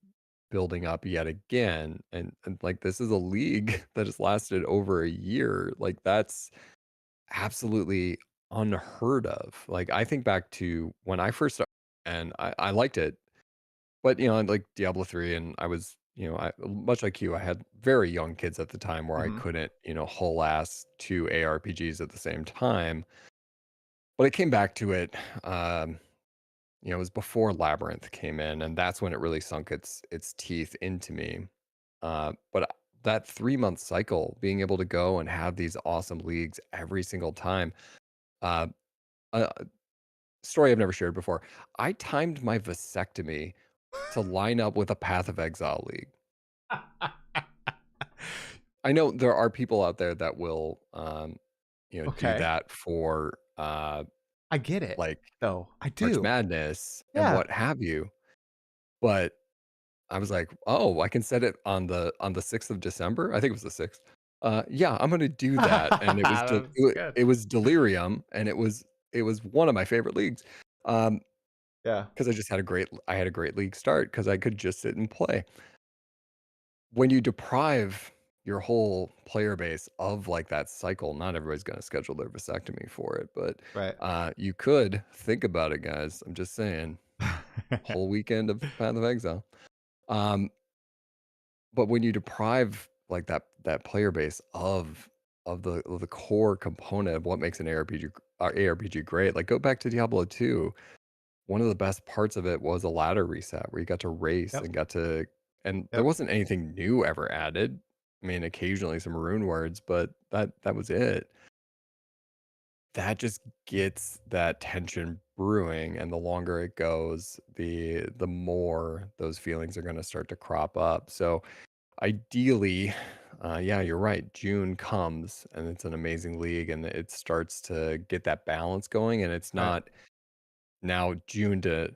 building up yet again, and, like, this is a league that has lasted over a year, like, that's absolutely unheard of. Like, I think back to when I first started and I liked it, but, I like Diablo 3 and I was, I much like you, I had very young kids at the time where I mhm, couldn't, whole ass 2 ARPGs at the same time, but I came back to it, it was before Labyrinth came in, and that's when it really sunk its teeth into me. But that 3-month cycle, being able to go and have these awesome leagues every single time, uh, a story I've never shared before. I timed my vasectomy to line up with a Path of Exile league. I know there are people out there that will, do okay. that for, I get it, like though. I March do. Madness and Yeah. what have you, but I was like, "Oh, I can set it on the 6th of December?" I think it was the 6th. Yeah, I'm gonna do that, and That's good. it was Delirium, and it was one of my favorite leagues, um, Yeah, because I had a great league start because I could just sit and play. When you deprive your whole player base of, like, that cycle, not everybody's gonna schedule their vasectomy for it, but, right. you could think about it, guys. I'm just saying, whole weekend of Path of Exile. Um But when you deprive, like, that player base of the core component of what makes an ARPG great, like, go back to Diablo 2. One of the best parts of it was a ladder reset where you got to race Yep, and there yep, wasn't anything new ever added. I mean, occasionally some rune words, but that was it. That just gets that tension brewing, and the longer it goes, the more those feelings are gonna start to crop up. So ideally, yeah, you're right. June comes and it's an amazing league and it starts to get that balance going. And it's right. not now June to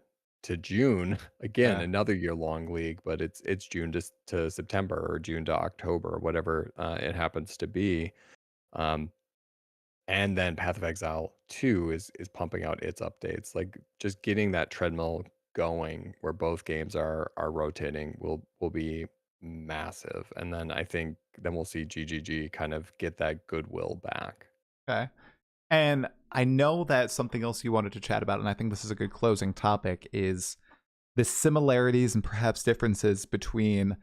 June, again, Yeah, another year long league, but it's June to September or June to October, whatever it happens to be. Um, and then Path of Exile 2 is pumping out its updates. Like just getting that treadmill going where both games are rotating will be massive. And then I think then we'll see GGG kind of get that goodwill back. okay. And I know that something else you wanted to chat about, and I think this is a good closing topic, is the similarities and perhaps differences between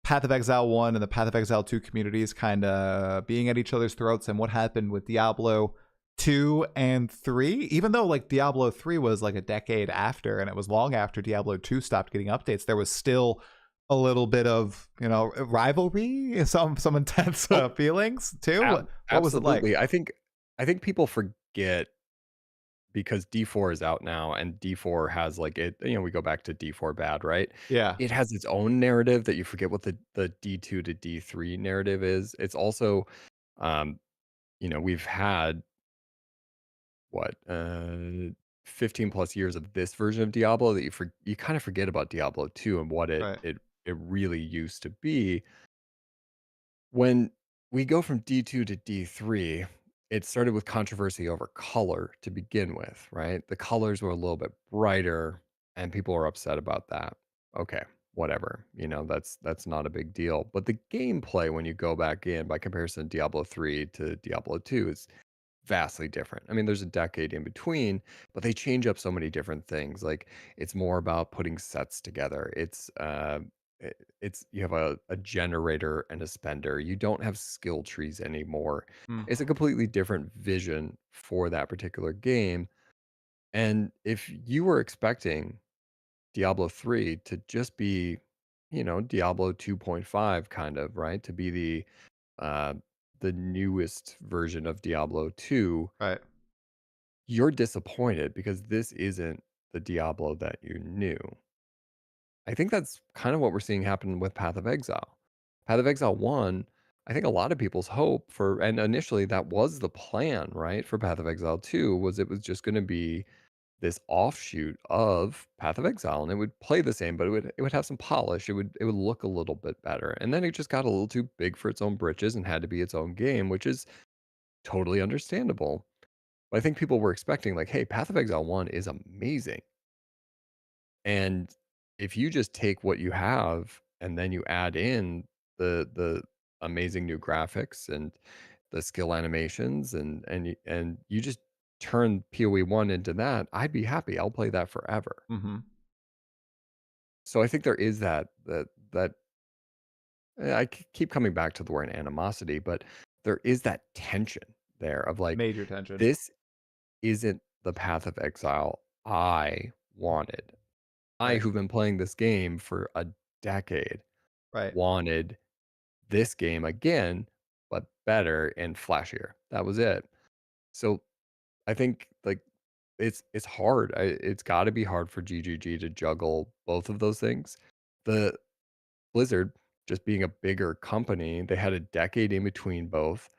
Path of Exile 1 and the Path of Exile 2 communities kind of being at each other's throats and what happened with Diablo 2 and 3. Even though like Diablo 3 was like a decade after and it was long after Diablo 2 stopped getting updates, there was still a little bit of, rivalry, some intense Oh, feelings too. What was it like? absolutely. I think people forget because D4 is out now and D4 has like we go back to D4 bad, right? Yeah, It has its own narrative that you forget what the D2 to D3 narrative is. It's also um, we've had what 15 plus years of this version of Diablo that you kind of forget about Diablo 2 and what right. it really used to be. When we go from D2 to D3, it started with controversy over color to begin with, right? The colors were a little bit brighter and people were upset about that. Okay, whatever. That's not a big deal. But the gameplay when you go back in by comparison Diablo 3 to Diablo 2 is vastly different. I mean, there's a decade in between, but they change up so many different things. Like it's more about putting sets together. It's you have a generator and a spender. You don't have skill trees anymore. Mm, It's a completely different vision for that particular game. And if you were expecting Diablo 3 to just be, Diablo 2.5 kind of, right? To be uh the newest version of Diablo 2, right. you're disappointed because this isn't the Diablo that you knew. I think that's kind of what we're seeing happen with Path of Exile. Path of Exile 1, I think a lot of people's hope for, and initially that was the plan, right? For Path of Exile 2 was it was just going to be this offshoot of Path of Exile and it would play the same, but it would have some polish. It would look a little bit better. And then it just got a little too big for its own britches and had to be its own game, which is totally understandable. But I think people were expecting like, hey, Path of Exile 1 is amazing. And if you just take what you have and then you add in the amazing new graphics and the skill animations and you just turn PoE1 into that, I'd be happy. I'll play that forever. Hmm. So I think there is that keep coming back to the word animosity, but there is that tension there of like Major tension. this isn't the Path of Exile I wanted. I, Right. who've been playing this game for a decade, Right. wanted this game again, but better and flashier. That was it. So I think like it's hard. It's got to be hard for GGG to juggle both of those things. The Blizzard just being a bigger company, they had a decade in between both,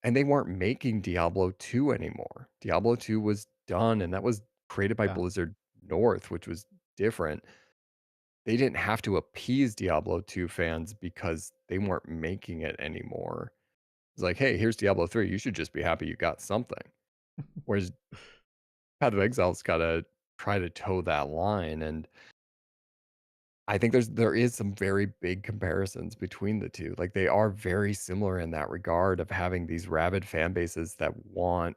and they weren't making Diablo 2 anymore. Diablo 2 was done, and that was created by Yeah. Blizzard North, which was different. They didn't have to appease Diablo 2 fans because they weren't making it anymore. It's like, "Hey, here's Diablo 3, you should just be happy you got something." Whereas Path of Exile's gotta try to toe that line, and I think there is some very big comparisons between the 2. Like, they are very similar in that regard of having these rabid fan bases that want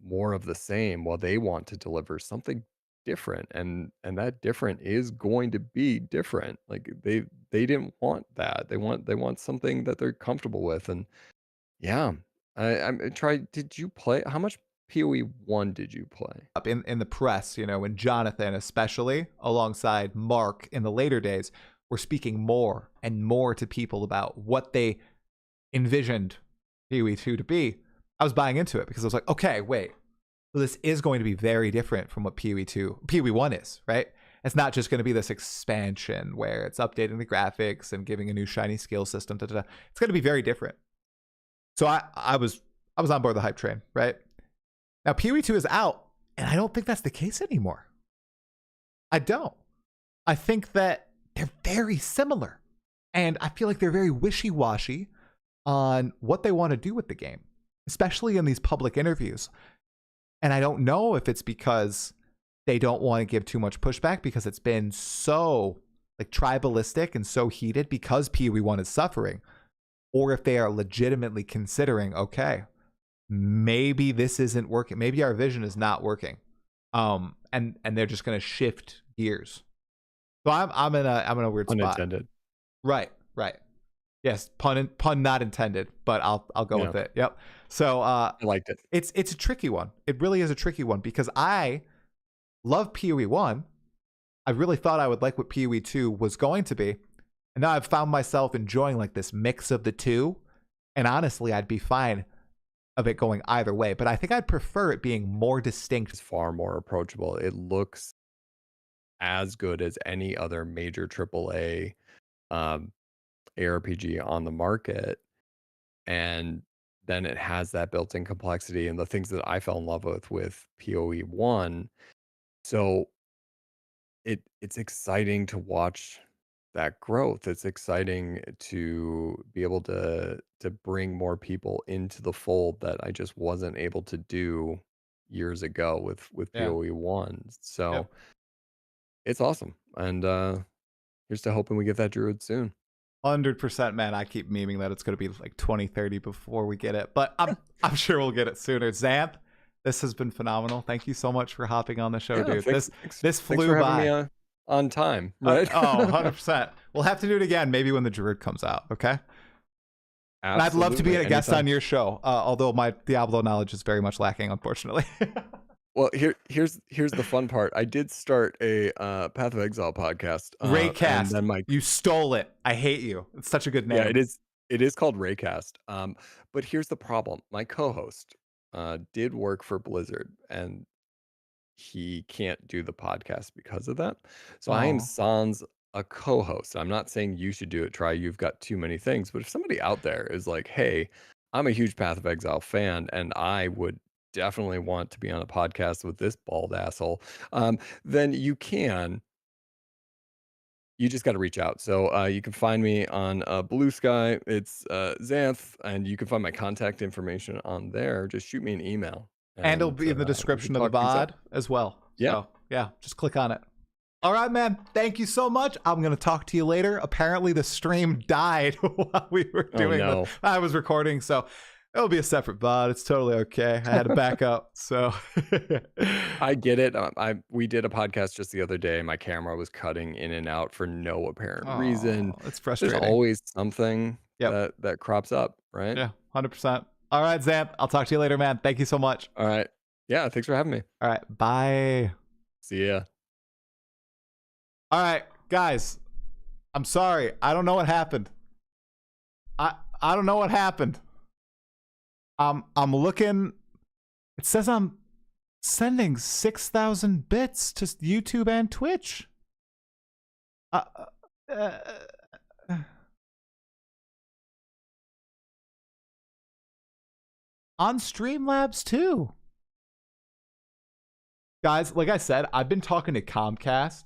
more of the same while they want to deliver something different, and that different is going to be different. Like, they didn't want that. They want something that they're comfortable with, and yeah. I'm try did you play how much PoE1 did you play? Up in the press, when Jonathan, especially alongside Mark in the later days, were speaking more and more to people about what they envisioned PoE2 to be, I was buying into it because I was like, okay, wait. So this is going to be very different from what PoE1 is, right? It's not just going to be this expansion where it's updating the graphics and giving a new shiny skill system. Da, da, da. It's going to be very different. So I was on board the hype train, right? Now PoE2 is out, and I don't think that's the case anymore. I don't. I think that they're very similar, and I feel like they're very wishy-washy on what they want to do with the game, especially in these public interviews. And I don't know if it's because they don't want to give too much pushback because it's been so like tribalistic and so heated because PoE1 is suffering, or if they are legitimately considering, okay, maybe this isn't working. Maybe our vision is not working. And they're just going to shift gears. So I'm in a weird spot. Unintended. Right, right. Yes, pun not intended, but I'll go Yeah, with it. Yep. So I liked it. it's a tricky one. It really is a tricky one because I love PoE1. I really thought I would like what PoE2 was going to be. And now I've found myself enjoying like this mix of the two. And honestly, I'd be fine of it going either way, but I think I'd prefer it being more distinct. It's far more approachable. It looks as good as any other major AAA um, ARPG on the market, and then it has that built-in complexity and the things that I fell in love with PoE1. So it's exciting to watch that growth. It's exciting to be able to bring more people into the fold that I just wasn't able to do years ago with Yeah. PoE1. So Yep. it's awesome. And here's to hoping we get that druid soon. 100%, man. I keep memeing that it's going to be like 2030 before we get it, but I'm sure we'll get it sooner. Xanth, this has been phenomenal. Thank you so much for hopping on the show, Yeah, dude. thanks, This thanks flew for having by. me on time, right? Oh, 100%. We'll have to do it again, maybe when the druid comes out, okay? And I'd love to be Absolutely, a guest anytime. on your show, although my Diablo knowledge is very much lacking, unfortunately. Well, here's the fun part. I did start a Path of Exile podcast, and Raycast, then my you stole it. I hate you. It's such a good yeah, name. it is called Raycast. But here's the problem. My co-host did work for Blizzard, and he can't do the podcast because of that. So I am Oh. sans a co-host. I'm not saying you should do it, Try. You've got too many things. But if somebody out there is like, hey, I'm a huge Path of Exile fan, and I would definitely want to be on a podcast with this bald asshole, then you can. You just got to reach out. So you can find me on Blue Sky. It's Xanth, and you can find my contact information on there. Just shoot me an email, And it'll and be in the we can description of the talk things out. VOD as well. Yeah. So, yeah, just click on it. All right, man. Thank you so much. I'm going to talk to you later. Apparently, the stream died while we were Oh doing no. I was recording, so it'll be a separate VOD. It's totally okay. I had to back up, so. I get it. We did a podcast just the other day. My camera was cutting in and out for no apparent reason. Oh, it's There's frustrating. always something Yep. that crops up, right? Yeah, 100%. All right, Xanth. I'll talk to you later, man. Thank you so much. All right. Yeah, thanks for having me. All right, bye. See ya. All right, guys. I'm sorry. I don't know what happened. I don't know what happened. I'm looking. It says I'm sending 6,000 bits to YouTube and Twitch. On Streamlabs too. Guys, like I said, I've been talking to Comcast.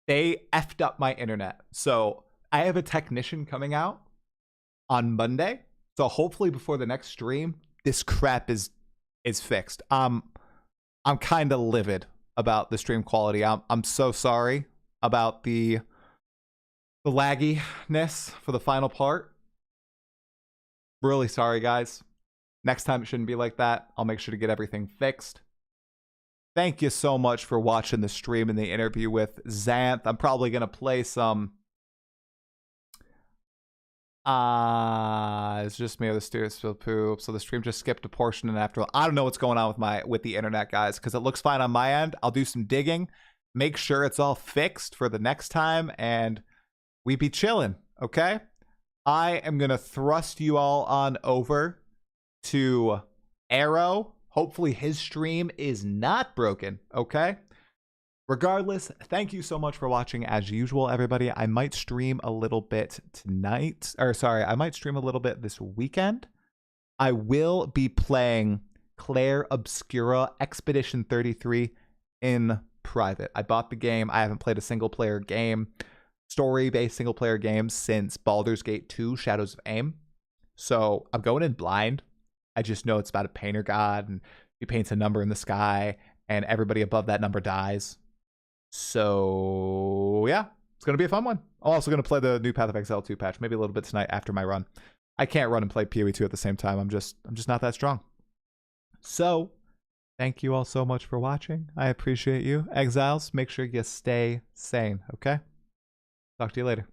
They effed up my internet. So I have a technician coming out on Monday. So hopefully before the next stream, this crap is fixed. I'm kind of livid about the stream quality. I'm so sorry about the lagginess for the final part. Really sorry, guys. Next time it shouldn't be like that. I'll make sure to get everything fixed. Thank you so much for watching the stream and the interview with Xanth. I'm probably going to play some... it's just me or the steer spilled poop. So the stream just skipped a portion, and after I don't know what's going on with the internet, guys, because it looks fine on my end. I'll do some digging, make sure it's all fixed for the next time, and we be chilling, okay? I am going to thrust you all on over to Arrow. Hopefully his stream is not broken, okay? Regardless, thank you so much for watching as usual, everybody. I might stream a little bit tonight. Or sorry, I might stream a little bit this weekend. I will be playing Claire Obscura Expedition 33 in private. I bought the game. I haven't played a single-player game, story-based single-player game, since Baldur's Gate 2, Shadows of Aim. So I'm going in blind. I just know it's about a painter god, and he paints a number in the sky, and everybody above that number dies. So yeah, it's gonna be a fun one. I'm also gonna play the new Path of Exile 2 patch, maybe a little bit tonight after my run. I can't run and play PoE2 at the same time. I'm just not that strong. So thank you all so much for watching. I appreciate you. Exiles, make sure you stay sane, okay? Talk to you later.